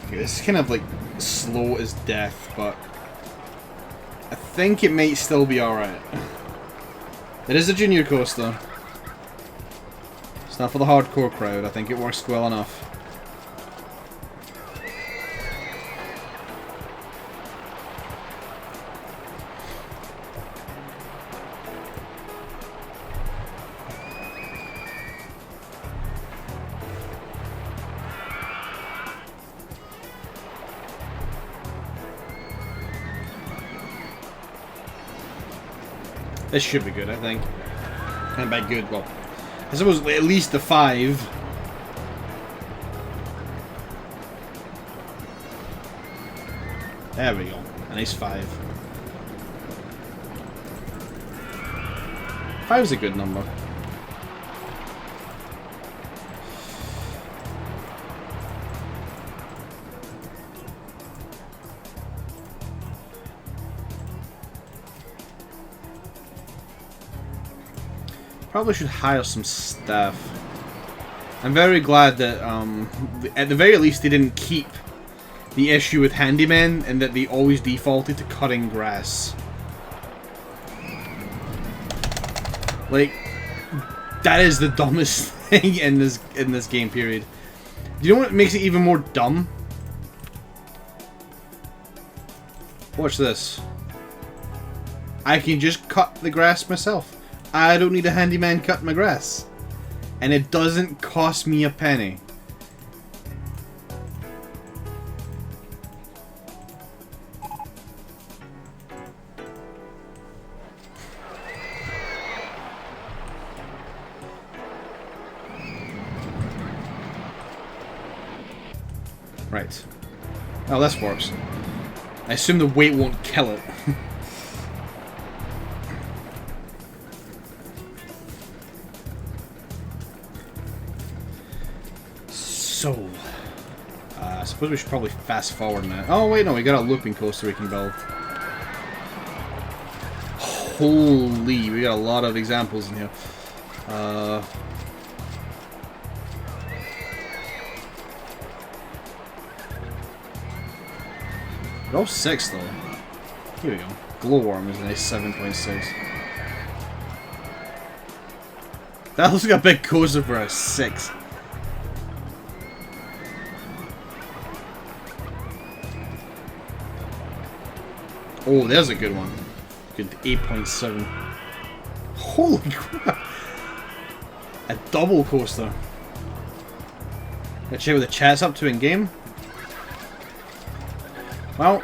A: Okay, this is kind of like slow as death, but I think it might still be alright. It is a junior coaster. It's not for the hardcore crowd. I think it works well enough. This should be good, I think. And by good, well, I suppose at least the 5. There we go. A nice 5. 5 is a good number. Probably should hire some staff. I'm very glad that, at the very least, they didn't keep the issue with handymen and that they always defaulted to cutting grass. Like, that is the dumbest thing in this game period. Do you know what makes it even more dumb? Watch this. I can just cut the grass myself. I don't need a handyman cut my grass. And it doesn't cost me a penny. Right. Oh, this works. I assume the weight won't kill it. So, I suppose we should probably fast forward now. Oh wait, no, we got a looping coaster we can build. Holy, we got a lot of examples in here. They're all 6 though. Here we go. Glowworm is a nice 7.6. That looks like a big coaster for a 6. Oh, there's a good one. Good 8.7. Holy crap! A double coaster. Let's check what the chat's up to in game. Well,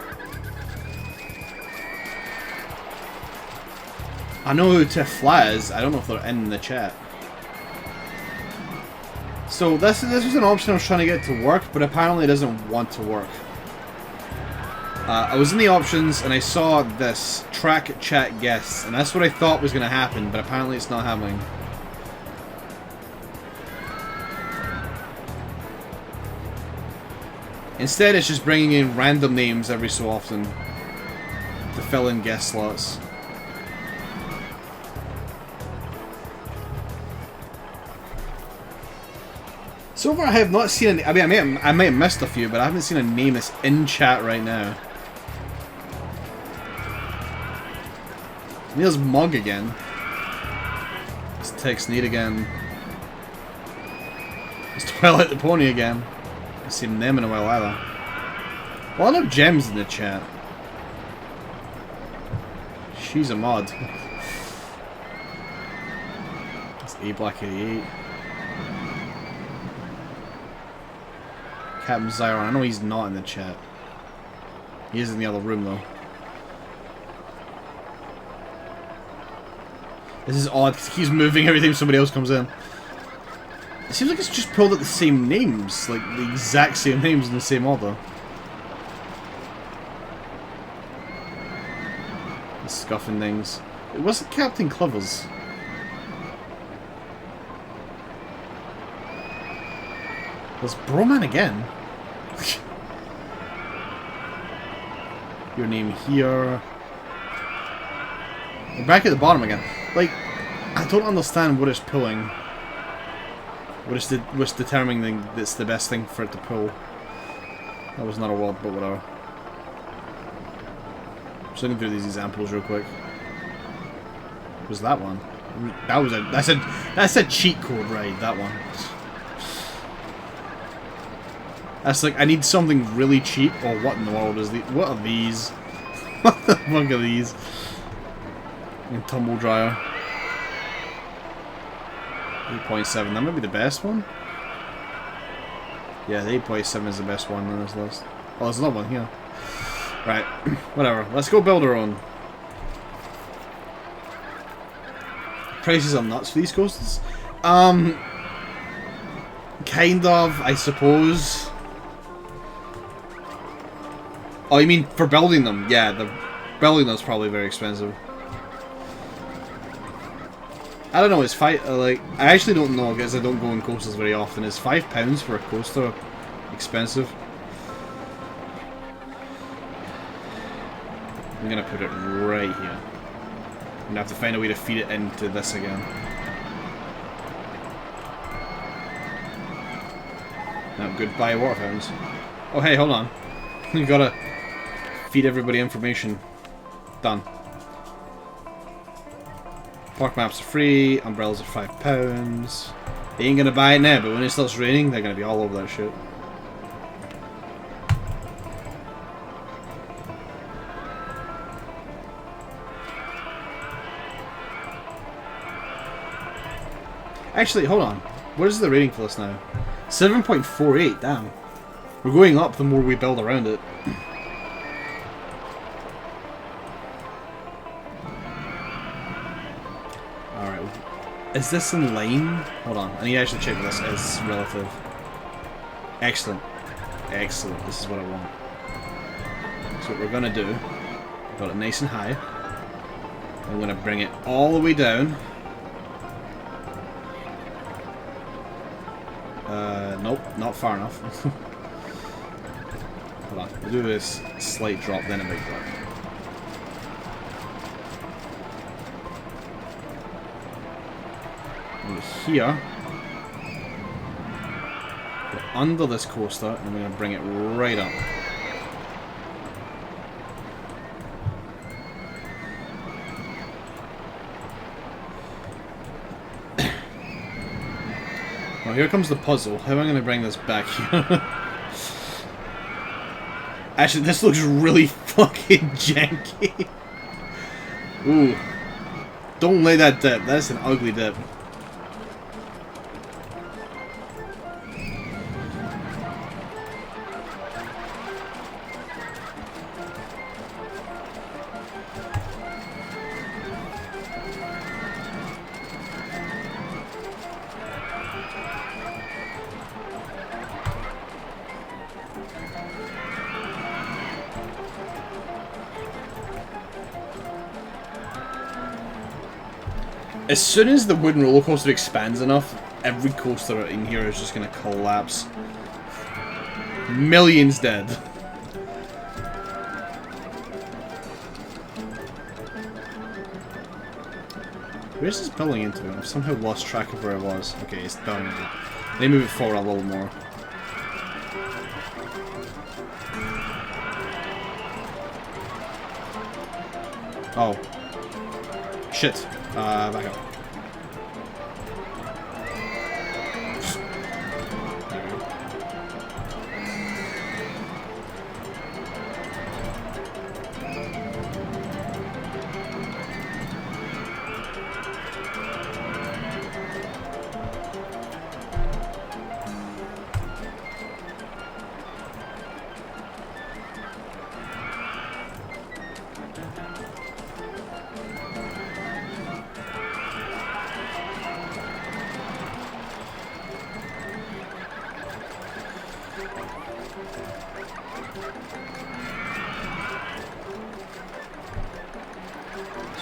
A: I know who Tiff Flat is. I don't know if they're in the chat. So this was an option I was trying to get to work, but apparently it doesn't want to work. I was in the options and I saw this track chat guests, and that's what I thought was going to happen, but apparently it's not happening. Instead, it's just bringing in random names every so often to fill in guest slots. So far, I have not seen any. I mean, I may have missed a few, but I haven't seen a name that's in chat right now. There's Mug again. It's Tex Need again. It's Twilight the Pony again. I haven't seen them in a while either. Well, I know Gem's in the chat. She's a mod. It's A Black 88. Captain Zyron. I know he's not in the chat. He is in the other room, though. This is odd, because he keeps moving every time somebody else comes in. It seems like it's just pulled at the same names. Like, the exact same names in the same order. The scuffing things. It wasn't Captain Clover's. There's Broman again. Your name here. We're back at the bottom again. Like, I don't understand what it's pulling. What's determining that's the best thing for it to pull. That was not a word, but whatever. Just looking through these examples real quick. What was that one? That was that's a cheat code, right? That one. That's like, I need something really cheap. Or what in the world is the? What are these? What the fuck are these? And tumble dryer. 8.7. That might be the best one. Yeah, the 8.7 is the best one on this list. Oh, there's another one here. Right, whatever. Let's go build our own. Prices are nuts for these coasters. Kind of, I suppose. Oh, you mean for building them? Yeah, the building them's probably very expensive. I don't know, it's like, I actually don't know because I don't go on coasters very often. Is £5 for a coaster expensive? I'm gonna put it right here. I'm gonna have to find a way to feed it into this again. Now, goodbye water fountains. Oh hey, hold on. You gotta feed everybody information. Done. Park maps are free, umbrellas are £5. They ain't gonna buy it now, but when it starts raining, they're gonna be all over that shit. Actually, hold on. What is the rating for this now? 7.48, damn. We're going up the more we build around it. Is this in line? Hold on, I need to actually check this as relative. Excellent. Excellent, this is what I want. So what we're going to do, got it nice and high. I'm going to bring it all the way down. Nope, not far enough. Hold on, we'll do this slight drop, then a big drop. Here, we're under this coaster, and we're going to bring it right up. Well, here comes the puzzle. How am I going to bring this back here? Actually, this looks really fucking janky. Ooh. Don't lay that dip. That's an ugly dip. As soon as the wooden roller coaster expands enough, every coaster in here is just going to collapse. Millions dead. Where's this building into? I've somehow lost track of where it was. Okay, it's down here. Let me move it forward a little more. Oh. Shit. Back up. There we go.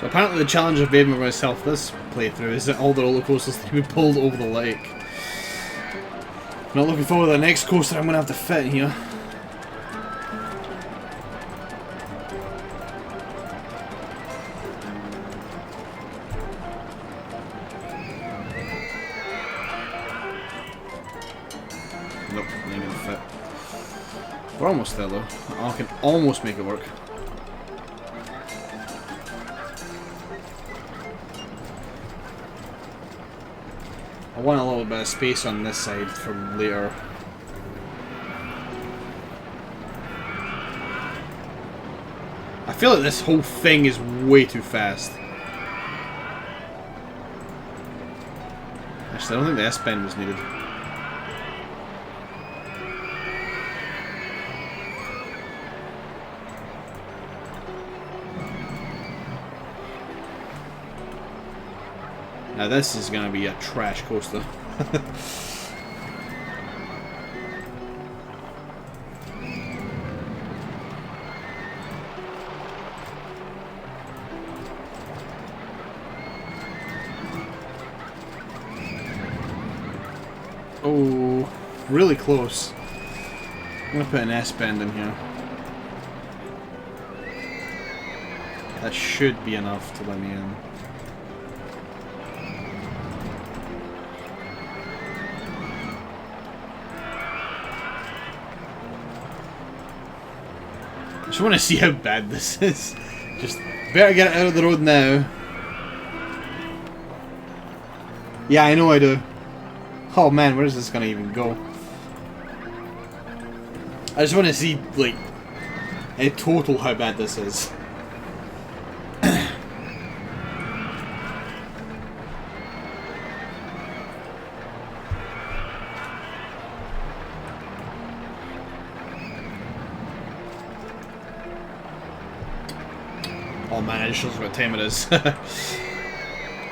A: So apparently the challenge I've made with myself this playthrough is that all the roller coasters need to be pulled over the lake. Not looking forward to the next coaster I'm going to have to fit in here. Nope, ain't gonna fit. We're almost there though. I can almost make it work. I want a little bit of space on this side for later. I feel like this whole thing is way too fast. Actually, I don't think the S-bend was needed. Now this is going to be a trash coaster. Oh, really close. I'm going to put an S-bend in here. That should be enough to let me in. I just want to see how bad this is. Just better get it out of the road now. Yeah, I know I do. Oh man, where is this gonna even go? I just want to see, like, in total how bad this is. Oh man, it just shows what time it is.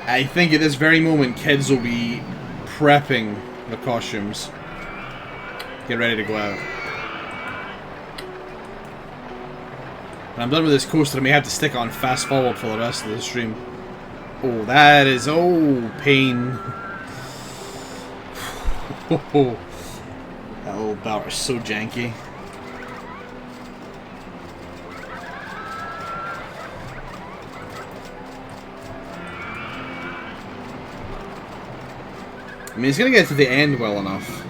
A: I think at this very moment kids will be prepping the costumes. Get ready to go out. When I'm done with this coaster, I may have to stick it on fast forward for the rest of the stream. Oh, that is... oh, pain. That little belt is so janky. I mean, he's going to get to the end well enough.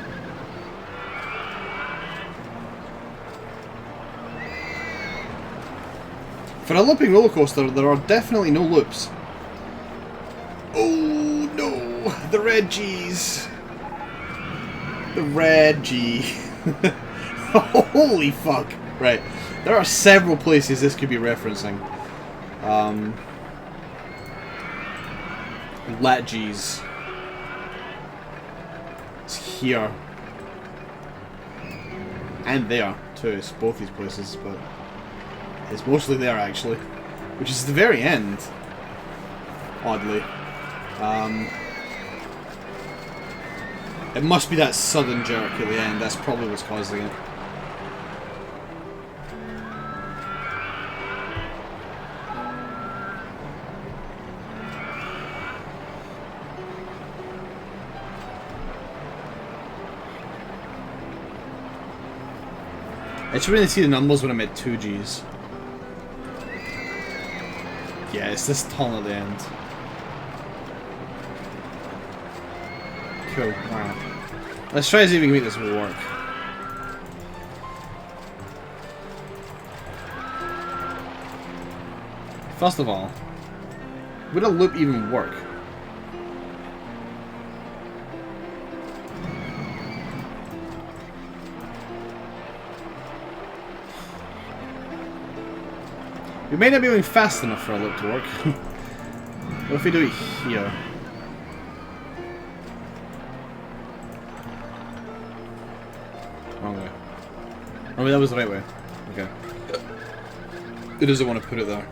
A: For a looping roller coaster, there are definitely no loops. Oh no! The red G's! The red G. Holy fuck! Right. There are several places this could be referencing. Lat G's. It's here. And there, too. It's both these places, but it's mostly there, actually. Which is the very end. Oddly. It must be that sudden jerk at the end. That's probably what's causing it. I should really see the numbers when I'm at 2 Gs. Yeah, it's this tunnel at the end. Cool, alright. Let's try to see if we can make this work. First of all, would a loop even work? We may not be going fast enough for a loop to work. What if we do it here? Wrong way. Oh, that was the right way. Okay. It doesn't want to put it there.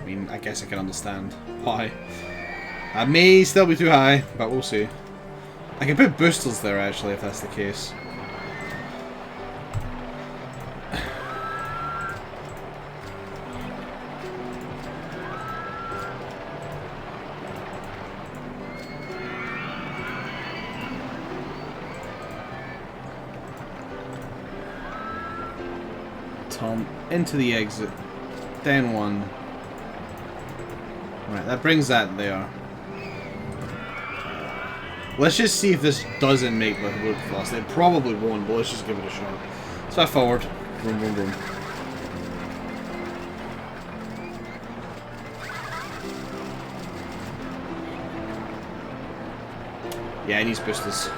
A: I mean, I guess I can understand why. I may still be too high, but we'll see. I can put boosters there, actually, if that's the case. hump, into the exit, down one. Right, that brings that there. Let's just see if this doesn't make the loop fast. It probably won't, but let's just give it a shot. So forward. Boom, boom, boom. Yeah, he needs boosters.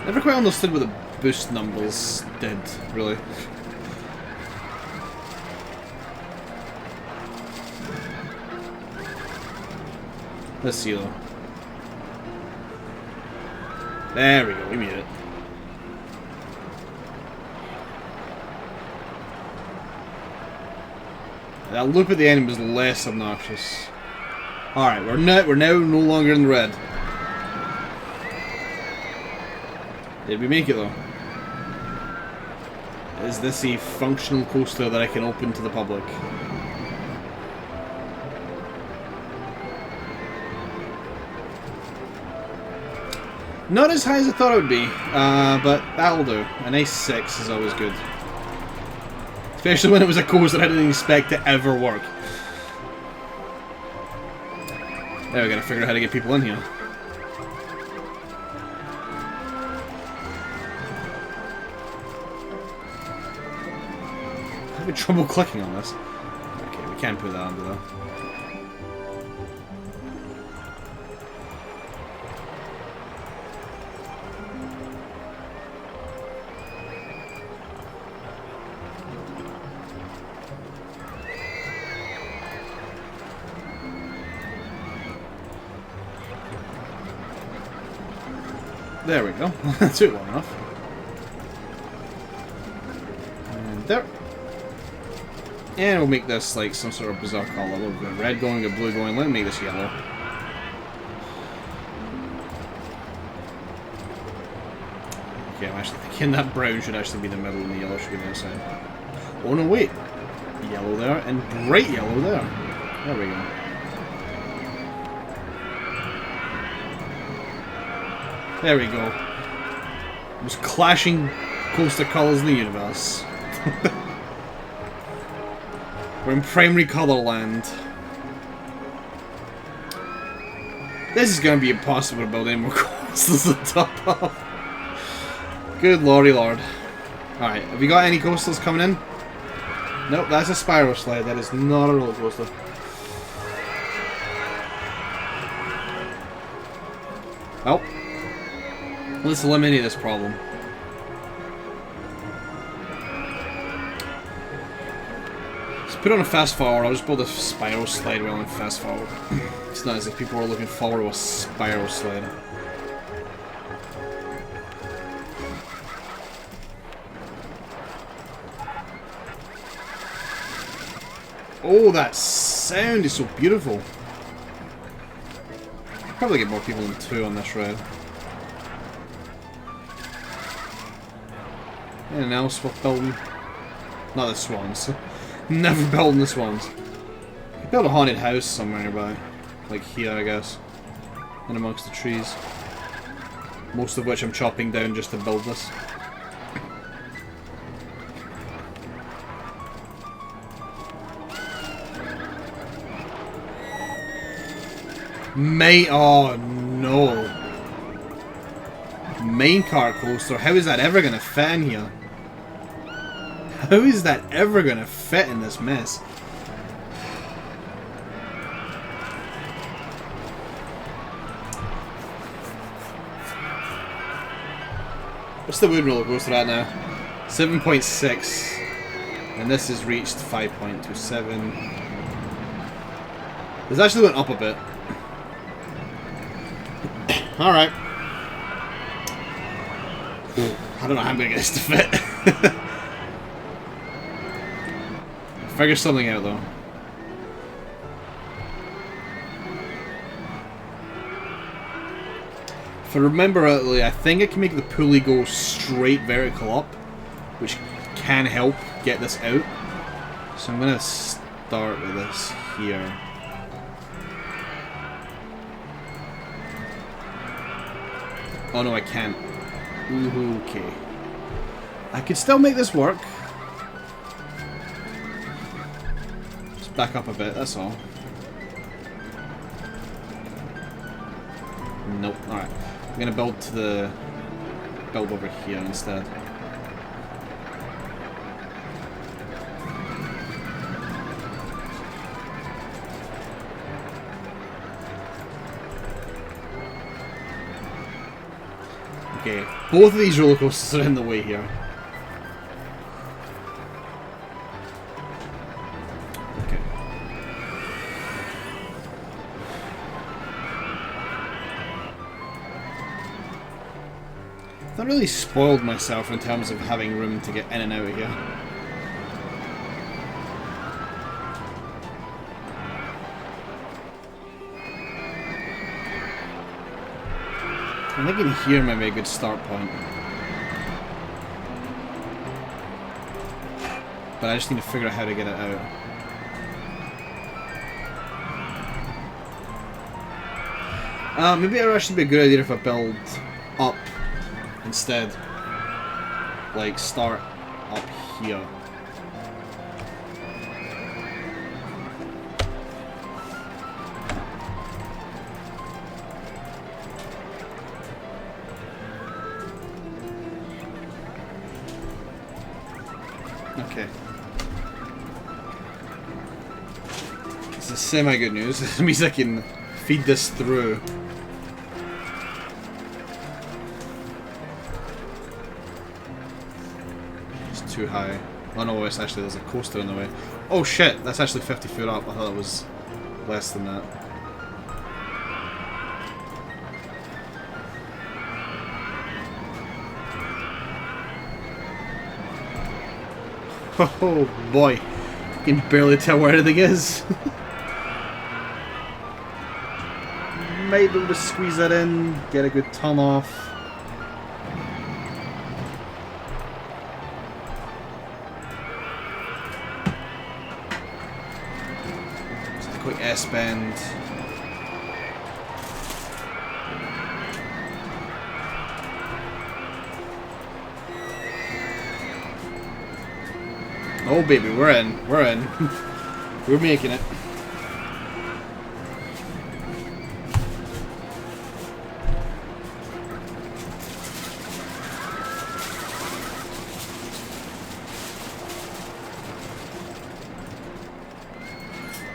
A: Never quite understood what the boost numbers did, really. Let's see though. There we go, we made it. That loop at the end was less obnoxious. Alright, we're now no longer in the red. Did we make it though? Is this a functional coaster that I can open to the public? Not as high as I thought it would be, but that'll do. A nice 6 is always good. Especially when it was a coaster I didn't expect to ever work. Now we gotta figure out how to get people in here. I'm having trouble clicking on this. Okay, we can't put that under though. There we go. That took long enough. And there. And we'll make this like some sort of bizarre color. We'll go red going, go blue going. Let me make this yellow. Okay, I'm actually thinking that brown should actually be the middle and the yellow should be the outside. Oh no, wait. Yellow there and bright yellow there. There we go. There we go. Most clashing coaster colours in the universe. We're in primary colour land. This is going to be impossible to build any more coasters on top of. Good lordy lord. Alright, have you got any coasters coming in? Nope, that's a spiral slide. That is not a roller coaster. Oh. Let's eliminate this problem. Let's put on a fast forward. I'll just build a spiral slide while in fast forward. It's not as if people are looking forward to a spiral slide. Oh, that sound is so beautiful. I'll probably get more people than 2 on this ride. Anything else worth building? Not the swans. Never building the swans. I could build a haunted house somewhere nearby. Like here, I guess. In amongst the trees. Most of which I'm chopping down just to build this. Oh no. Main car coaster, how is that ever gonna fit in here? How is that ever gonna fit in this mess? What's the wood roller coaster at now? 7.6. And this has reached 5.27. This actually went up a bit. Alright. I don't know how I'm gonna get this to fit. Figure something out though. If I remember rightly, I think I can make the pulley go straight vertical up, which can help get this out. So I'm gonna start with this here. Oh no, I can't. Ooh, okay. I could still make this work. Just back up a bit, that's all. Nope, alright. I'm gonna build to the... build over here instead. Okay, both of these roller coasters are in the way here. Okay. I've not really spoiled myself in terms of having room to get in and out of here. I'm thinking here might be a good start point. But I just need to figure out how to get it out. Maybe it would actually be a good idea if I build up instead. Like, start up here. Okay. This is semi-good news. This means I can feed this through. It's too high. Oh no, it's actually, there's a coaster in the way. Oh shit, that's actually 50 foot up. I thought it was less than that. Oh boy, I can barely tell where anything is. Might be able to squeeze that in, get a good ton off. Just a quick S-bend. Oh baby, we're in. We're in. We're making it.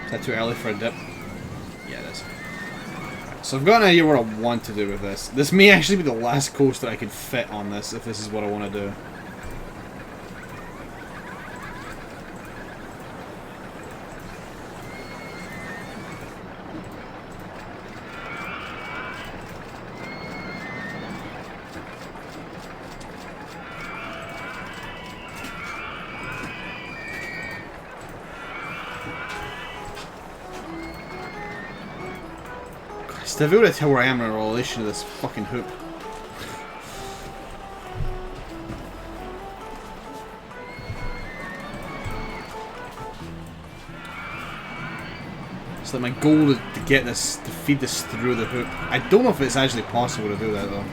A: Is that too early for a dip? Yeah, it is. So I've got an idea what I want to do with this. This may actually be the last coaster I could fit on this if this is what I want to do. Still be able to tell where I am in relation to this fucking hoop. So my goal is to get this, to feed this through the hoop. I don't know if it's actually possible to do that though.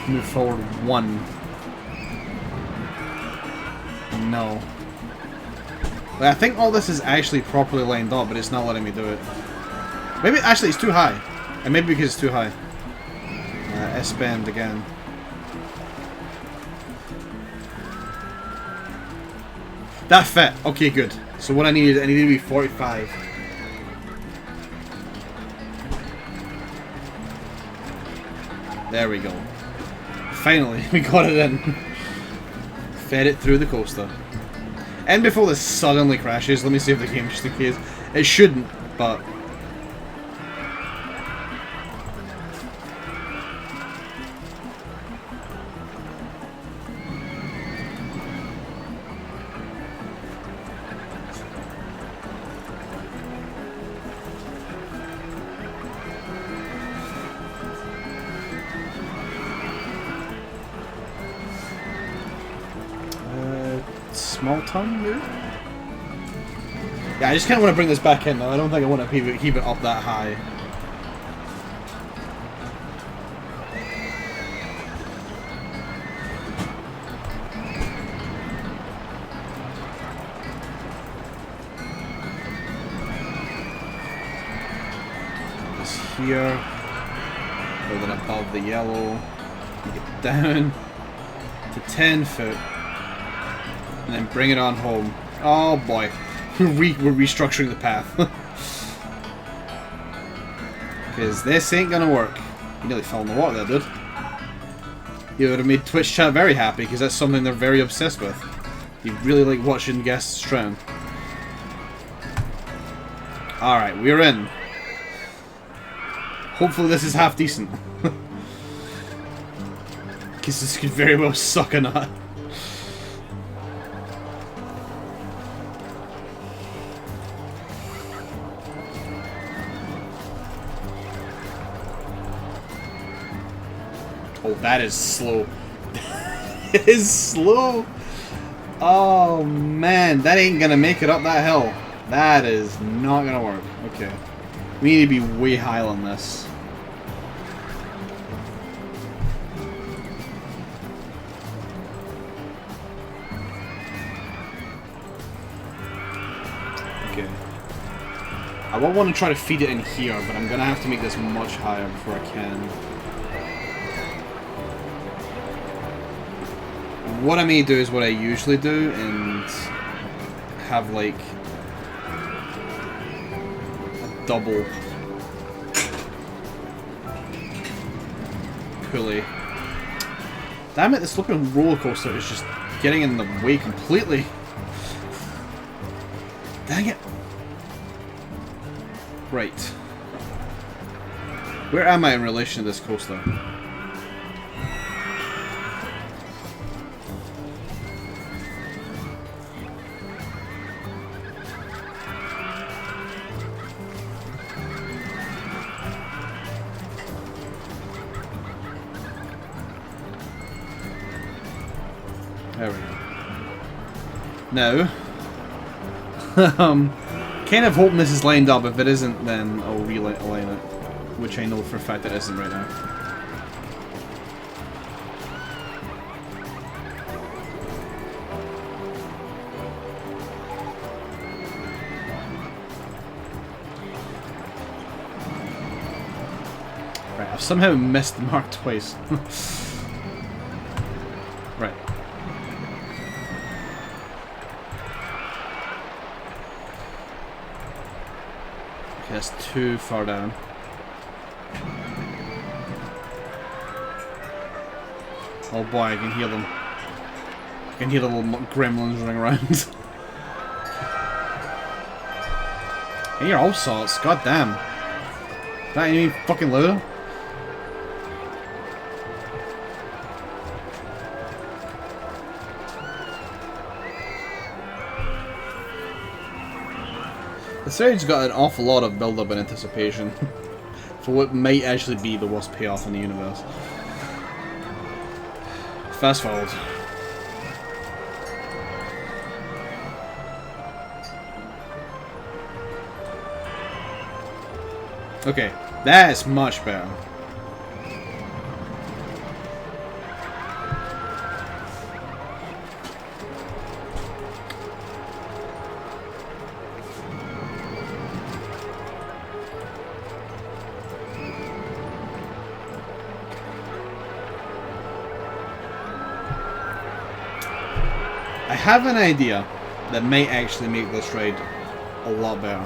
A: Move forward one. No. But I think all this is actually properly lined up, but it's not letting me do it. Maybe, actually, it's too high. And maybe because it's too high. S-bend again. That fit. Okay, good. So what I needed to be 45. There we go. Finally, we got it in. Fed it through the coaster. And before this suddenly crashes, let me save the game just in case. It shouldn't, but... small tongue, maybe? Yeah, I just kind of want to bring this back in though. I don't think I want to keep it up that high. Here, and then above the yellow, you get down to 10 foot, and then bring it on home. Oh boy, we're restructuring the path. Because this ain't gonna work. You nearly fell in the water there, dude. You would have made Twitch chat very happy, because that's something they're very obsessed with. You really like watching guests drown. Alright, we're in. Hopefully this is half decent. Because this could very well suck or not. Oh, that is slow. It is slow. Oh man, that ain't gonna make it up that hill. That is not gonna work. Okay. We need to be way high on this. Okay. I won't want to try to feed it in here, but I'm gonna have to make this much higher before I can. What I may do is what I usually do and have like double pulley. Damn it, this flipping roller coaster is just getting in the way completely. Dang it. Right. Where am I in relation to this coaster? There we go. Now, kind of hoping this is lined up. If it isn't, then I'll align it, which I know for a fact it isn't right now. Right, I've somehow missed the mark twice. Right. That's too far down. Oh boy, I can hear them. I can hear the little gremlins running around. And you're all sorts, god damn. That ain't even fucking louder. This raid's got an awful lot of build-up and anticipation for what might actually be the worst payoff in the universe. Fast forward. Okay, that's much better. I have an idea that may actually make this ride a lot better.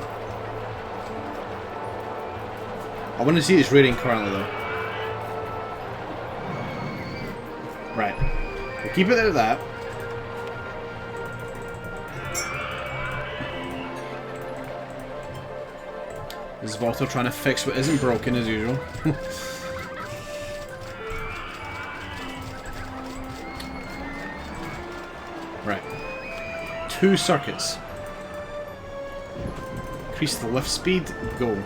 A: I want to see this rating currently though. Right. We'll keep it at that. This is Volta trying to fix what isn't broken as usual. Right. 2 circuits. Increase the lift speed. Go.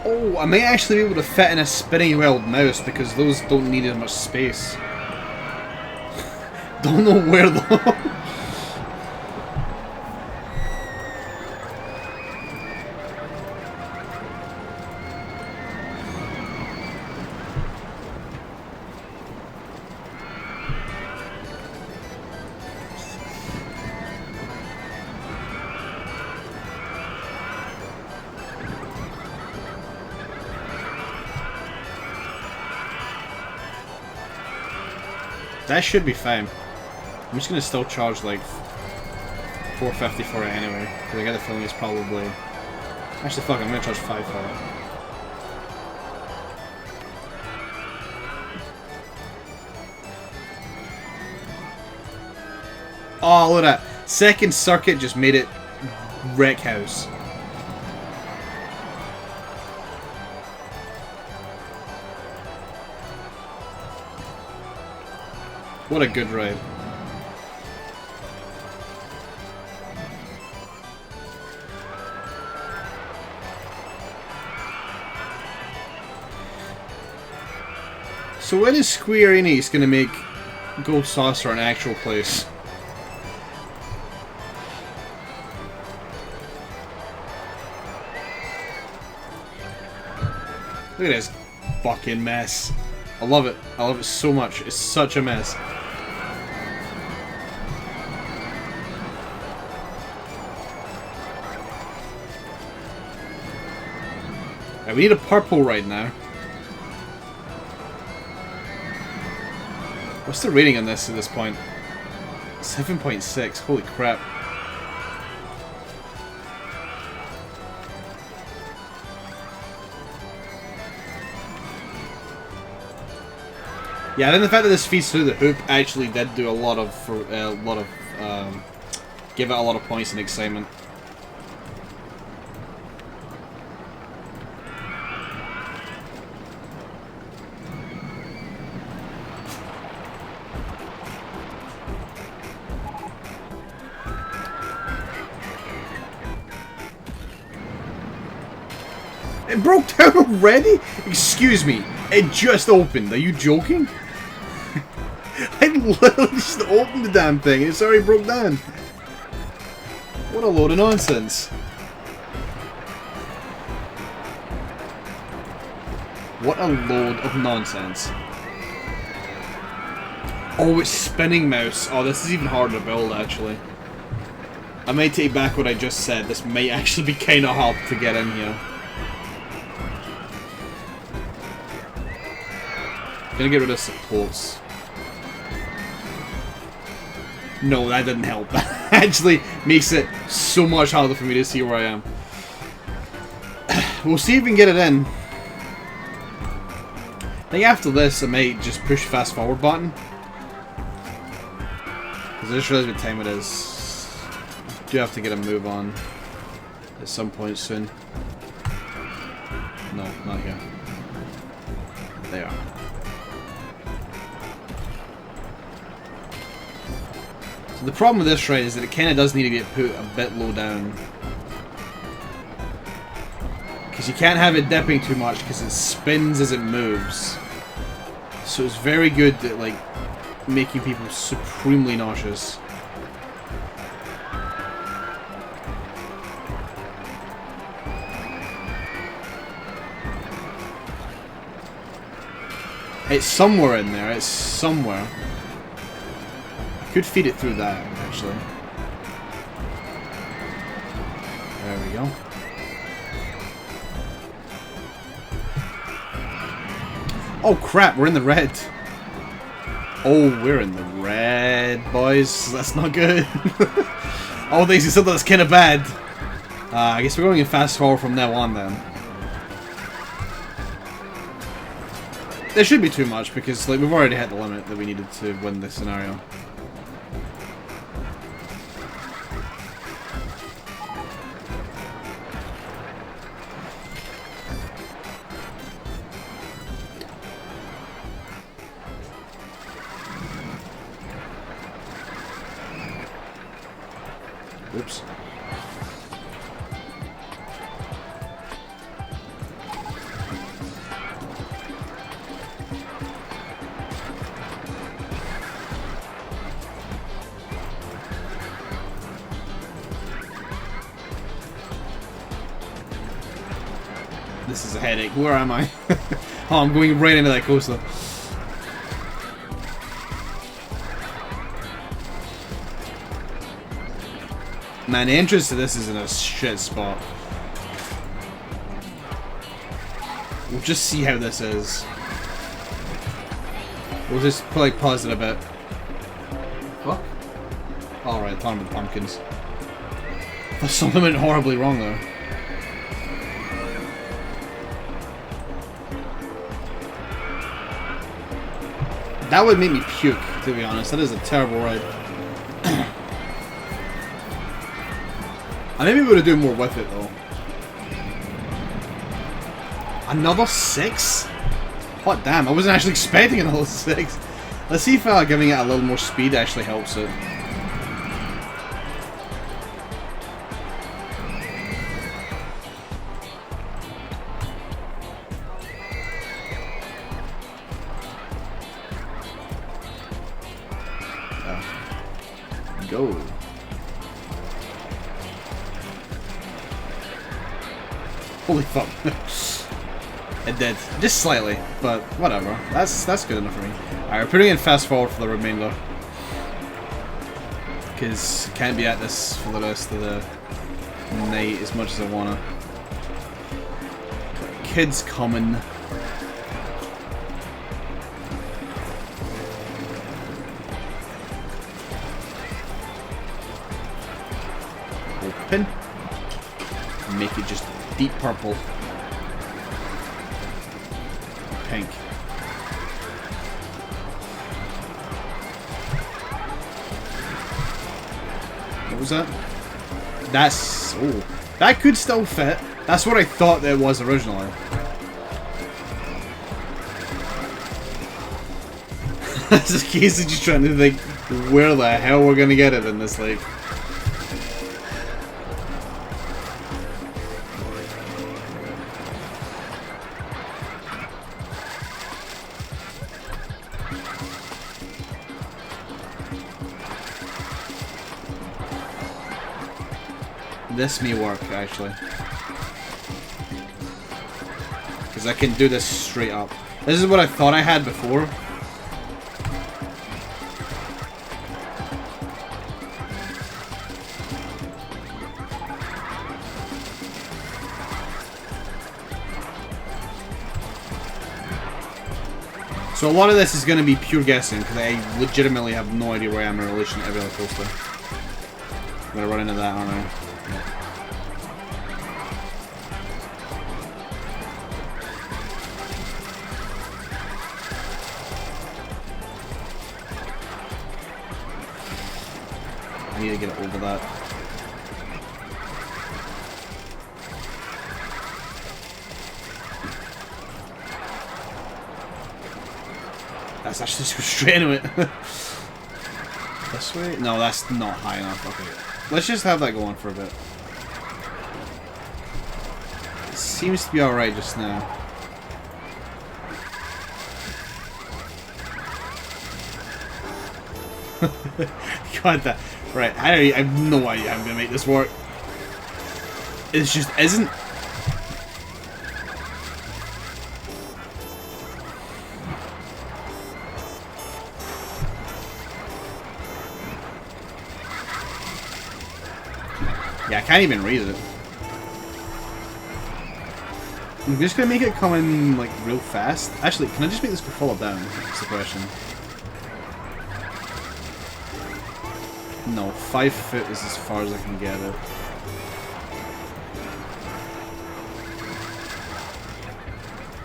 A: Oh, I may actually be able to fit in a spinning wheeled mouse because those don't need as much space. Don't know where though. That should be fine. I'm just gonna still charge like $4.50 for it anyway, because I get the feeling it's probably... Actually, fuck, I'm gonna charge $5 for it. Oh, look at that! Second circuit just made it wreck house. What a good ride. So when is Square Enix going to make Gold Saucer an actual place? Look at this fucking mess. I love it. I love it so much. It's such a mess. Right, we need a purple right now. What's the rating on this at this point? 7.6. Holy crap. Yeah, then the fact that this feeds through the hoop actually did do a lot of, give it a lot of points and excitement. It broke down already? Excuse me, it just opened. Are you joking? I literally just opened the damn thing and it's already broke down. What a load of nonsense. What a load of nonsense. Oh, it's spinning mouse. Oh, this is even harder to build, actually. I may take back what I just said. This may actually be kind of hard to get in here. Gonna get rid of supports. No, that didn't help. That actually makes it so much harder for me to see where I am. We'll see if we can get it in. I think after this I might just push fast forward button. Because I just realized what time it is. I do have to get a move on at some point soon. No, not here. They are. The problem with this ride is that it kind of does need to get put a bit low down. Because you can't have it dipping too much because it spins as it moves. So it's very good at like making people supremely nauseous. It's somewhere in there, it's somewhere. Could feed it through that, actually. There we go. Oh crap, we're in the red. Oh, we're in the red, boys. That's not good. Oh, they said that's kind of bad. I guess we're going in fast forward from now on then. There should be too much because like we've already hit the limit that we needed to win this scenario. Oops. This is a headache. Where am I? Oh, I'm going right into that coaster. Man, the entrance to this is in a shit spot. We'll just see how this is. We'll just probably pause it a bit. What? Alright, talking about the pumpkins. There's something went horribly wrong there. That would make me puke, to be honest. That is a terrible ride. I think we would have done more with it, though. Another 6? Hot damn, I wasn't actually expecting another 6. Let's see if giving it a little more speed actually helps it. Go. Holy fuck. It did. Just slightly, but whatever. That's good enough for me. Alright, we're putting in fast forward for the remainder. Because I can't be at this for the rest of the night as much as I wanna. Kids coming. Open. Make it just deep purple. Pink. What was that? That's... oh. That could still fit. That's what I thought that it was originally. That's a case of just trying to think where the hell we're gonna get it in this lake. This may work, actually. Because I can do this straight up. This is what I thought I had before. So a lot of this is going to be pure guessing, because I legitimately have no idea where I am in relation to every other coaster. I'm going to run into that, aren't I? I need to get it over that. That's actually just go straight into it. This way? No, that's not high enough. Okay. Let's just have that go on for a bit. It seems to be alright just now. God, that. Right, I have no idea how I'm gonna make this work. It just isn't. Yeah, I can't even read it. I'm just gonna make it come in like real fast. Actually, can I just make this go fall down? That's the question. No, 5 foot is as far as I can get it.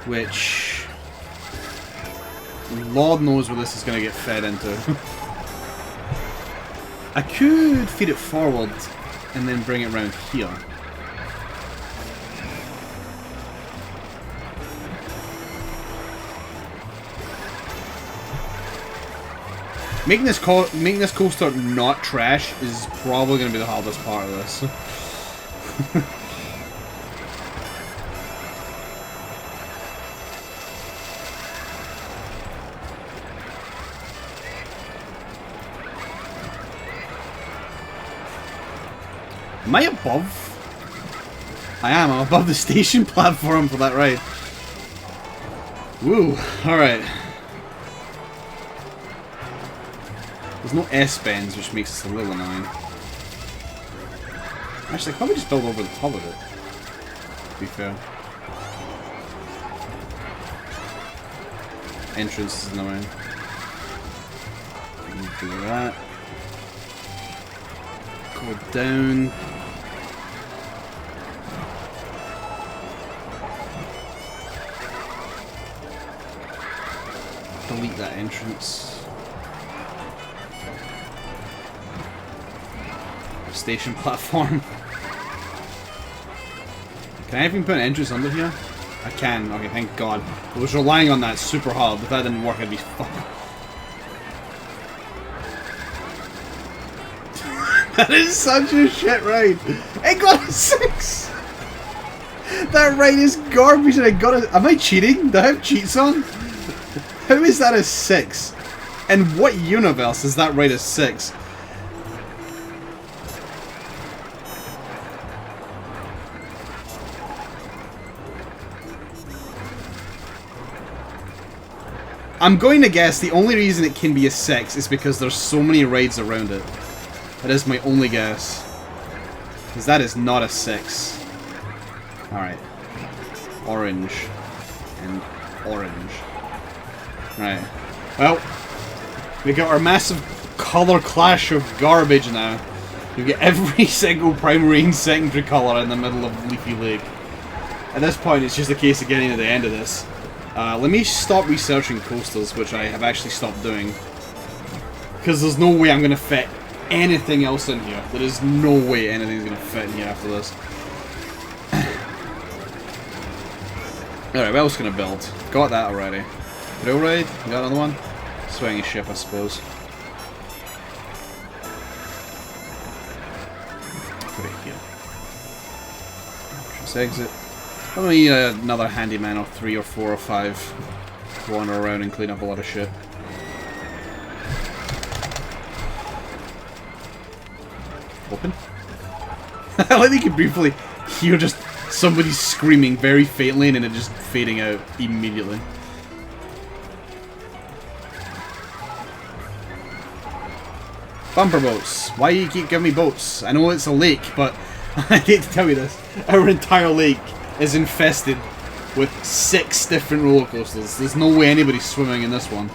A: Which... Lord knows where this is going to get fed into. I could feed it forward and then bring it around here. Making this coaster not trash is probably going to be the hardest part of this. Am I above? I am. I'm above the station platform for that ride. Woo. Alright. There's no S-bends, which makes this a little annoying. Actually, I could probably just build over the top of it, to be fair. Entrance is annoying. Do that. Go down. Delete that entrance. Station platform. Can I even put an entrance under here? I can. Okay, thank God. I was relying on that super hard. If that didn't work, I'd be fucked. That is such a shit ride. I got a 6. That ride is garbage, and I got a. Am I cheating? Do I have cheats on? How is that a 6? And what universe is that ride a 6? I'm going to guess the only reason it can be a 6 is because there's so many rides around it. That is my only guess. Because that is not a 6. Alright. Orange. And orange. Right. Well, we got our massive colour clash of garbage now. You get every single primary and secondary colour in the middle of Leafy Lake. At this point, it's just a case of getting to the end of this. Let me stop researching coasters, which I have actually stopped doing. Because there's no way I'm going to fit anything else in here. There is no way anything's going to fit in here after this. Alright, what else can I build? Got that already. Rail ride? You got another one? Swinging ship, I suppose. Put it here. Just exit. I'm gonna need another handyman or 3 or 4 or 5 to wander around and clean up a lot of shit. Open? I like that you can briefly hear just somebody screaming very faintly and then it just fading out immediately. Bumper boats. Why do you keep giving me boats? I know it's a lake, but I hate to tell you this. Our entire lake is infested with 6 different roller coasters. There's no way anybody's swimming in this one.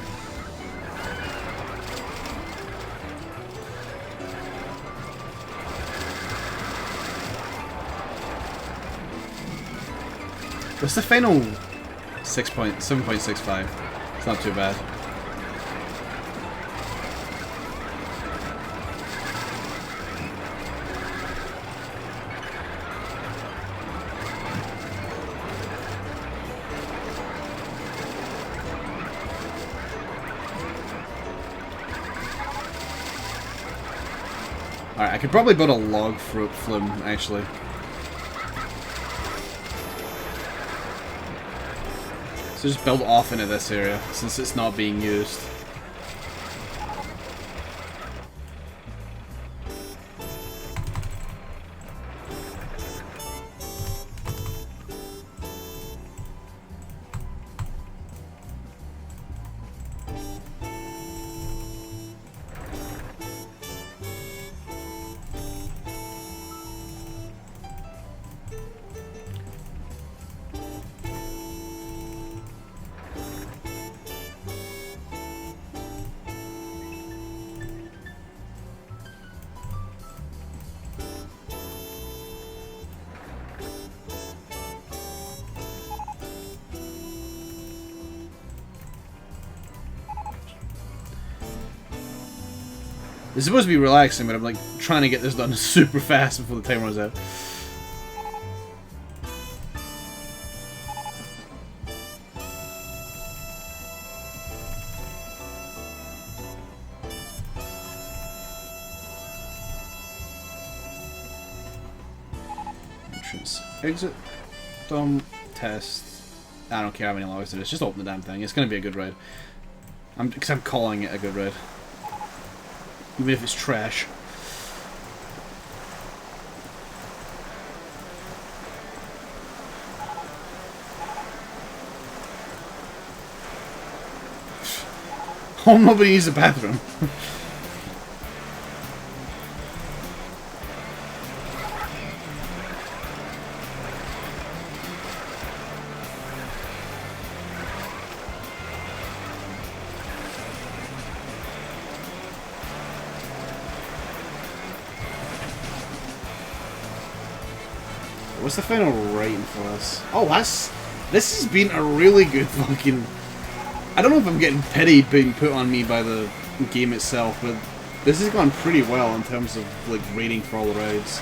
A: What's the final 7.65? It's not too bad. Alright, I could probably build a log flume, actually. So just build off into this area, since it's not being used. It's supposed to be relaxing, but I'm like trying to get this done super fast before the time runs out. Entrance, exit, test. I don't care how many logs it is. Just open the damn thing. It's gonna be a good ride. Because I'm calling it a good ride. Even if it's trash. home, nobody needs a bathroom. What's the final rating for this? Oh, this has been a really good fucking... I don't know if I'm getting pity being put on me by the game itself, but this has gone pretty well in terms of like rating for all the rides.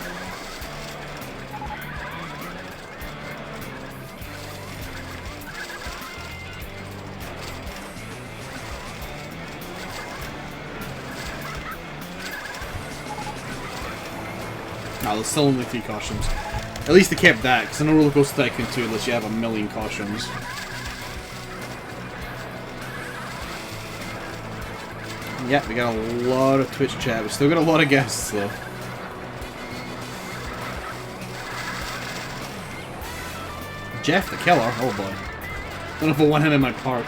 A: No, there's still only 3 costumes. At least they kept that, because I know Roller Coaster Tycoon 2 unless you have a million costumes. Yeah, we got a lot of Twitch chat. We still got a lot of guests, though. Jeff the Killer? Oh boy. I don't know if I want him in my park.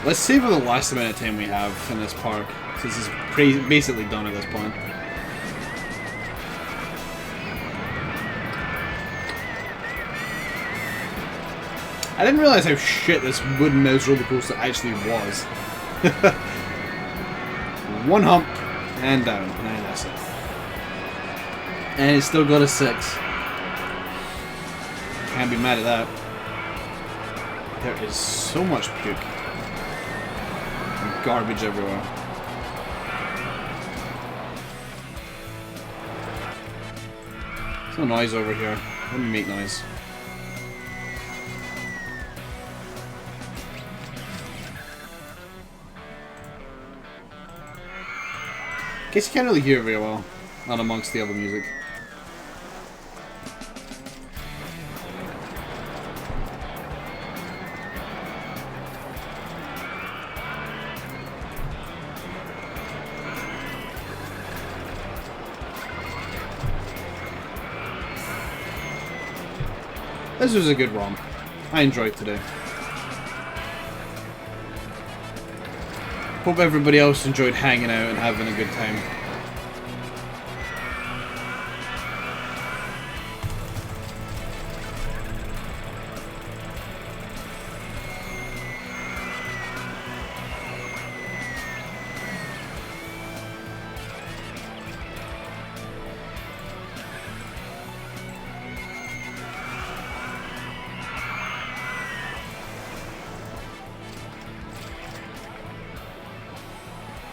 A: Let's savor the last amount of time we have in this park, since it's basically done at this point. I didn't realize how shit this wooden mouse roller coaster actually was. One hump, and down, and that's it. And it's still got a 6. Can't be mad at that. There is so much puke. Garbage everywhere. There's no noise over here. Let me make noise. Guess you can't really hear it very well, not amongst the other music. This was a good romp. I enjoyed today. Hope everybody else enjoyed hanging out and having a good time.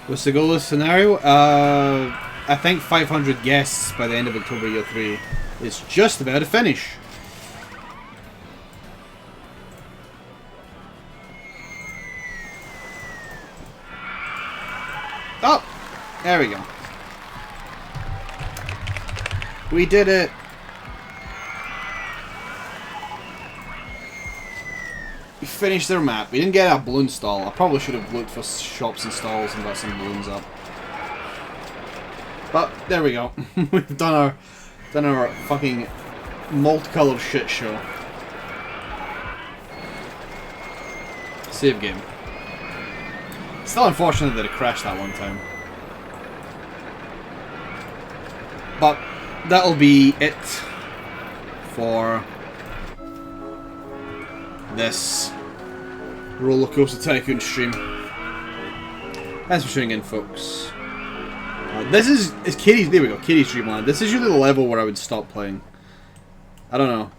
A: What's the goal of the scenario? I think 500 guests by the end of October Year 3 is just about to finish. Oh! There we go. We did it! We finished their map. We didn't get a balloon stall. I probably should have looked for shops and stalls and got some balloons up. But there we go. We've done our fucking multicolored shit show. Save game. Still unfortunate that it crashed that one time. But that'll be it for this Roller Coaster Tycoon stream. Thanks for tuning in, folks. This is Katie's. There we go, Katie's Dreamland. This is usually the level where I would stop playing. I don't know.